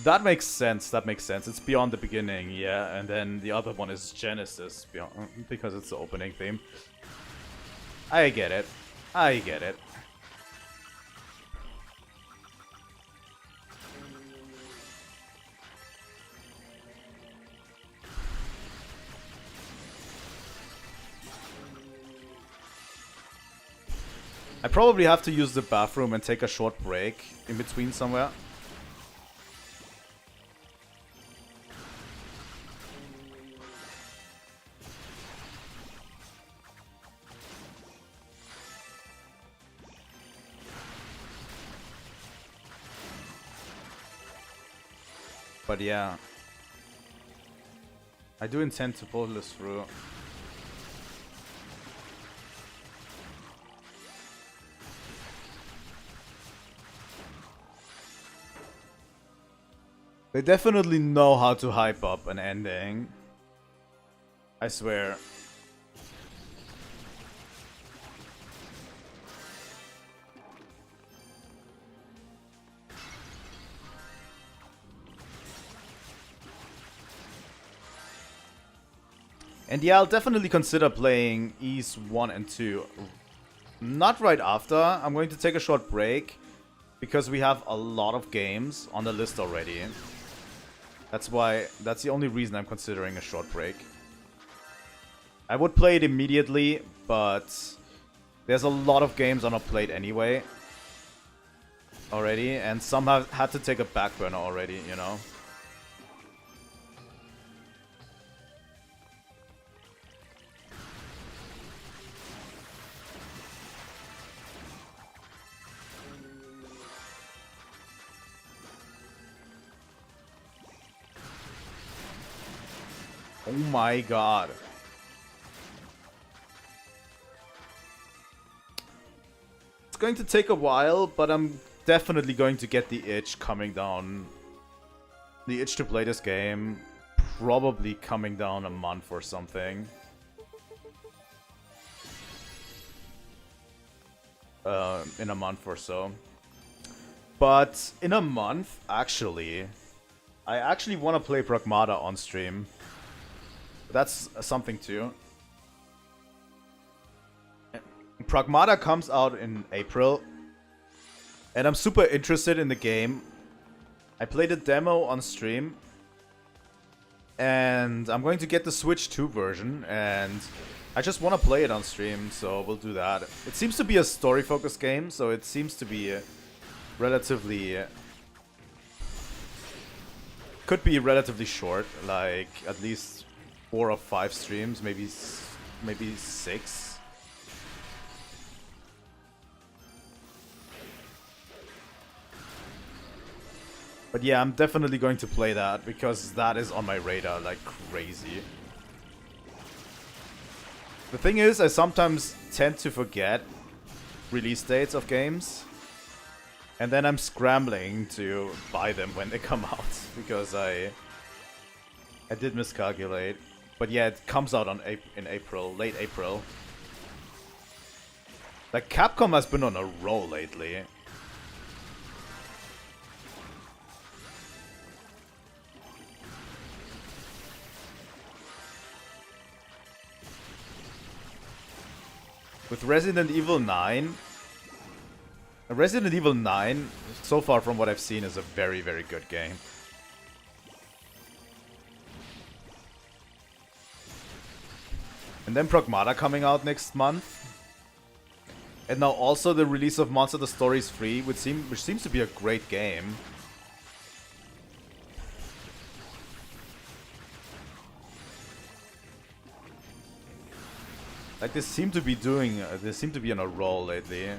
[SPEAKER 1] That makes sense, that makes sense. It's beyond the beginning, yeah, and then the other one is Genesis, beyond, because it's the opening theme. I get it. I get it. I probably have to use the bathroom and take a short break in between somewhere. But yeah, I do intend to pull this through. They definitely know how to hype up an ending. I swear. And yeah, I'll definitely consider playing E's 1 and 2. Not right after. I'm going to take a short break because we have a lot of games on the list already. That's the only reason I'm considering a short break. I would play it immediately, but there's a lot of games on our plate anyway. Already, and some have had to take a back burner already, you know. Oh my god. It's going to take a while, but I'm definitely going to get the itch coming down. The itch to play this game. Probably coming down a month or something. In a month or so. But in a month, actually, I actually want to play Pragmata on stream. That's something too. Pragmata comes out in April. And I'm super interested in the game. I played a demo on stream. And I'm going to get the Switch 2 version. And I just want to play it on stream, so we'll do that. It seems to be a story-focused game, so it seems to be relatively... could be relatively short, like at least 4 or 5 streams, maybe 6. But yeah, I'm definitely going to play that because that is on my radar like crazy. The thing is, I sometimes tend to forget release dates of games. And then I'm scrambling to buy them when they come out because I did miscalculate. But yeah, it comes out in April, late April. Like, Capcom has been on a roll lately. With Resident Evil 9... Resident Evil 9, so far from what I've seen, is a very, very good game. And then Pragmata coming out next month. And now also the release of Monster the Stories 3, which seems to be a great game. Like, they seem to be on a roll lately.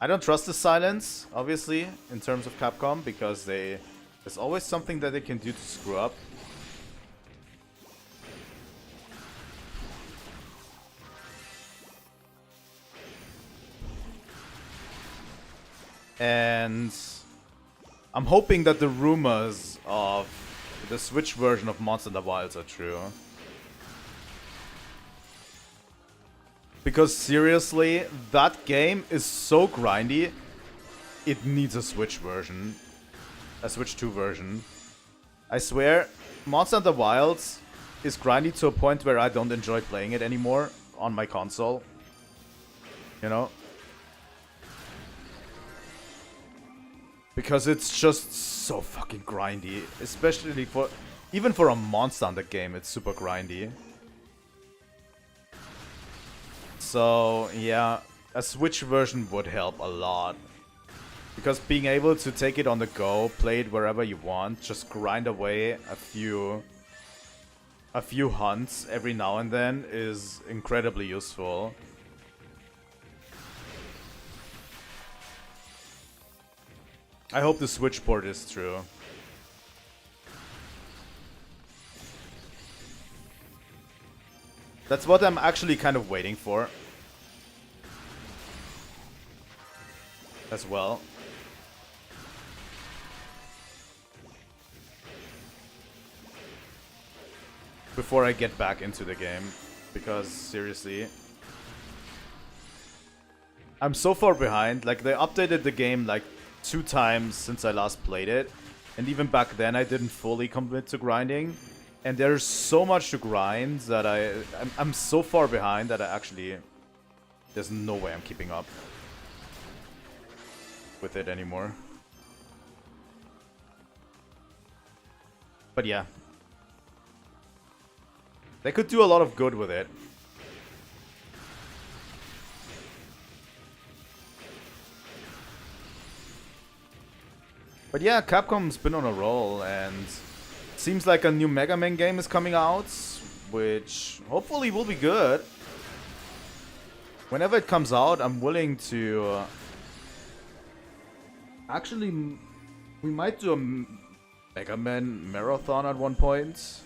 [SPEAKER 1] I don't trust the silence, obviously, in terms of Capcom, because there's always something that they can do to screw up. And I'm hoping that the rumors of the Switch version of Monster Hunter Wilds are true. Because seriously, that game is so grindy, it needs a Switch version. A Switch 2 version. I swear, Monster Hunter Wilds is grindy to a point where I don't enjoy playing it anymore on my console. You know? Because it's just so fucking grindy. Especially for... Even for a Monster Hunter game, it's super grindy. So, yeah, a Switch version would help a lot. Because being able to take it on the go, play it wherever you want, just grind away a few hunts every now and then is incredibly useful. I hope the Switch port is true. That's what I'm actually kind of waiting for. As well. Before I get back into the game. Because, seriously. I'm so far behind. Like, they updated the game like 2 times since I last played it. And even back then I didn't fully commit to grinding. And there's so much to grind that I'm so far behind that I actually... There's no way I'm keeping up with it anymore. But yeah. They could do a lot of good with it. But yeah, Capcom's been on a roll, and it seems like a new Mega Man game is coming out, which hopefully will be good. Whenever it comes out, I'm willing to... Actually, we might do a Mega Man marathon at one point.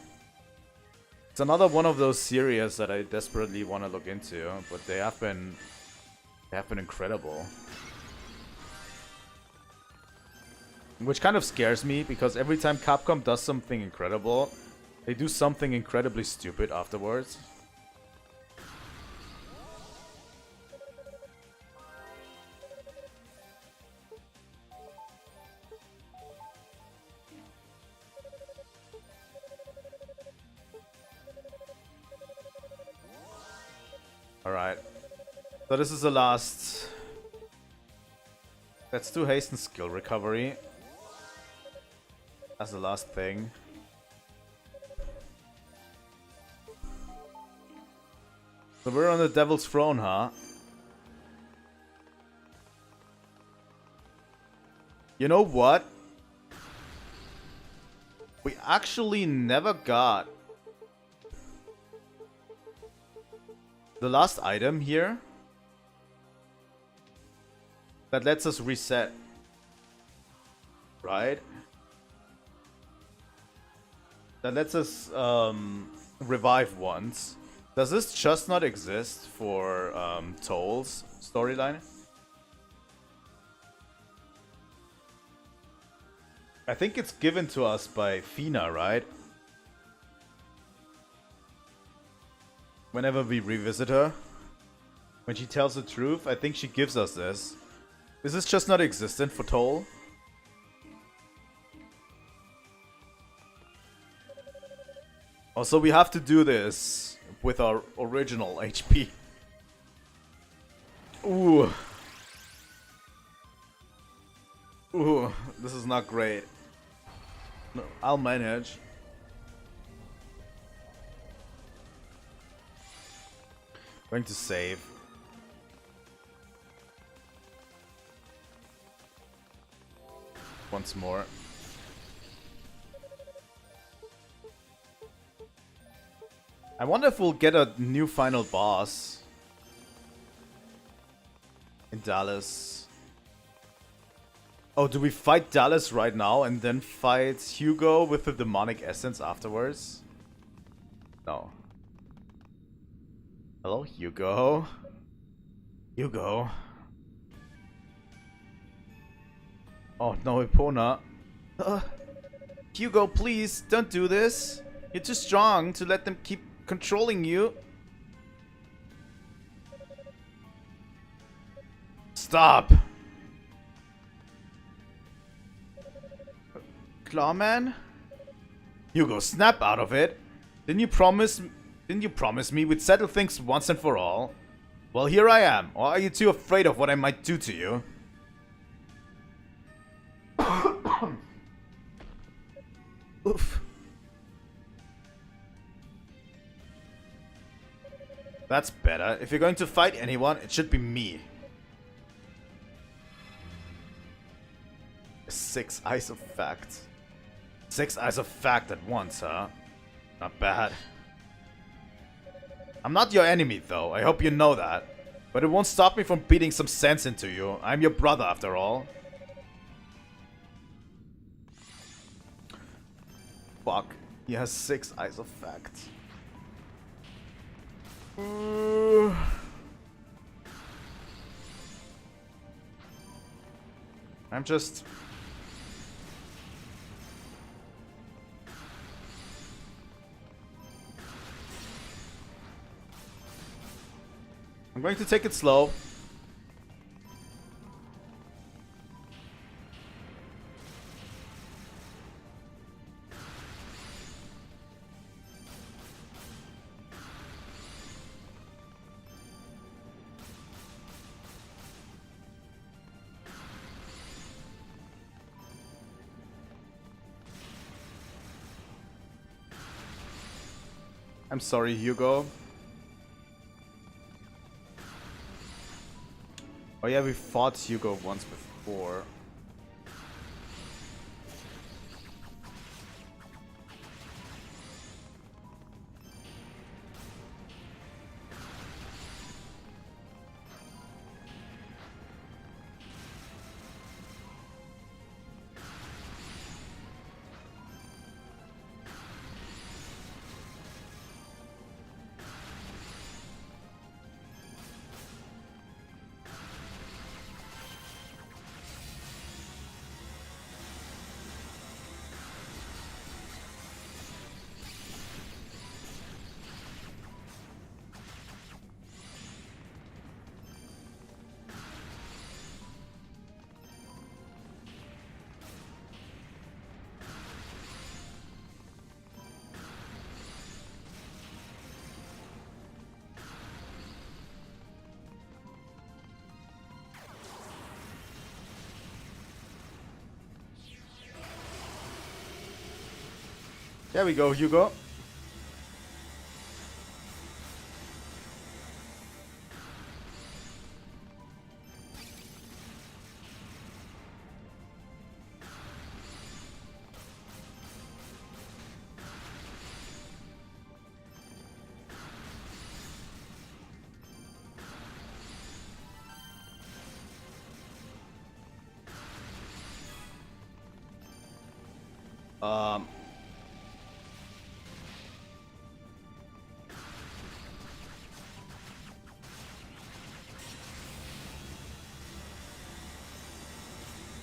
[SPEAKER 1] It's another one of those series that I desperately want to look into, but they have been incredible. Which kind of scares me, because every time Capcom does something incredible, they do something incredibly stupid afterwards. Alright. So this is the last... Let's do haste and skill recovery. As the last thing. So we're on the Devil's Throne, huh? You know what? We actually never got the last item here that lets us reset. Right? That lets us revive once. Does this just not exist for Toll's storyline? I think it's given to us by Fina, right? Whenever we revisit her. When she tells the truth, I think she gives us this. Is this just not existent for Toll? Also, we have to do this with our original HP. Ooh. Ooh, this is not great. No, I'll manage. Going to save. Once more. I wonder if we'll get a new final boss in Dallas. Oh, do we fight Dallas right now and then fight Hugo with the demonic essence afterwards? No. Hello, Hugo. Hugo. Oh no, Epona. Hugo, please, don't do this. You're too strong to let them keep controlling you. Stop. Clawman? Hugo, snap out of it. Didn't you promise me we'd settle things once and for all? Well, here I am. Or are you too afraid of what I might do to you? Oof. That's better. If you're going to fight anyone, it should be me. 6 eyes of fact. 6 eyes of fact at once, huh? Not bad. I'm not your enemy, though. I hope you know that. But it won't stop me from beating some sense into you. I'm your brother, after all. Fuck. He has 6 eyes of fact. I'm just... I'm going to take it slow. I'm sorry, Hugo. Oh yeah, we fought Hugo once before. There we go, Hugo.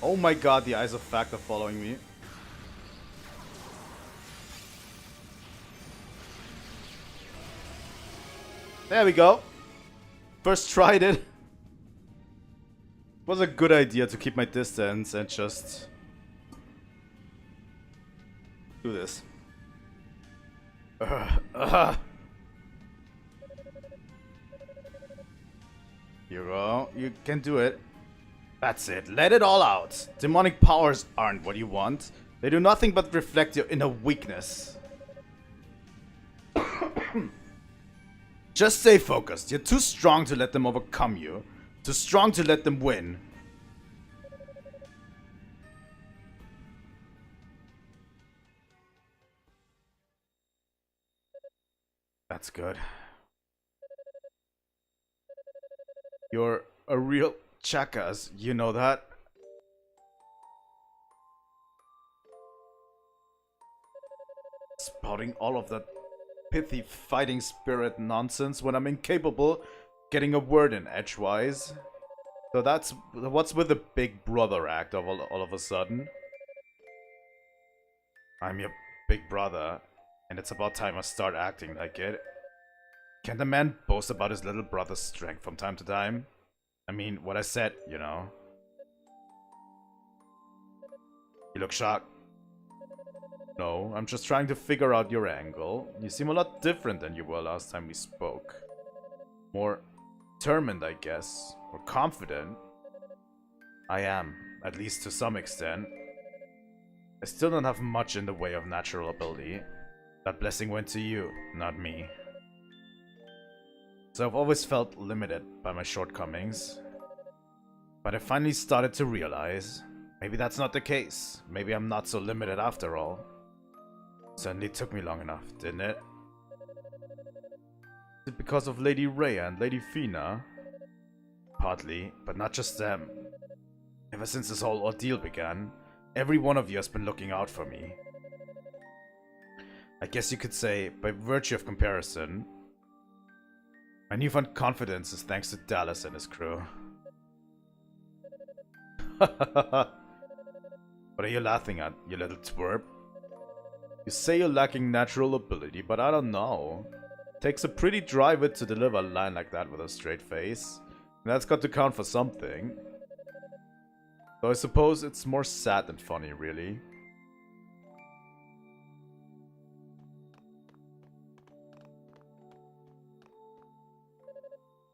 [SPEAKER 1] Oh my god, the eyes of fact are following me. There we go. First tried it. Was a good idea to keep my distance and just do this. Hero, you can do it. That's it. Let it all out. Demonic powers aren't what you want. They do nothing but reflect your inner weakness. Just stay focused. You're too strong to let them overcome you. Too strong to let them win. That's good. You're a real jackass, you know that? Spouting all of that pithy fighting spirit nonsense when I'm incapable getting a word in edgewise. So that's what's with the big brother act of all of a sudden. I'm your big brother, and it's about time I start acting like it. Can the man boast about his little brother's strength from time to time? I mean, what I said, you know. You look shocked. No, I'm just trying to figure out your angle. You seem a lot different than you were last time we spoke. More determined, I guess. Or confident. I am, at least to some extent. I still don't have much in the way of natural ability. That blessing went to you, not me. So I've always felt limited by my shortcomings. But I finally started to realize, maybe that's not the case. Maybe I'm not so limited after all. Certainly took me long enough, didn't it? Is it because of Lady Rhea and Lady Fina? Partly, but not just them. Ever since this whole ordeal began, every one of you has been looking out for me. I guess you could say, by virtue of comparison, my newfound confidence is thanks to Dallas and his crew. What are you laughing at, you little twerp? You say you're lacking natural ability, but I don't know. Takes a pretty dry wit to deliver a line like that with a straight face. And that's got to count for something. Though I suppose it's more sad than funny, really.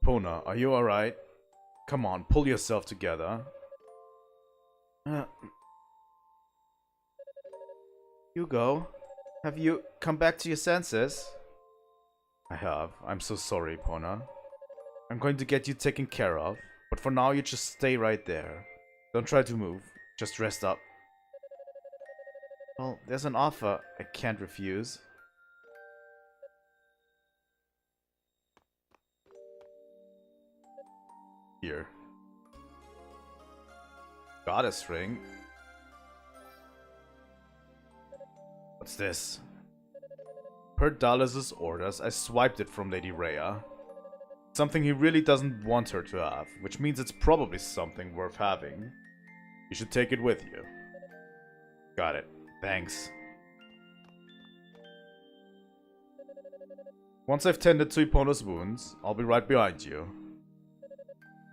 [SPEAKER 1] Pona, are you alright? Come on, pull yourself together. Hugo, have you come back to your senses? I have. I'm so sorry, Pona. I'm going to get you taken care of, but for now you just stay right there. Don't try to move. Just rest up. Well, there's an offer I can't refuse. Here. Goddess ring? What's this? Per Dallas's orders, I swiped it from Lady Rhea. Something he really doesn't want her to have, which means it's probably something worth having. You should take it with you. Got it. Thanks. Once I've tended to Epona's wounds, I'll be right behind you.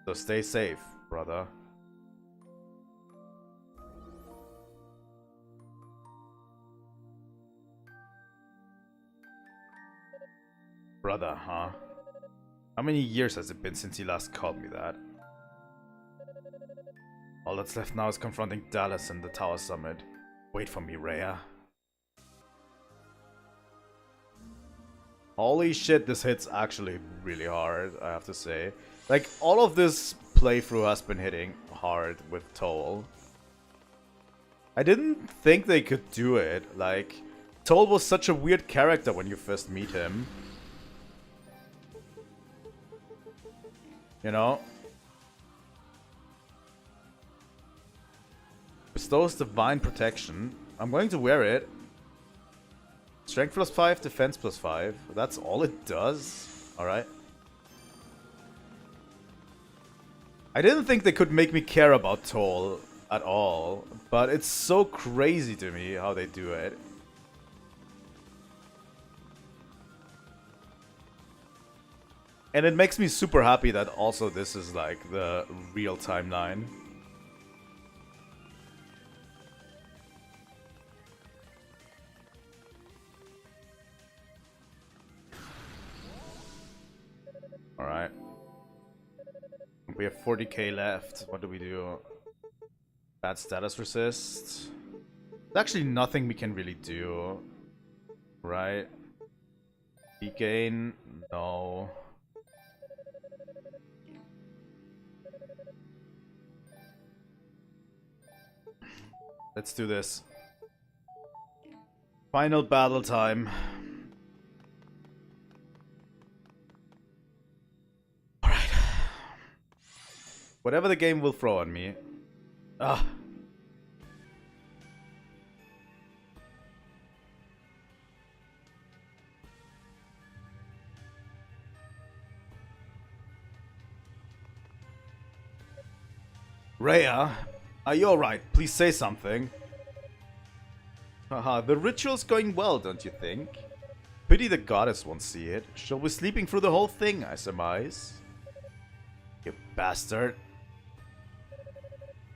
[SPEAKER 1] So stay safe, brother. Brother, huh? How many years has it been since he last called me that? All that's left now is confronting Dallas in the Tower Summit. Wait for me, Rhea. Holy shit, this hits actually really hard, I have to say. Like, all of this playthrough has been hitting hard with Toll. I didn't think they could do it. Like, Toll was such a weird character when you first meet him. You know? Bestows divine protection. I'm going to wear it. Strength plus 5, defense plus 5. That's all it does? Alright. I didn't think they could make me care about Toll at all, but it's so crazy to me how they do it. And it makes me super happy that also this is like the real timeline. Alright. We have 40k left. What do we do? Bad status resist. There's actually nothing we can really do. Right? Degain? No. Let's do this. Final battle time. Alright. Whatever the game will throw at me. Ah. Rhea, are you alright? Please say something. Haha, the ritual's going well, don't you think? Pity the goddess won't see it. She'll be sleeping through the whole thing, I surmise. You bastard.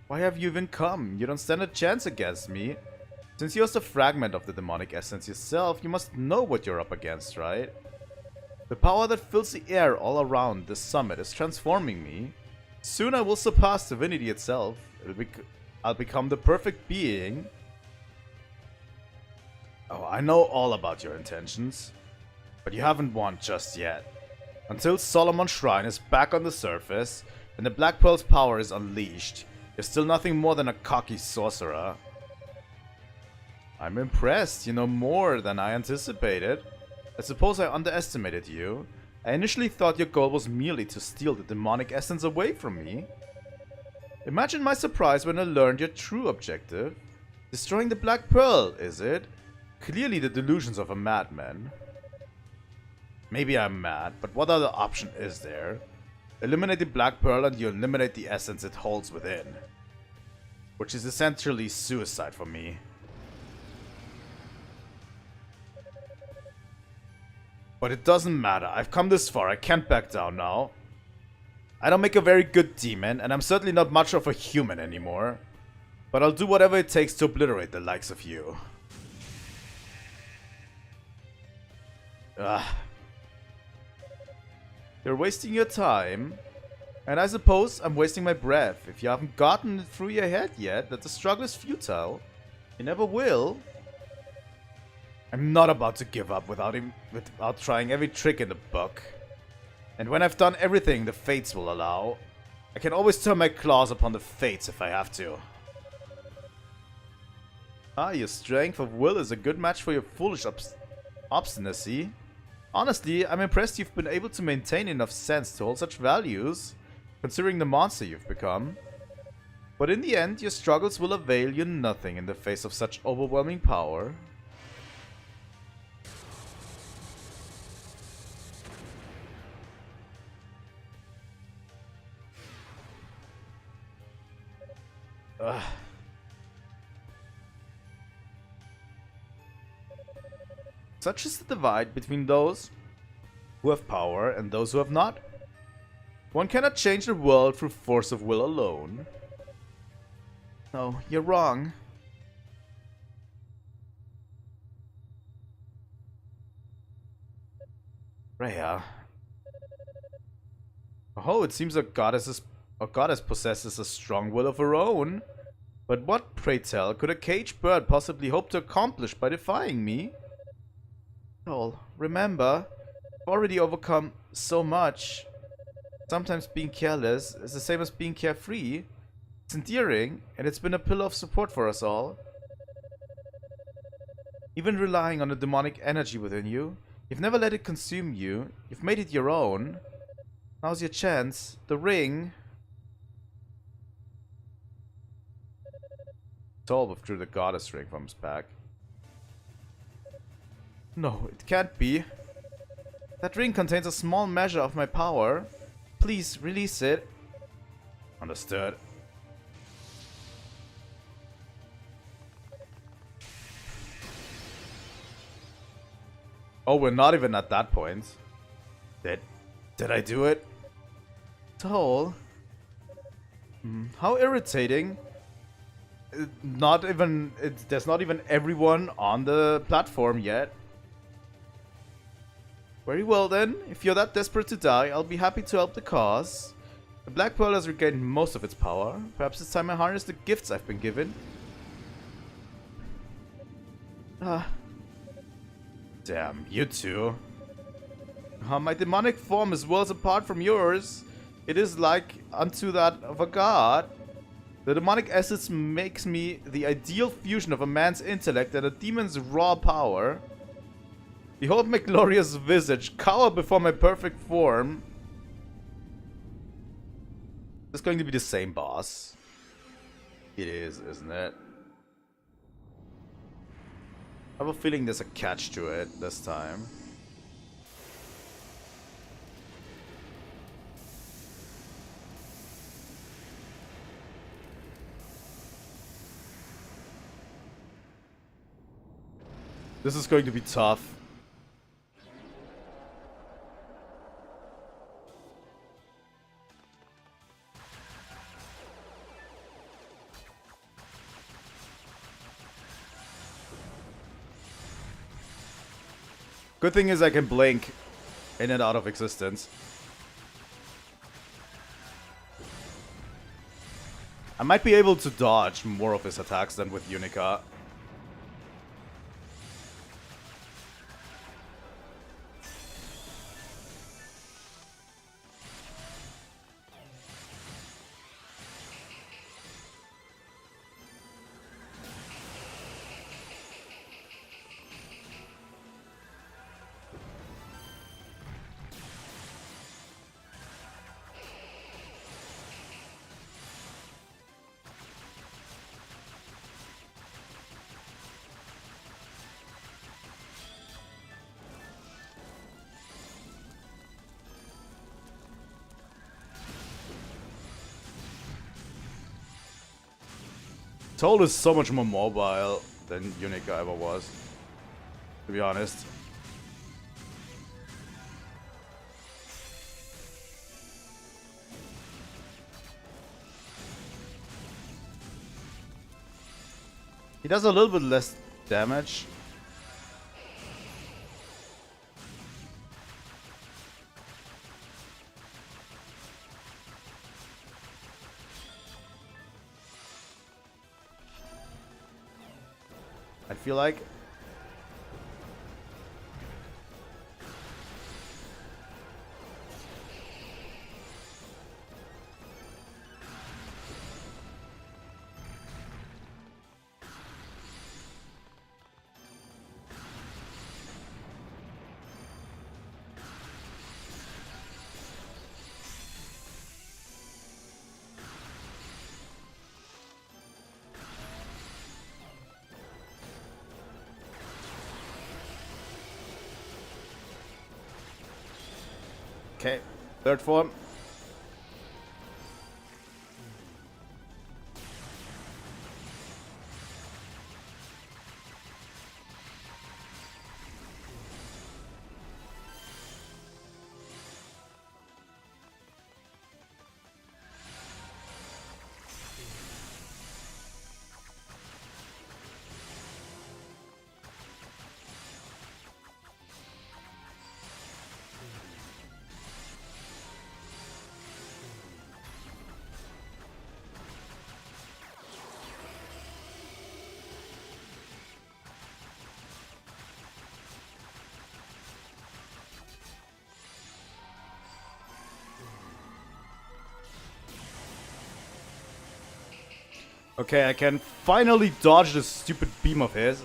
[SPEAKER 1] Why have you even come? You don't stand a chance against me. Since you're just a fragment of the demonic essence yourself, you must know what you're up against, right? The power that fills the air all around this summit is transforming me. Soon I will surpass divinity itself. I'll become the perfect being. Oh, I know all about your intentions. But you haven't won just yet. Until Solomon's Shrine is back on the surface, and the Black Pearl's power is unleashed, you're still nothing more than a cocky sorcerer. I'm impressed. You know more than I anticipated. I suppose I underestimated you. I initially thought your goal was merely to steal the demonic essence away from me. Imagine my surprise when I learned your true objective. Destroying the Black Pearl, is it? Clearly the delusions of a madman. Maybe I'm mad, but what other option is there? Eliminate the Black Pearl and you eliminate the essence it holds within. Which is essentially suicide for me. But it doesn't matter. I've come this far. I can't back down now. I don't make a very good demon, and I'm certainly not much of a human anymore. But I'll do whatever it takes to obliterate the likes of you. Ugh. You're wasting your time. And I suppose I'm wasting my breath. If you haven't gotten it through your head yet that the struggle is futile, you never will. I'm not about to give up without trying every trick in the book. And when I've done everything the fates will allow, I can always turn my claws upon the fates if I have to. Ah, your strength of will is a good match for your foolish obstinacy. Honestly, I'm impressed you've been able to maintain enough sense to hold such values, considering the monster you've become. But in the end, your struggles will avail you nothing in the face of such overwhelming power. Ugh. Such is the divide between those who have power and those who have not. One cannot change the world through force of will alone. No, you're wrong. Rhea. Oh, it seems a goddess possesses a strong will of her own. But what, pray tell, could a caged bird possibly hope to accomplish by defying me? Well, remember, I've already overcome so much. Sometimes being careless is the same as being carefree. It's endearing, and it's been a pillar of support for us all. Even relying on the demonic energy within you, you've never let it consume you. You've made it your own. Now's your chance. The ring. Sol withdrew the goddess ring from his pack. No, it can't be. That ring contains a small measure of my power. Please, release it. Understood. Oh, we're not even at that point. Did I do it? Toll. How irritating. There's not even everyone on the platform yet. Very well then, if you're that desperate to die, I'll be happy to help the cause. The Black Pearl has regained most of its power. Perhaps it's time I harness the gifts I've been given. Damn, you two. My demonic form is worlds apart from yours. It is like unto that of a god. The demonic essence makes me the ideal fusion of a man's intellect and a demon's raw power. Behold my glorious visage, cower before my perfect form. It's going to be the same boss. It is, isn't it? I have a feeling there's a catch to it this time. This is going to be tough. Good thing is I can blink in and out of existence. I might be able to dodge more of his attacks than with Yunica. Toll is so much more mobile than Yunica ever was, to be honest. He does a little bit less damage. I feel like. Okay, third form. Okay, I can finally dodge this stupid beam of his.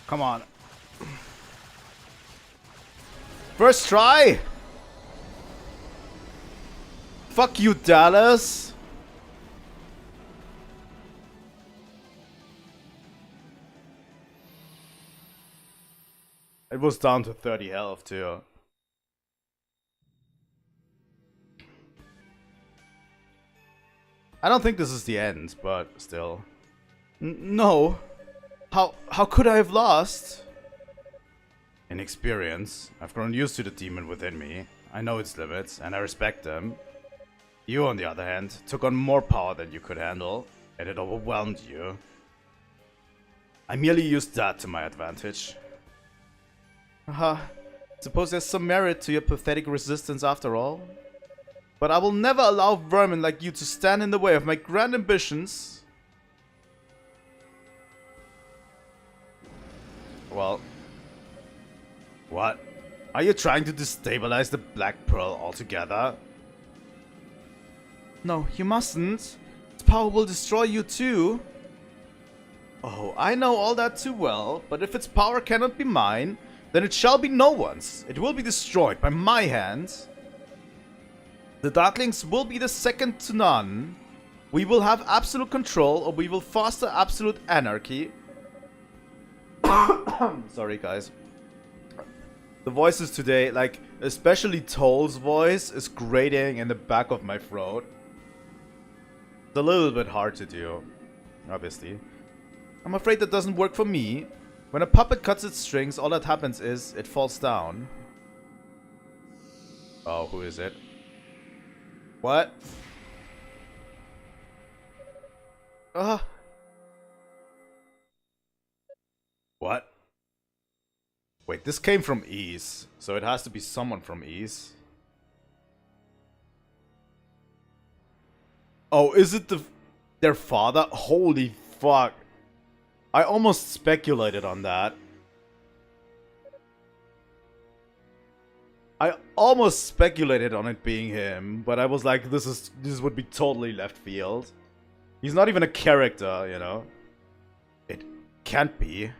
[SPEAKER 1] Come on. First try! Fuck you, Dallas! It was down to 30 health, too. I don't think this is the end, but still. No. How could I have lost? Inexperience. I've grown used to the demon within me. I know its limits, and I respect them. You, on the other hand, took on more power than you could handle, and it overwhelmed you. I merely used that to my advantage. Suppose there's some merit to your pathetic resistance after all. But I will never allow vermin like you to stand in the way of my grand ambitions. Well... What? Are you trying to destabilize the Black Pearl altogether? No, you mustn't. Its power will destroy you too. Oh, I know all that too well, but if its power cannot be mine, then it shall be no one's. It will be destroyed by my hands. The Darklings will be the second to none. We will have absolute control, or we will foster absolute anarchy. Sorry, guys. The voices today, like, especially Toll's voice, is grating in the back of my throat. It's a little bit hard to do, obviously. I'm afraid that doesn't work for me. When a puppet cuts its strings, all that happens is it falls down. Oh, who is it? What? What? Wait, this came from Ease, so it has to be someone from Ease. Oh, is it their father? Holy fuck. I almost speculated on that. I almost speculated on it being him, but I was like, this would be totally left field. He's not even a character, you know. It can't be.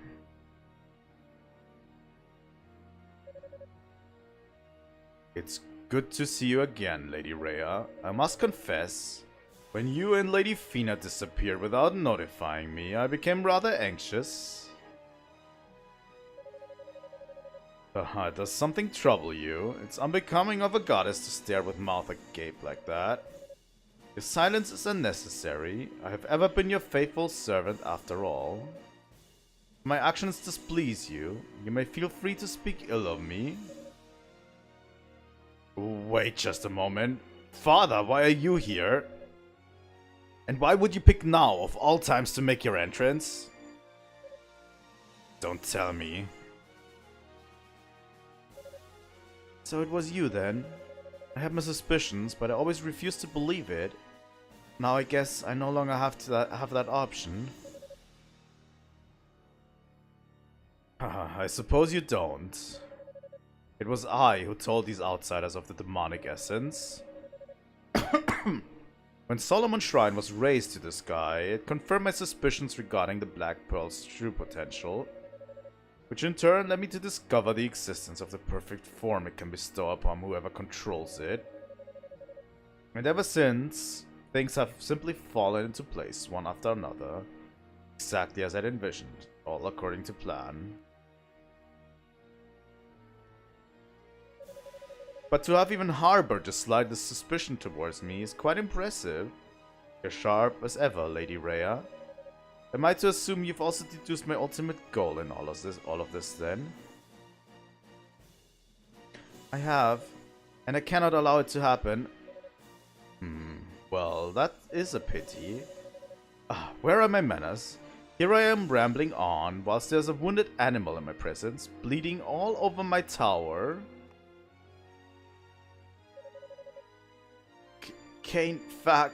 [SPEAKER 1] It's good to see you again, Lady Rhea. I must confess, when you and Lady Fina disappeared without notifying me, I became rather anxious. Does something trouble you? It's unbecoming of a goddess to stare with mouth agape like that. Your silence is unnecessary. I have ever been your faithful servant after all. If my actions displease you, you may feel free to speak ill of me. Wait just a moment. Father, why are you here? And why would you pick now, of all times, to make your entrance? Don't tell me. So it was you then? I had my suspicions, but I always refused to believe it. Now I guess I no longer have that option. I suppose you don't. It was I who told these outsiders of the demonic essence. When Solomon's shrine was raised to the sky, it confirmed my suspicions regarding the Black Pearl's true potential, which in turn led me to discover the existence of the perfect form it can bestow upon whoever controls it. And ever since, things have simply fallen into place one after another, exactly as I'd envisioned, all according to plan. But to have even harbored the slightest suspicion towards me is quite impressive. You're sharp as ever, Lady Rhea. Am I to assume you've also deduced my ultimate goal in all of this then? I have, and I cannot allow it to happen. Well, that is a pity. Where are my manners? Here I am rambling on, whilst there's a wounded animal in my presence, bleeding all over my tower. Kane, fact.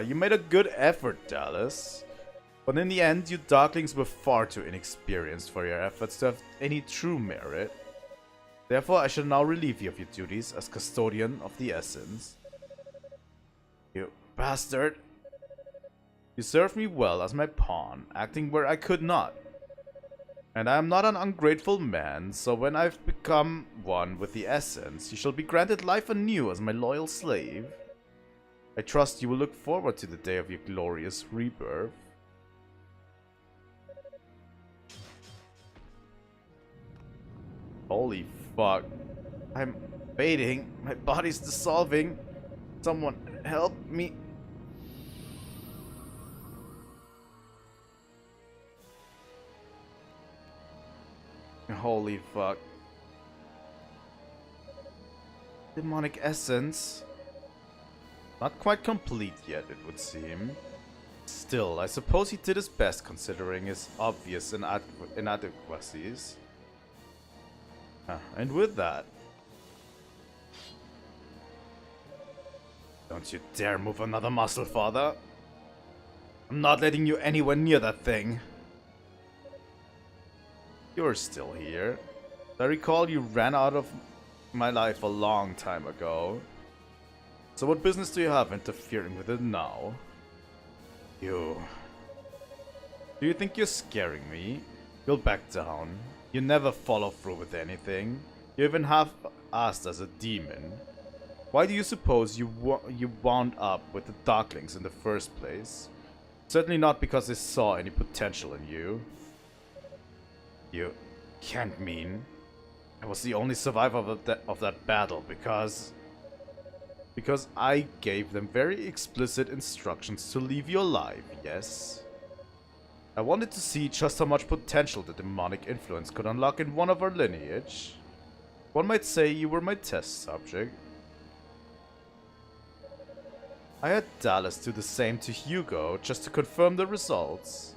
[SPEAKER 1] You made a good effort, Dallas. But in the end, you Darklings were far too inexperienced for your efforts to have any true merit. Therefore, I shall now relieve you of your duties as custodian of the essence. You bastard. You served me well as my pawn, acting where I could not. And I am not an ungrateful man, so when I've become one with the essence, you shall be granted life anew as my loyal slave. I trust you will look forward to the day of your glorious rebirth. Holy fuck. I'm fading. My body's dissolving. Someone help me. Holy fuck. Demonic essence. Not quite complete yet, it would seem. Still, I suppose he did his best considering his obvious inadequacies. And with that... Don't you dare move another muscle, father. I'm not letting you anywhere near that thing. You're still here. I recall you ran out of my life a long time ago. So what business do you have interfering with it now? You... Do you think you're scaring me? You'll back down. You never follow through with anything. You even half-assed as a demon. Why do you suppose you wound up with the Darklings in the first place? Certainly not because they saw any potential in you. You can't mean I was the only survivor of that battle because I gave them very explicit instructions to leave you alive, yes? I wanted to see just how much potential the demonic influence could unlock in one of our lineage. One might say you were my test subject. I had Dallas do the same to Hugo just to confirm the results.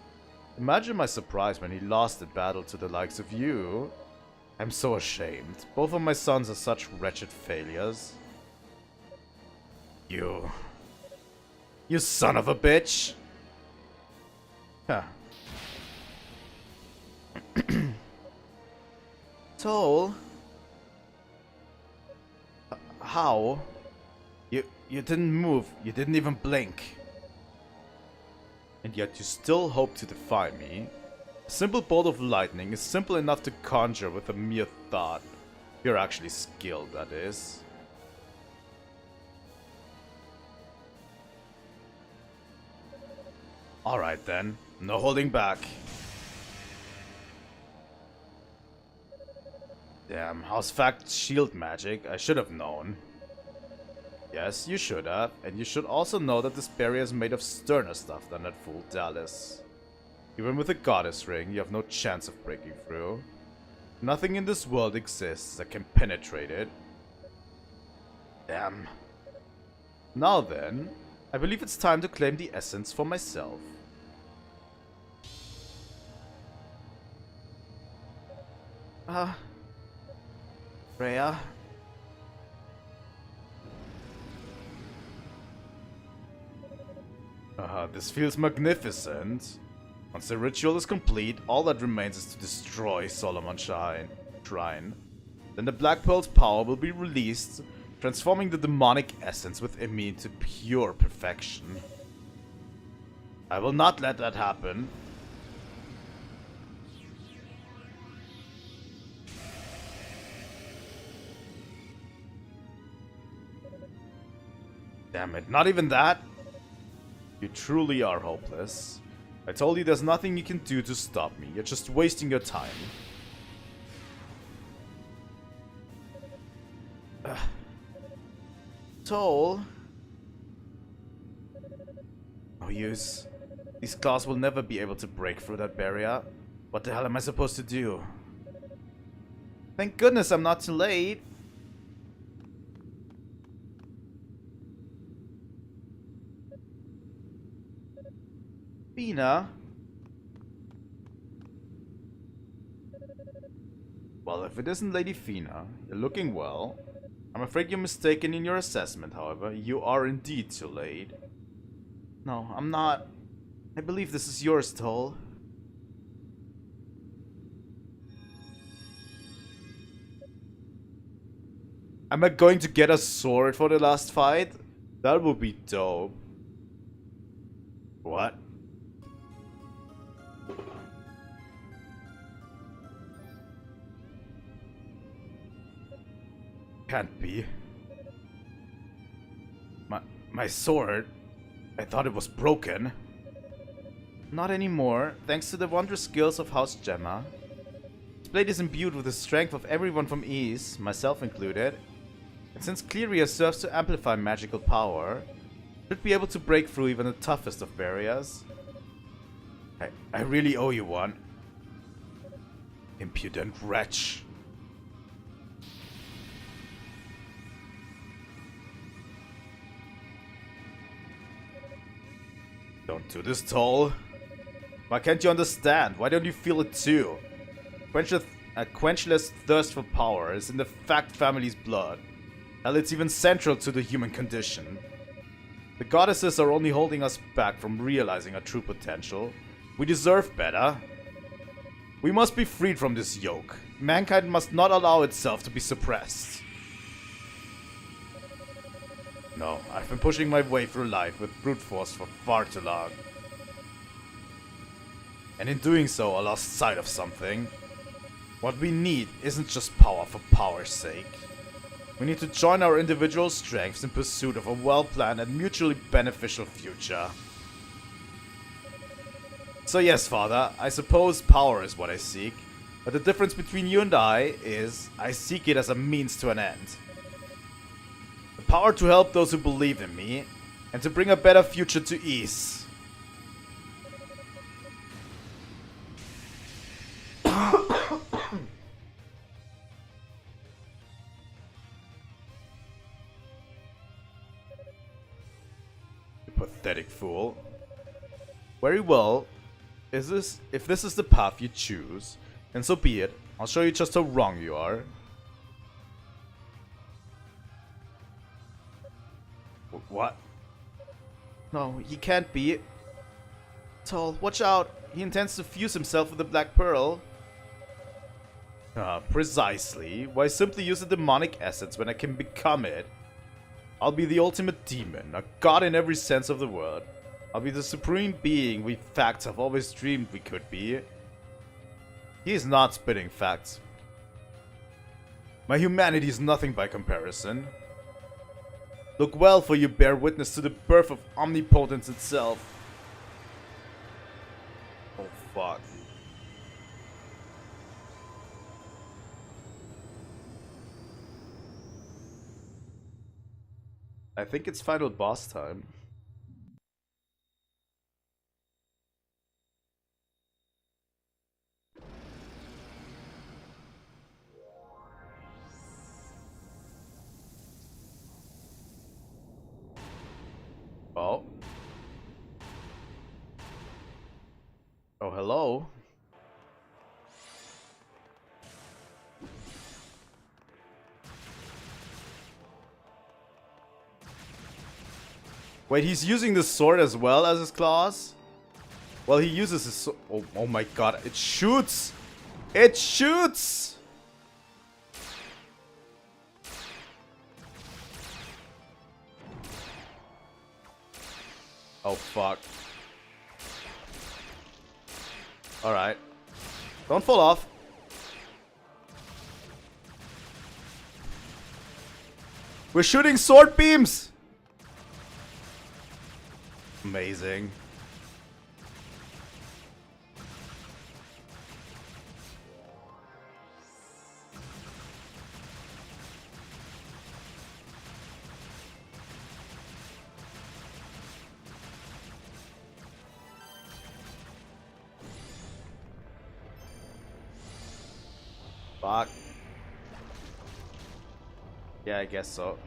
[SPEAKER 1] Imagine my surprise when he lost the battle to the likes of you. I'm so ashamed. Both of my sons are such wretched failures. You son of a bitch! Huh. Toll? How? You didn't move. You didn't even blink. And yet you still hope to defy me. A simple bolt of lightning is simple enough to conjure with a mere thought. You're actually skilled, that is. Alright then. No holding back. Damn, how's fact shield magic? I should have known. Yes, you should have, and you should also know that this barrier is made of sterner stuff than that fool Dallas. Even with a goddess ring, you have no chance of breaking through. Nothing in this world exists that can penetrate it. Damn. Now then, I believe it's time to claim the essence for myself. Freya? This feels magnificent. Once the ritual is complete, all that remains is to destroy Solomon's Shrine. Then the Black Pearl's power will be released, transforming the demonic essence within me into pure perfection. I will not let that happen. Damn it, not even that? You truly are hopeless. I told you there's nothing you can do to stop me. You're just wasting your time. Toll? No use. These claws will never be able to break through that barrier. What the hell am I supposed to do? Thank goodness I'm not too late. Fina? Well, if it isn't Lady Fina, you're looking well. I'm afraid you're mistaken in your assessment, however. You are indeed too late. No, I'm not. I believe this is yours, Toll. Am I going to get a sword for the last fight? That would be dope. What? Can't be. My sword? I thought it was broken. Not anymore, thanks to the wondrous skills of House Gemma. This blade is imbued with the strength of everyone from East, myself included. And since Clearia serves to amplify magical power, it should be able to break through even the toughest of barriers. I really owe you one. Impudent wretch. Don't do this, Toll. Why can't you understand? Why don't you feel it too? A quenchless thirst for power is in the Fact family's blood. Hell, it's even central to the human condition. The goddesses are only holding us back from realizing our true potential. We deserve better. We must be freed from this yoke. Mankind must not allow itself to be suppressed. No, I've been pushing my way through life with brute force for far too long. And in doing so, I lost sight of something. What we need isn't just power for power's sake. We need to join our individual strengths in pursuit of a well-planned and mutually beneficial future. So yes, Father, I suppose power is what I seek. But the difference between you and I is, I seek it as a means to an end. The power to help those who believe in me, and to bring a better future to Ys. You pathetic fool. Very well. If this is the path you choose, then so be it. I'll show you just how wrong you are. What? No, he can't be. Toll, watch out. He intends to fuse himself with the Black Pearl. Precisely. Why simply use the demonic essence when I can become it? I'll be the ultimate demon, a god in every sense of the word. I'll be the supreme being we facts have always dreamed we could be. He is not spitting facts. My humanity is nothing by comparison. Look well, for you bear witness to the birth of omnipotence itself. Oh fuck. I think it's final boss time. Oh. Oh, hello. Wait, he's using the sword as well as his claws? Well, he uses his sword. Oh, oh my god, it shoots! It shoots! Oh, fuck. Alright. Don't fall off. We're shooting sword beams! Amazing. Fuck. Yeah, I guess so.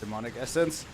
[SPEAKER 1] Demonic essence.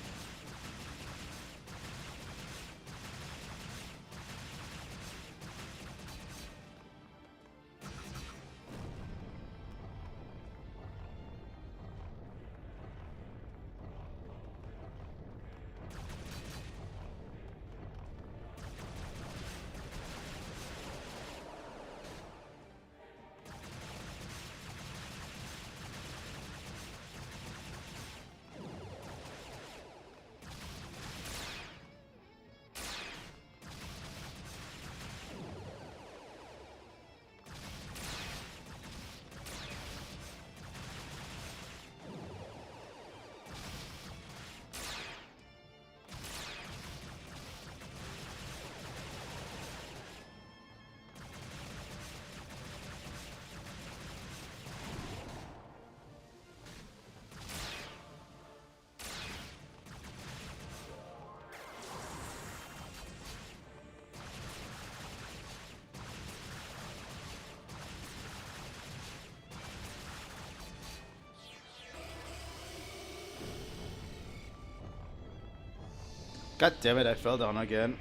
[SPEAKER 1] God damn it, I fell down again.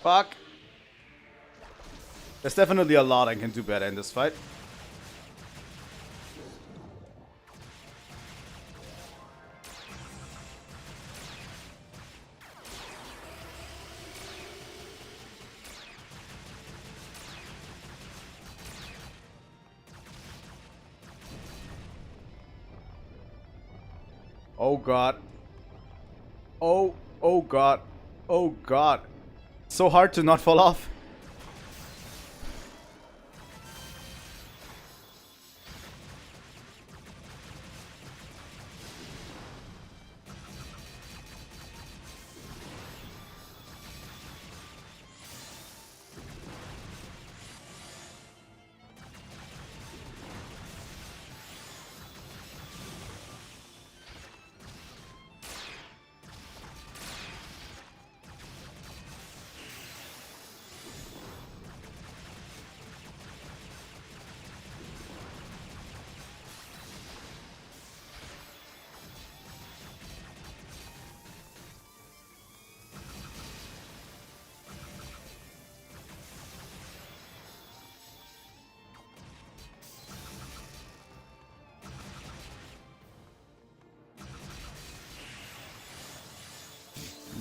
[SPEAKER 1] Fuck. There's definitely a lot I can do better in this fight. Oh god. Oh god. Oh god. So hard to not fall off.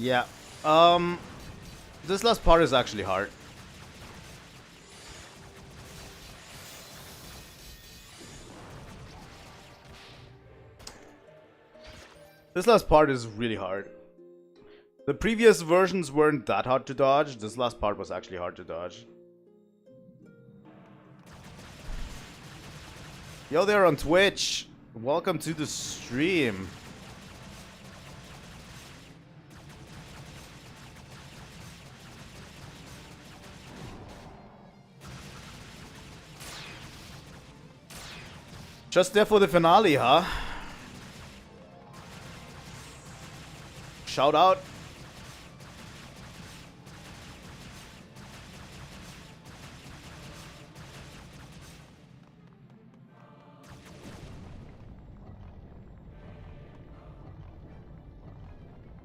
[SPEAKER 1] Yeah. This last part is actually hard. This last part is really hard. The previous versions weren't that hard to dodge. This last part was actually hard to dodge. Yo there on Twitch. Welcome to the stream. Just there for the finale, huh? Shout out.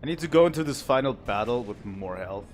[SPEAKER 1] I need to go into this final battle with more health.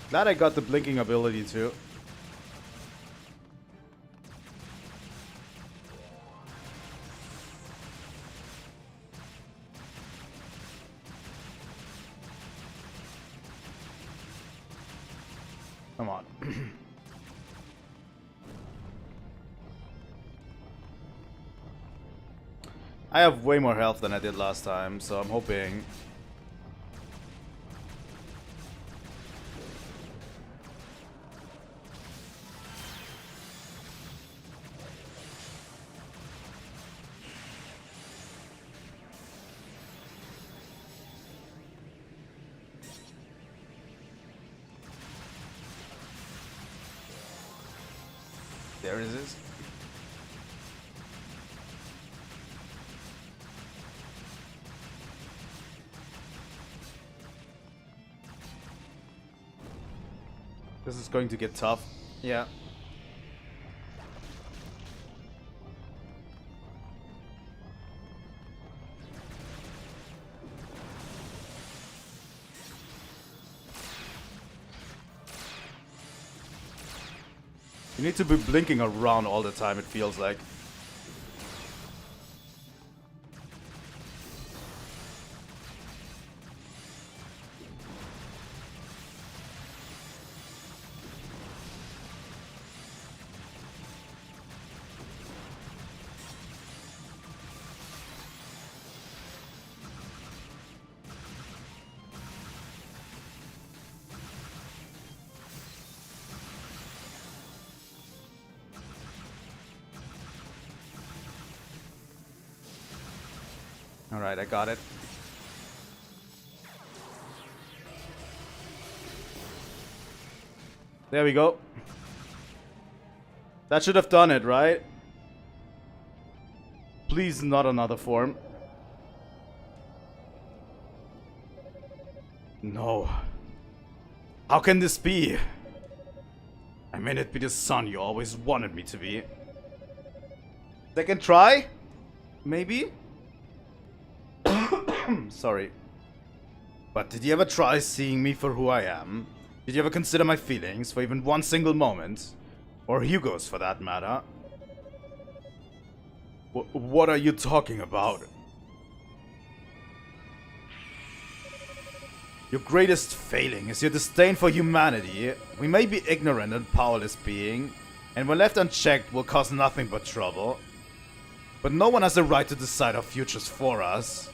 [SPEAKER 1] Glad I got the blinking ability too. Come on. I have way more health than I did last time, so I'm hoping. There it is. This is going to get tough. Yeah. You need to be blinking around all the time, it feels like. Alright, I got it. There we go. That should have done it, right? Please, not another form. No. How can this be? I may not be the son you always wanted me to be. Second try? Maybe? Sorry. But did you ever try seeing me for who I am? Did you ever consider my feelings for even one single moment? Or Hugo's for that matter? What are you talking about? Your greatest failing is your disdain for humanity. We may be ignorant and powerless being, and when left unchecked will cause nothing but trouble. But no one has the right to decide our futures for us.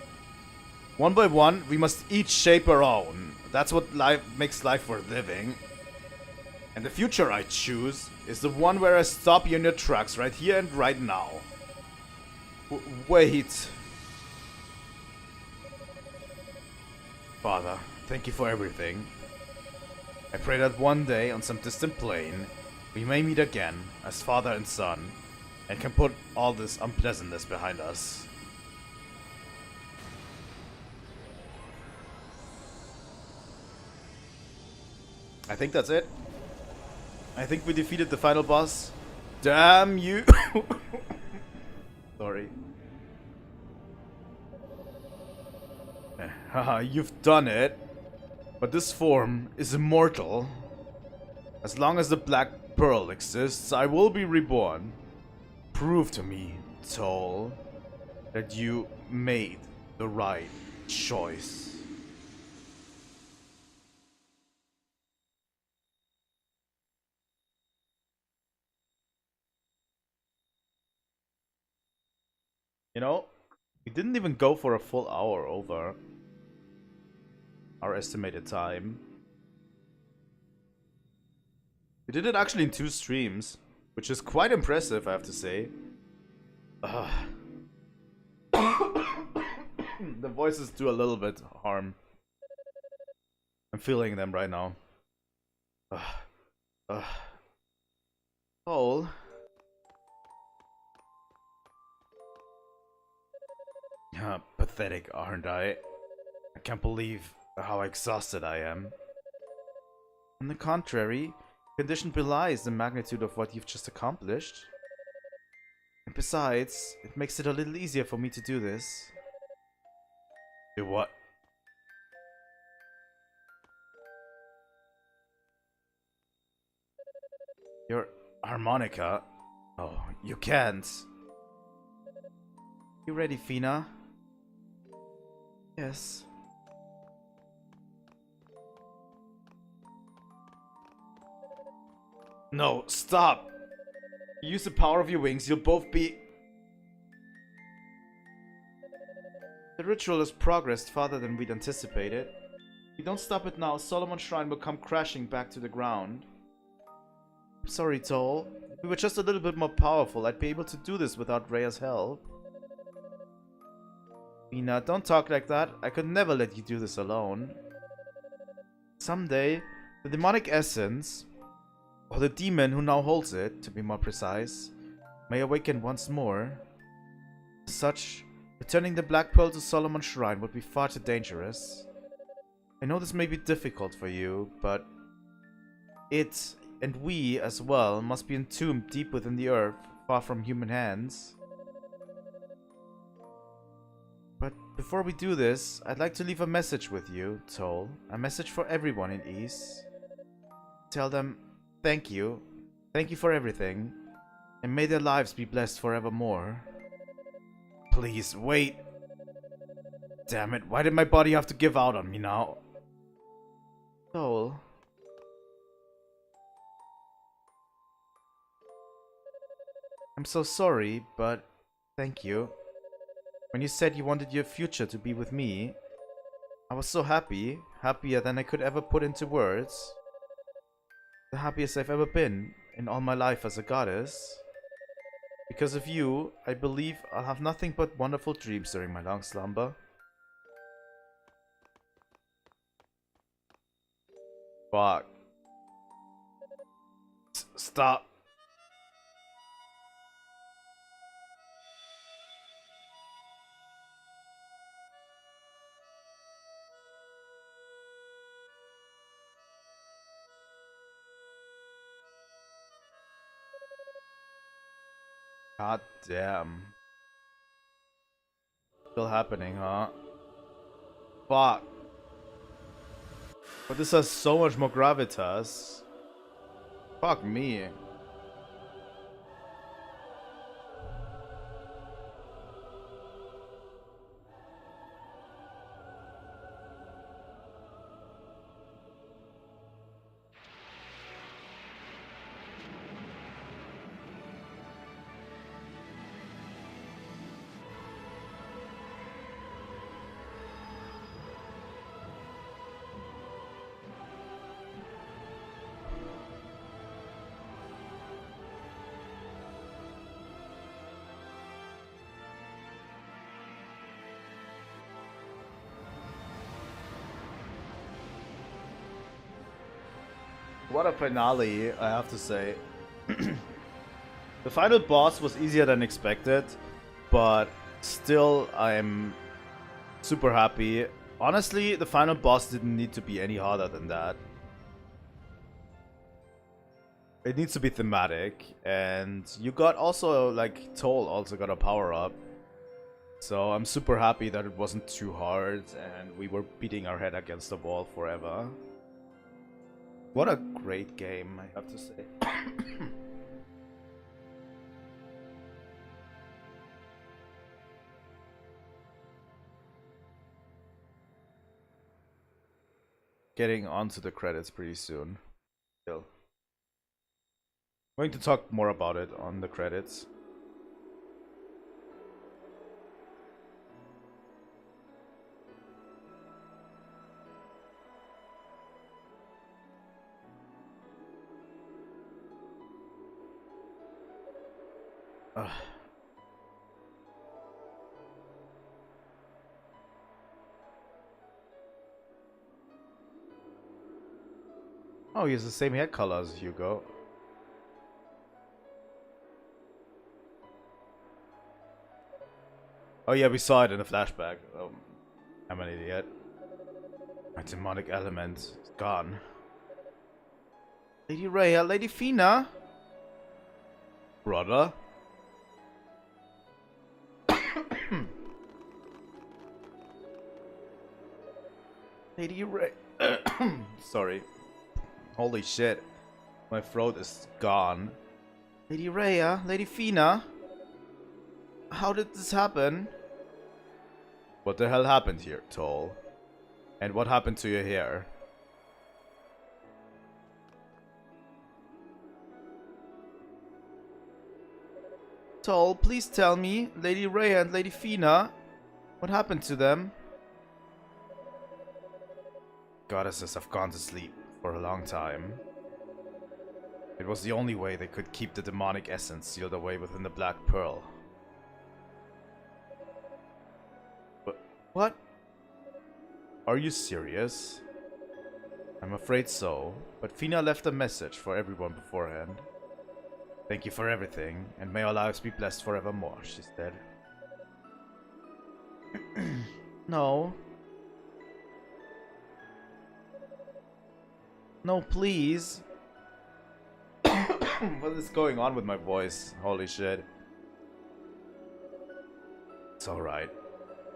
[SPEAKER 1] One by one, we must each shape our own. That's what makes life worth living. And the future I choose is the one where I stop you in your tracks right here and right now. Wait. Father, thank you for everything. I pray that one day, on some distant plane, we may meet again, as father and son, and can put all this unpleasantness behind us. I think that's it. I think we defeated the final boss. Damn you! Sorry. Haha, you've done it. But this form is immortal. As long as the Black Pearl exists, I will be reborn. Prove to me, Toll, that you made the right choice. You know, we didn't even go for a full hour over our estimated time. We did it actually in 2 streams, which is quite impressive, I have to say. The voices do a little bit harm. I'm feeling them right now. Cole. Pathetic, aren't I? I can't believe how exhausted I am. On the contrary, condition belies the magnitude of what you've just accomplished. And besides, it makes it a little easier for me to do this. Do what? Your harmonica? Oh, you can't. You ready, Fina? Yes. No, stop! You use the power of your wings, you'll both be... The ritual has progressed farther than we'd anticipated. If you don't stop it now, Solomon's Shrine will come crashing back to the ground. I'm sorry, Toll. If we were just a little bit more powerful, I'd be able to do this without Rhea's help. Fina, don't talk like that. I could never let you do this alone. Someday, the demonic essence, or the demon who now holds it, to be more precise, may awaken once more. As such, returning the Black Pearl to Solomon's Shrine would be far too dangerous. I know this may be difficult for you, but it, and we as well, must be entombed deep within the earth, far from human hands. But before we do this, I'd like to leave a message with you, Toll. A message for everyone in Ys. Tell them, thank you. Thank you for everything. And may their lives be blessed forevermore. Please, wait. Damn it, why did my body have to give out on me now? Toll. I'm so sorry, but thank you. When you said you wanted your future to be with me, I was so happy, happier than I could ever put into words. The happiest I've ever been in all my life as a goddess. Because of you, I believe I'll have nothing but wonderful dreams during my long slumber. Fuck. Stop. God damn. Still happening, huh? Fuck. But this has so much more gravitas. Fuck me. What a finale, I have to say. The final boss was easier than expected, but still I'm super happy. Honestly, the final boss didn't need to be any harder than that. It needs to be thematic, and you got also, like, Toll also got a power-up. So I'm super happy that it wasn't too hard, and we were beating our head against the wall forever. What a great game, I have to say. Getting onto the credits pretty soon. Still. I'm going to talk more about it on the credits. Ugh. Oh, he has the same hair color as Hugo. Oh yeah, we saw it in the flashback. Oh, I'm an idiot. My demonic element is gone. Lady Rhea, Lady Fina? Brother? Lady Rhea... Sorry. Holy shit. My throat is gone. Lady Rhea, Lady Fina? How did this happen? What the hell happened here, Toll? And what happened to your hair? Toll, please tell me, Lady Rhea and Lady Fina, what happened to them? Goddesses have gone to sleep for a long time. It was the only way they could keep the demonic essence sealed away within the Black Pearl. But what? Are you serious? I'm afraid so, but Fina left a message for everyone beforehand. Thank you for everything, and may our lives be blessed forevermore, she said. No. No, please. What is going on with my voice? Holy shit. It's alright.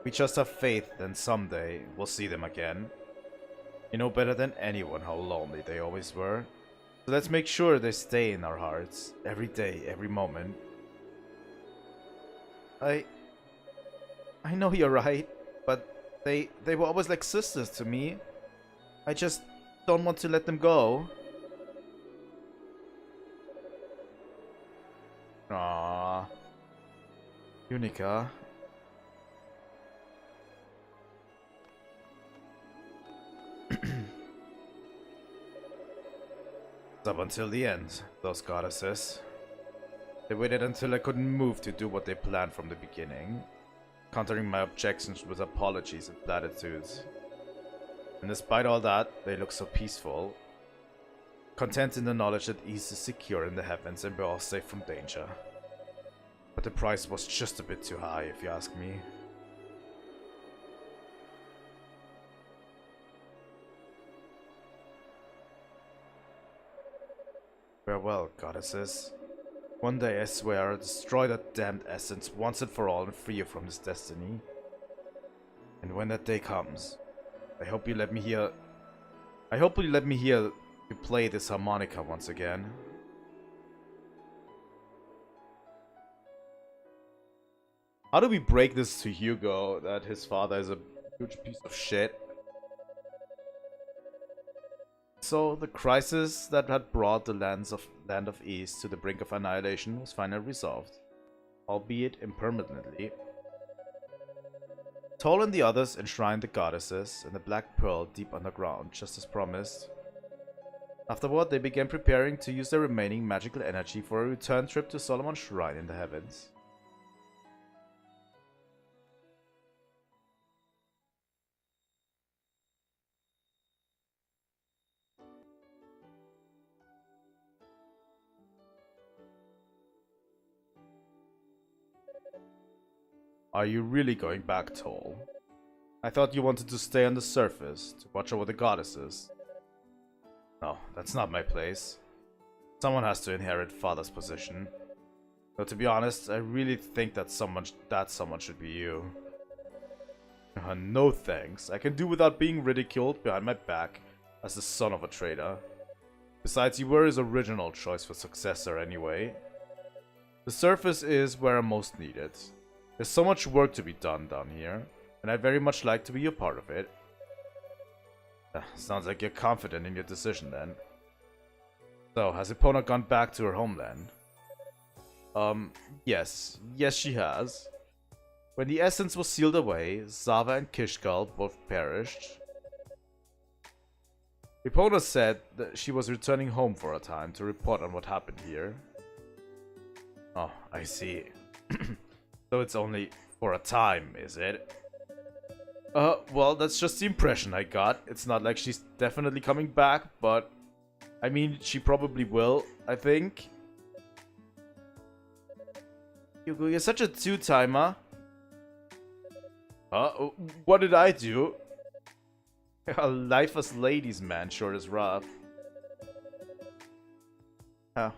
[SPEAKER 1] We just have faith that someday we'll see them again. You know better than anyone how lonely they always were. So let's make sure they stay in our hearts. Every day, every moment. I know you're right, but they were always like sisters to me. I just don't want to let them go. Aww. Yunica. Up until the end, those goddesses. They waited until I couldn't move to do what they planned from the beginning, countering my objections with apologies and platitudes. And despite all that, they look so peaceful, content in the knowledge that East is secure in the heavens and we're all safe from danger. But the price was just a bit too high, if you ask me. Farewell, goddesses. One day, I swear, I'll destroy that damned essence once and for all and free you from this destiny. And when that day comes, I hope you let me hear you play this harmonica once again. How do we break this to Hugo that his father is a huge piece of shit? So, the crisis that had brought the land of East to the brink of annihilation was finally resolved, albeit impermanently. Toll and the others enshrined the goddesses in the Black Pearl deep underground, just as promised. Afterward, they began preparing to use their remaining magical energy for a return trip to Solomon's Shrine in the heavens. Are you really going back, Toll? I thought you wanted to stay on the surface, to watch over the goddesses. No, that's not my place. Someone has to inherit Father's position. Though to be honest, I really think that someone should be you. No thanks. I can do without being ridiculed behind my back as the son of a traitor. Besides, you were his original choice for successor anyway. The surface is where I'm most needed. There's so much work to be done down here, and I'd very much like to be a part of it. Sounds like you're confident in your decision then. So, has Epona gone back to her homeland? Yes. Yes, she has. When the essence was sealed away, Zava and Kishgal both perished. Epona said that she was returning home for a time to report on what happened here. Oh, I see. So it's only for a time, is it? Well, that's just the impression I got. It's not like she's definitely coming back, but... I mean, she probably will, I think. Hugo, you're such a two-timer. What did I do? Life as ladies, man, sure is rough.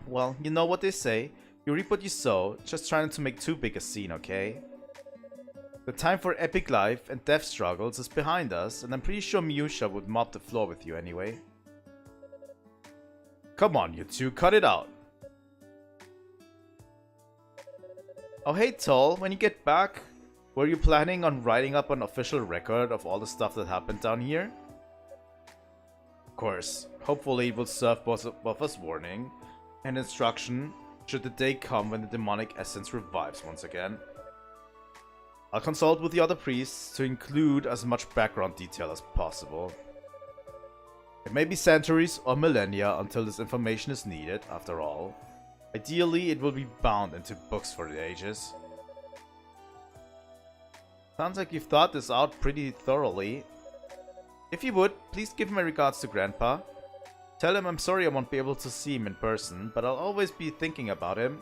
[SPEAKER 1] Well, you know what they say. You reap what you sow, just trying to make too big a scene, okay? The time for epic life and death struggles is behind us, and I'm pretty sure Miusha would mop the floor with you anyway. Come on, you two, cut it out. Oh hey Toll, when you get back, were you planning on writing up an official record of all the stuff that happened down here? Of course, hopefully it will serve both as warning and instruction should the day come when the demonic essence revives once again. I'll consult with the other priests to include as much background detail as possible. It may be centuries or millennia until this information is needed, after all. Ideally, it will be bound into books for the ages. Sounds like you've thought this out pretty thoroughly. If you would, please give my regards to Grandpa. Tell him I'm sorry I won't be able to see him in person, but I'll always be thinking about him.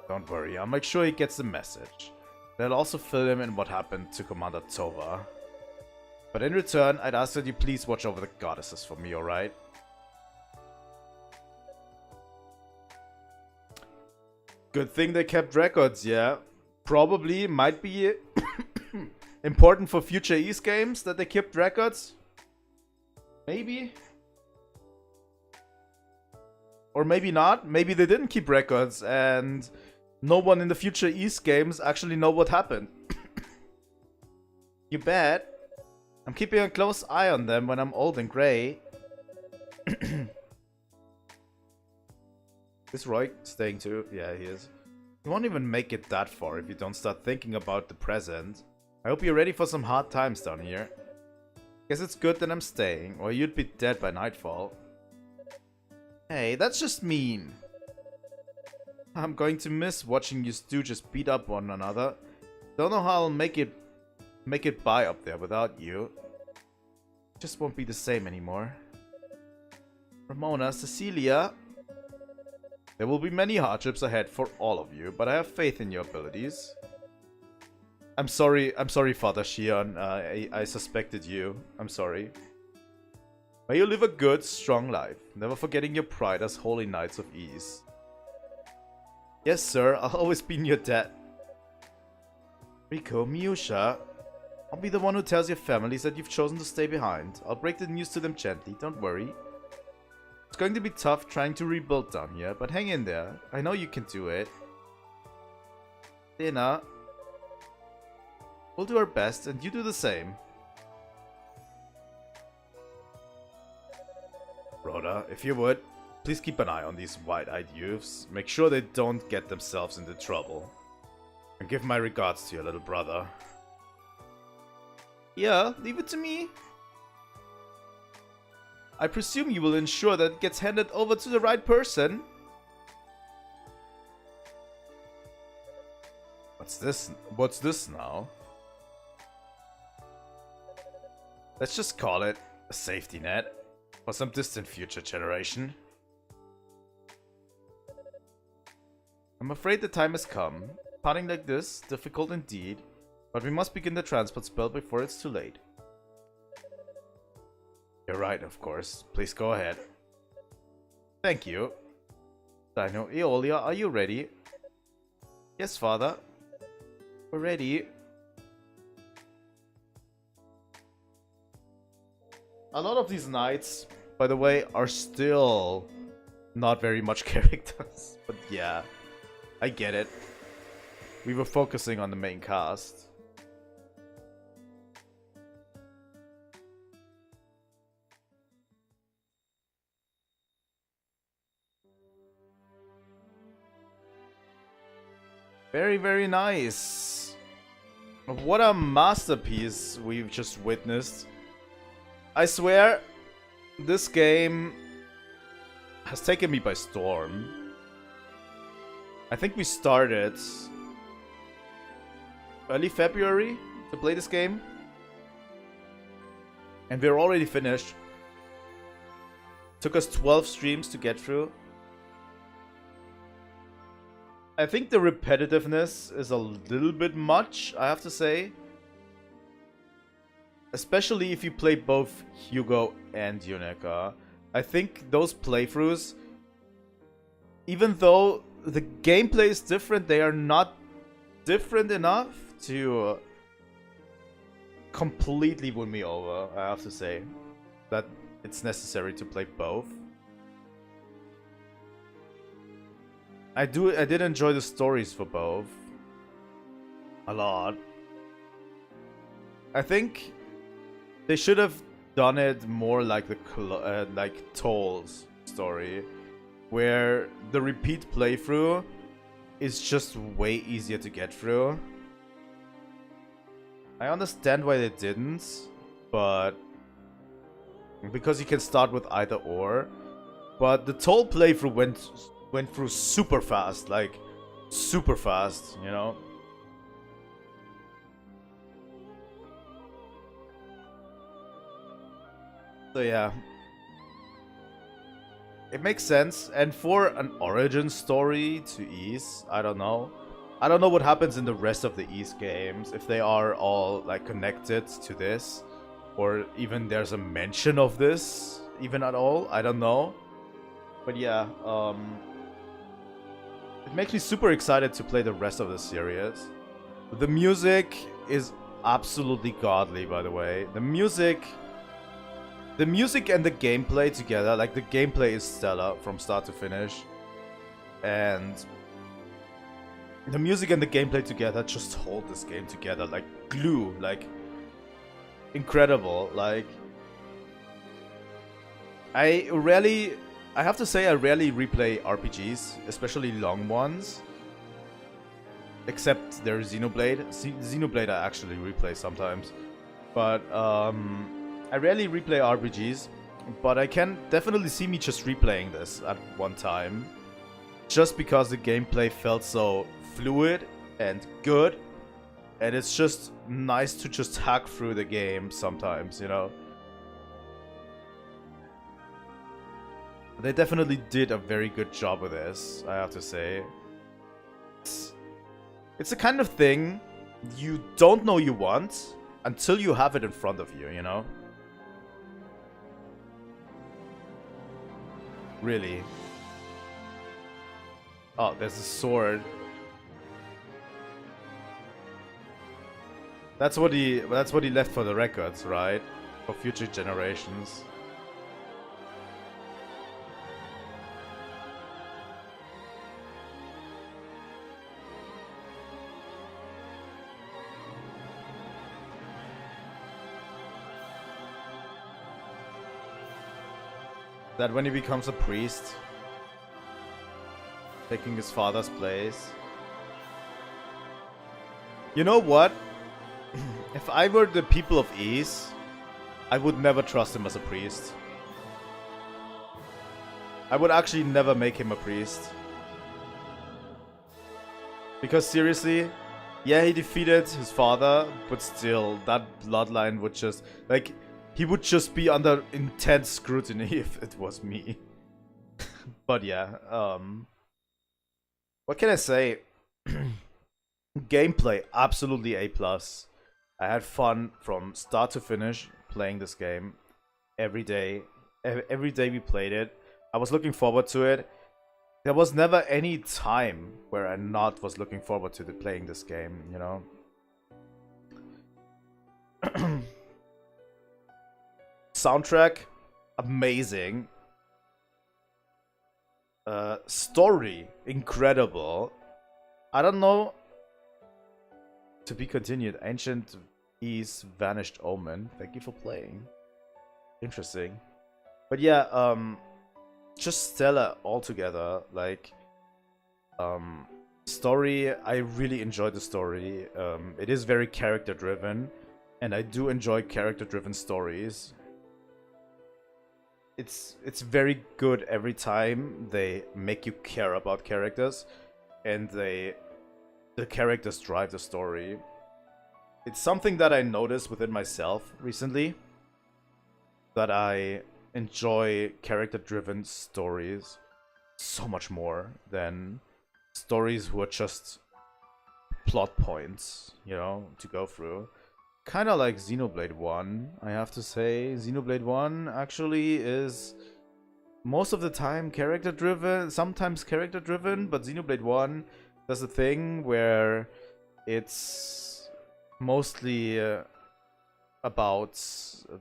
[SPEAKER 1] Don't worry, I'll make sure he gets the message. And I'll also fill him in what happened to Commander Tova. But in return, I'd ask that you please watch over the goddesses for me, alright? Good thing they kept records, yeah. Probably might be important for future East games that they kept records. Maybe. Or maybe not. Maybe they didn't keep records and no one in the future East games actually know what happened. You bet. I'm keeping a close eye on them when I'm old and grey. Is Roy staying too? Yeah, he is. You won't even make it that far if you don't start thinking about the present. I hope you're ready for some hard times down here. Guess it's good that I'm staying, or you'd be dead by nightfall. Hey, that's just mean. I'm going to miss watching you stooges beat up one another. Don't know how I'll make it by up there without you. Just won't be the same anymore. Ramona, Cecilia. There will be many hardships ahead for all of you, but I have faith in your abilities. I'm sorry, Father Shion. I suspected you. I'm sorry. May you live a good, strong life, never forgetting your pride as holy knights of ease. Yes, sir, I'll always be in your debt. Riko, Miusha, I'll be the one who tells your families that you've chosen to stay behind. I'll break the news to them gently, don't worry. It's going to be tough trying to rebuild down here, but hang in there. I know you can do it. Lena, we'll do our best, and you do the same. Rhoda, if you would, please keep an eye on these wide-eyed youths. Make sure they don't get themselves into trouble. And give my regards to your little brother. Yeah, leave it to me. I presume you will ensure that it gets handed over to the right person. What's this? What's this now? Let's just call it a safety net for some distant future generation. I'm afraid the time has come. Parting like this, difficult indeed, but we must begin the transport spell before it's too late. You're right, of course. Please go ahead. Thank you. Dino, Aeolia, are you ready? Yes, father. We're ready. A lot of these knights, by the way, are still not very much characters. But yeah, I get it. We were focusing on the main cast. Very, very nice. What a masterpiece we've just witnessed. I swear, this game has taken me by storm. I think we started early February to play this game. And we're already finished. Took us 12 streams to get through. I think the repetitiveness is a little bit much, I have to say. Especially if you play both Hugo and Yunica. I think those playthroughs, even though the gameplay is different, they are not different enough to completely win me over, I have to say. That it's necessary to play both. I did enjoy the stories for both a lot. I think they should have done it more like the like Toll's story, where the repeat playthrough is just way easier to get through. I understand why they didn't, but because you can start with either or. But the Toll playthrough went through super fast, like super fast, you know. So yeah, it makes sense. And for an origin story to Ys, I don't know what happens in the rest of the Ys games, if they are all like connected to this, or even there's a mention of this even at all. I don't know, but yeah, it makes me super excited to play the rest of the series. The music is absolutely godly, by the way. The music and the gameplay together, like the gameplay is stellar from start to finish. And the music and the gameplay together just hold this game together like glue, like incredible. Like I have to say I rarely replay RPGs, especially long ones. Except there's Xenoblade. Xenoblade I actually replay sometimes. But I rarely replay RPGs, but I can definitely see me just replaying this at one time. just because the gameplay felt so fluid and good, and it's just nice to just hack through the game sometimes, you know? They definitely did a very good job with this, I have to say. It's the kind of thing you don't know you want until you have it in front of you, you know? Really. Oh, there's a sword. That's what he left for the records, right? For future generations. That when he becomes a priest, taking his father's place. You know what? If I were the people of Ease, I would never trust him as a priest. I would actually never make him a priest. Because seriously, yeah, he defeated his father, but still, that bloodline would just, like, he would just be under intense scrutiny if it was me. But yeah, what can I say? Gameplay, absolutely A+. I had fun from start to finish playing this game. Every day. Every day we played it. I was looking forward to it. There was never any time where I not was looking forward to playing this game, you know? Soundtrack, amazing. Story, incredible. I don't know. To be continued. Ancient East Vanished Omen. Thank you for playing. Interesting. But yeah, just stellar altogether. Like, story, I really enjoyed the story. It is very character driven, and I do enjoy character driven stories. It's very good every time they make you care about characters, and the characters drive the story. It's something that I noticed within myself recently, that I enjoy character-driven stories so much more than stories who are just plot points, you know, to go through. Kind of like Xenoblade 1, I have to say. Xenoblade 1 actually is most of the time character-driven, sometimes character-driven, but Xenoblade 1 does a thing where it's mostly about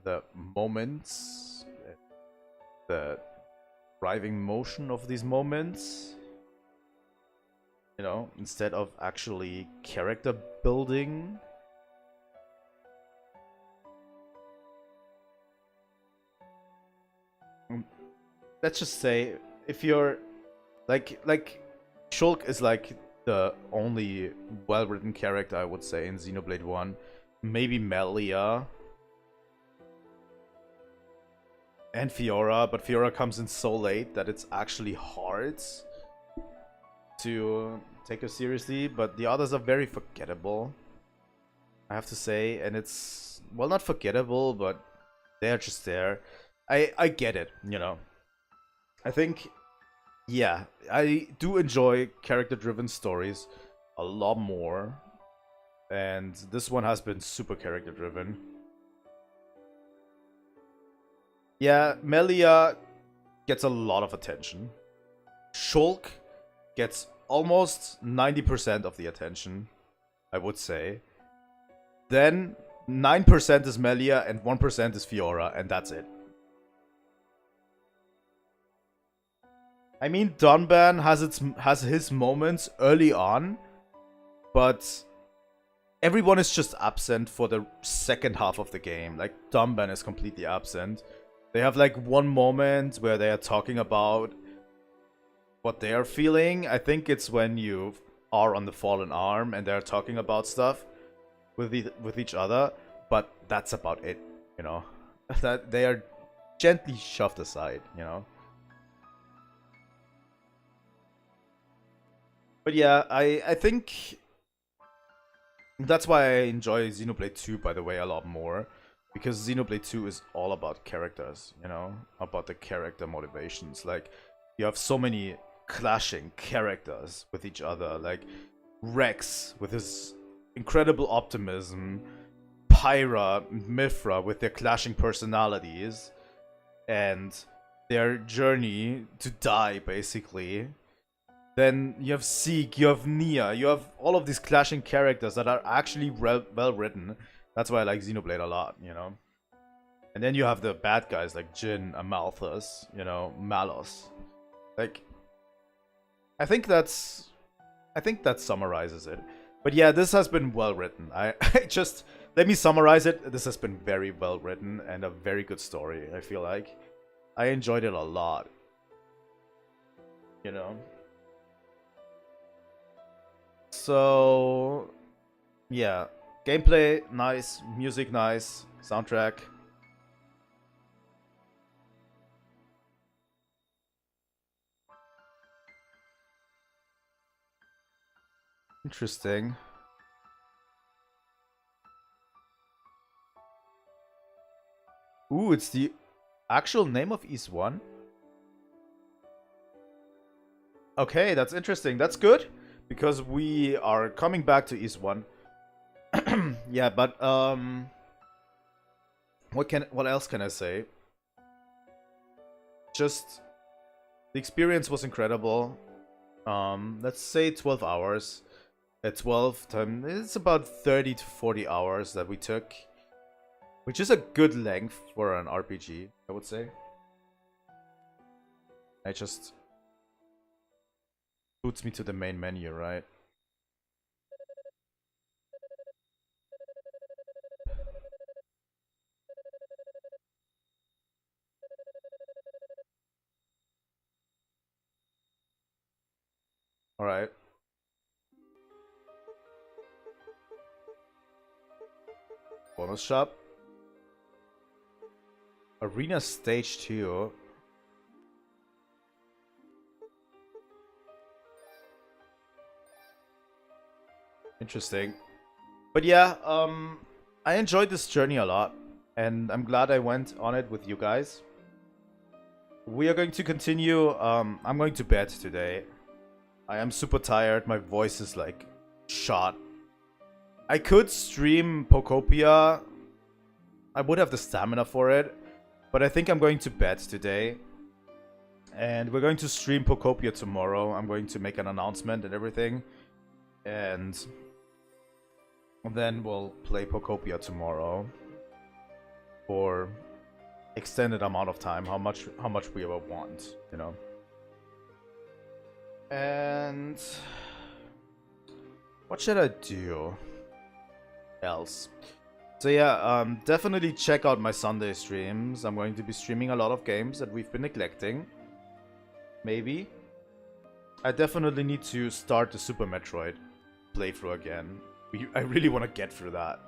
[SPEAKER 1] the moments, the driving motion of these moments, you know, instead of actually character building. Let's just say, if you're like Shulk is like the only well-written character, I would say, in Xenoblade 1. Maybe Melia and Fiora, but Fiora comes in so late that it's actually hard to take her seriously, but the others are very forgettable, I have to say, and it's, well, not forgettable, but they're just there. I get it, you know. I think, yeah, I do enjoy character-driven stories a lot more, and this one has been super character-driven. Yeah, Melia gets a lot of attention. Shulk gets almost 90% of the attention, I would say. Then 9% is Melia and 1% is Fiora, and that's it. I mean, Dunban has his moments early on, but everyone is just absent for the second half of the game. Like, Dunban is completely absent. They have like one moment where they are talking about what they are feeling. I think it's when you are on the fallen arm and they're talking about stuff with each other, but that's about it, you know. That they are gently shoved aside, you know. But yeah, I think that's why I enjoy Xenoblade 2, by the way, a lot more. Because Xenoblade 2 is all about characters, you know? About the character motivations. Like, you have so many clashing characters with each other. Like, Rex with his incredible optimism. Pyra, Mithra with their clashing personalities. And their journey to die, basically. Then you have Zeke, you have Nia, you have all of these clashing characters that are actually well written. That's why I like Xenoblade a lot, you know. And then you have the bad guys like Jin, Amalthus, you know, Malos. Like, I think that summarizes it. But yeah, this has been well written. I just let me summarize it. This has been very well written and a very good story. I feel like I enjoyed it a lot. You know. So, yeah, gameplay nice, music nice, soundtrack. Interesting. Ooh, it's the actual name of East 1? Okay, that's interesting. That's good. Because we are coming back to East 1. Yeah, but what else can I say? Just the experience was incredible. Let's say 12 hours. At 12 times, it's about 30 to 40 hours that we took, which is a good length for an RPG, I would say. I just boots me to the main menu, right? Alright. Bonus shop. Arena stage 2. Interesting. But yeah, I enjoyed this journey a lot. And I'm glad I went on it with you guys. We are going to continue. I'm going to bed today. I am super tired. My voice is like shot. I could stream Pokopia. I would have the stamina for it. But I think I'm going to bed today. And we're going to stream Pokopia tomorrow. I'm going to make an announcement and everything. And then we'll play Pokopia tomorrow. For extended amount of time. How much we ever want, you know. And what should I do else? So yeah, definitely check out my Sunday streams. I'm going to be streaming a lot of games that we've been neglecting. Maybe. I definitely need to start the Super Metroid playthrough again. I really want to get through that.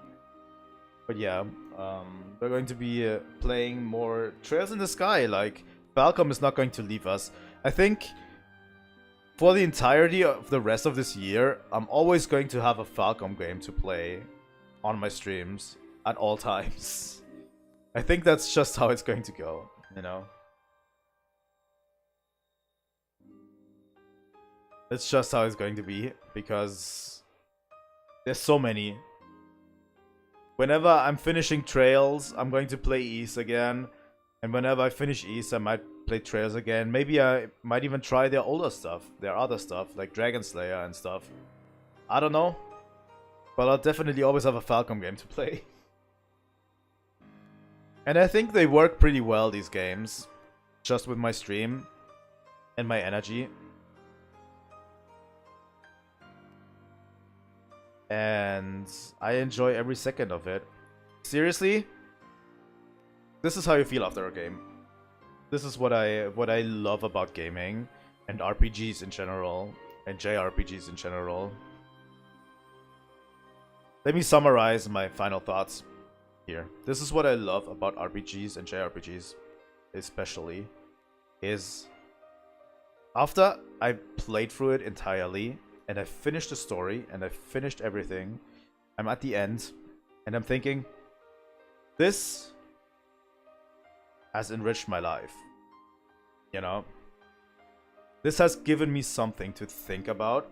[SPEAKER 1] But yeah, we're going to be playing more Trails in the Sky. Like, Falcom is not going to leave us. I think for the entirety of the rest of this year, I'm always going to have a Falcom game to play on my streams at all times. I think that's just how it's going to go, you know? It's just how it's going to be, because there's so many. Whenever I'm finishing Trails, I'm going to play East again. And whenever I finish East, I might play Trails again. Maybe I might even try their older stuff, their other stuff, like Dragon Slayer and stuff. I don't know. But I'll definitely always have a Falcom game to play. And I think they work pretty well, these games. Just with my stream and my energy. And I enjoy every second of it. Seriously? This is how you feel after a game. This is what I love about gaming and RPGs in general and jrpgs in general. Let me summarize my final thoughts here. This is what I love about RPGs and jrpgs especially, is after I played through it entirely, and I finished the story, and I finished everything. I'm at the end, and I'm thinking, this has enriched my life. You know? This has given me something to think about.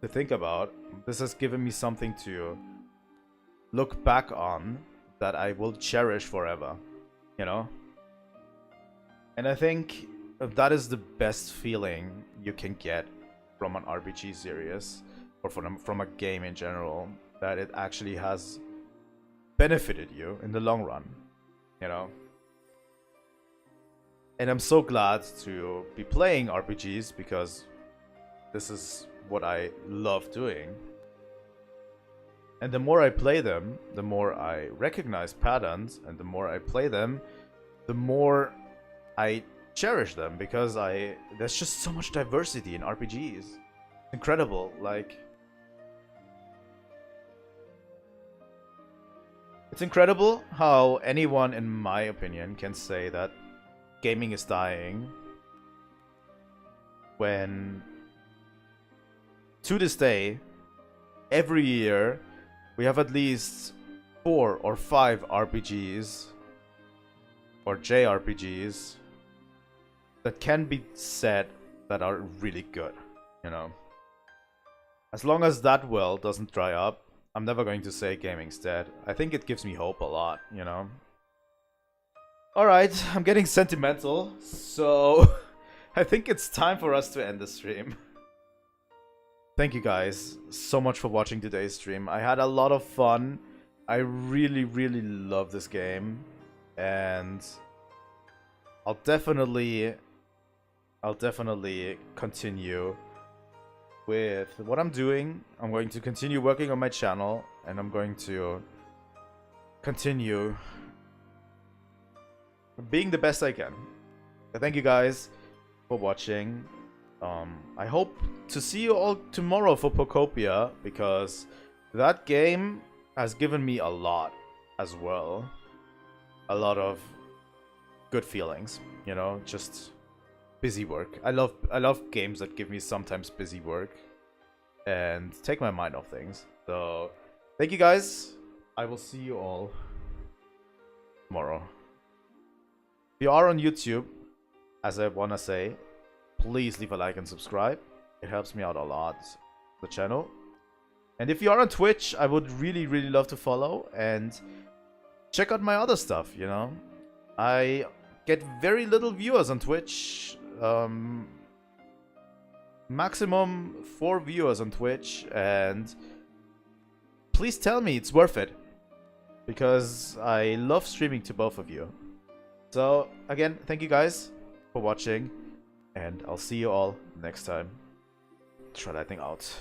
[SPEAKER 1] This has given me something to look back on that I will cherish forever. You know? And I think that is the best feeling you can get from an RPG series, or from a game in general, that it actually has benefited you in the long run, you know? And I'm so glad to be playing RPGs, because this is what I love doing. And the more I play them, the more I recognize patterns, and the more I play them, the more I cherish them, because there's just so much diversity in RPGs. Incredible. Like, it's incredible how anyone, in my opinion, can say that gaming is dying when, to this day, every year we have at least 4 or 5 RPGs or JRPGs that can be said that are really good, you know. As long as that well doesn't dry up, I'm never going to say gaming's dead. I think it gives me hope a lot, you know. Alright, I'm getting sentimental, so I think it's time for us to end the stream. Thank you guys so much for watching today's stream. I had a lot of fun. I really, really love this game. And I'll definitely continue with what I'm doing. I'm going to continue working on my channel, and I'm going to continue being the best I can. Thank you guys for watching. I hope to see you all tomorrow for Pocopia, because that game has given me a lot as well. A lot of good feelings, you know, just busy work. I love games that give me sometimes busy work and take my mind off things. So thank you guys. I will see you all tomorrow. If you are on YouTube, as I wanna say, please leave a like and subscribe. It helps me out a lot, the channel. And if you are on Twitch, I would really, really love to follow and check out my other stuff, you know. I get very little viewers on Twitch. Maximum 4 viewers on Twitch, and please tell me it's worth it, because I love streaming to both of you. So again, thank you guys for watching, and I'll see you all next time. Trilightning out.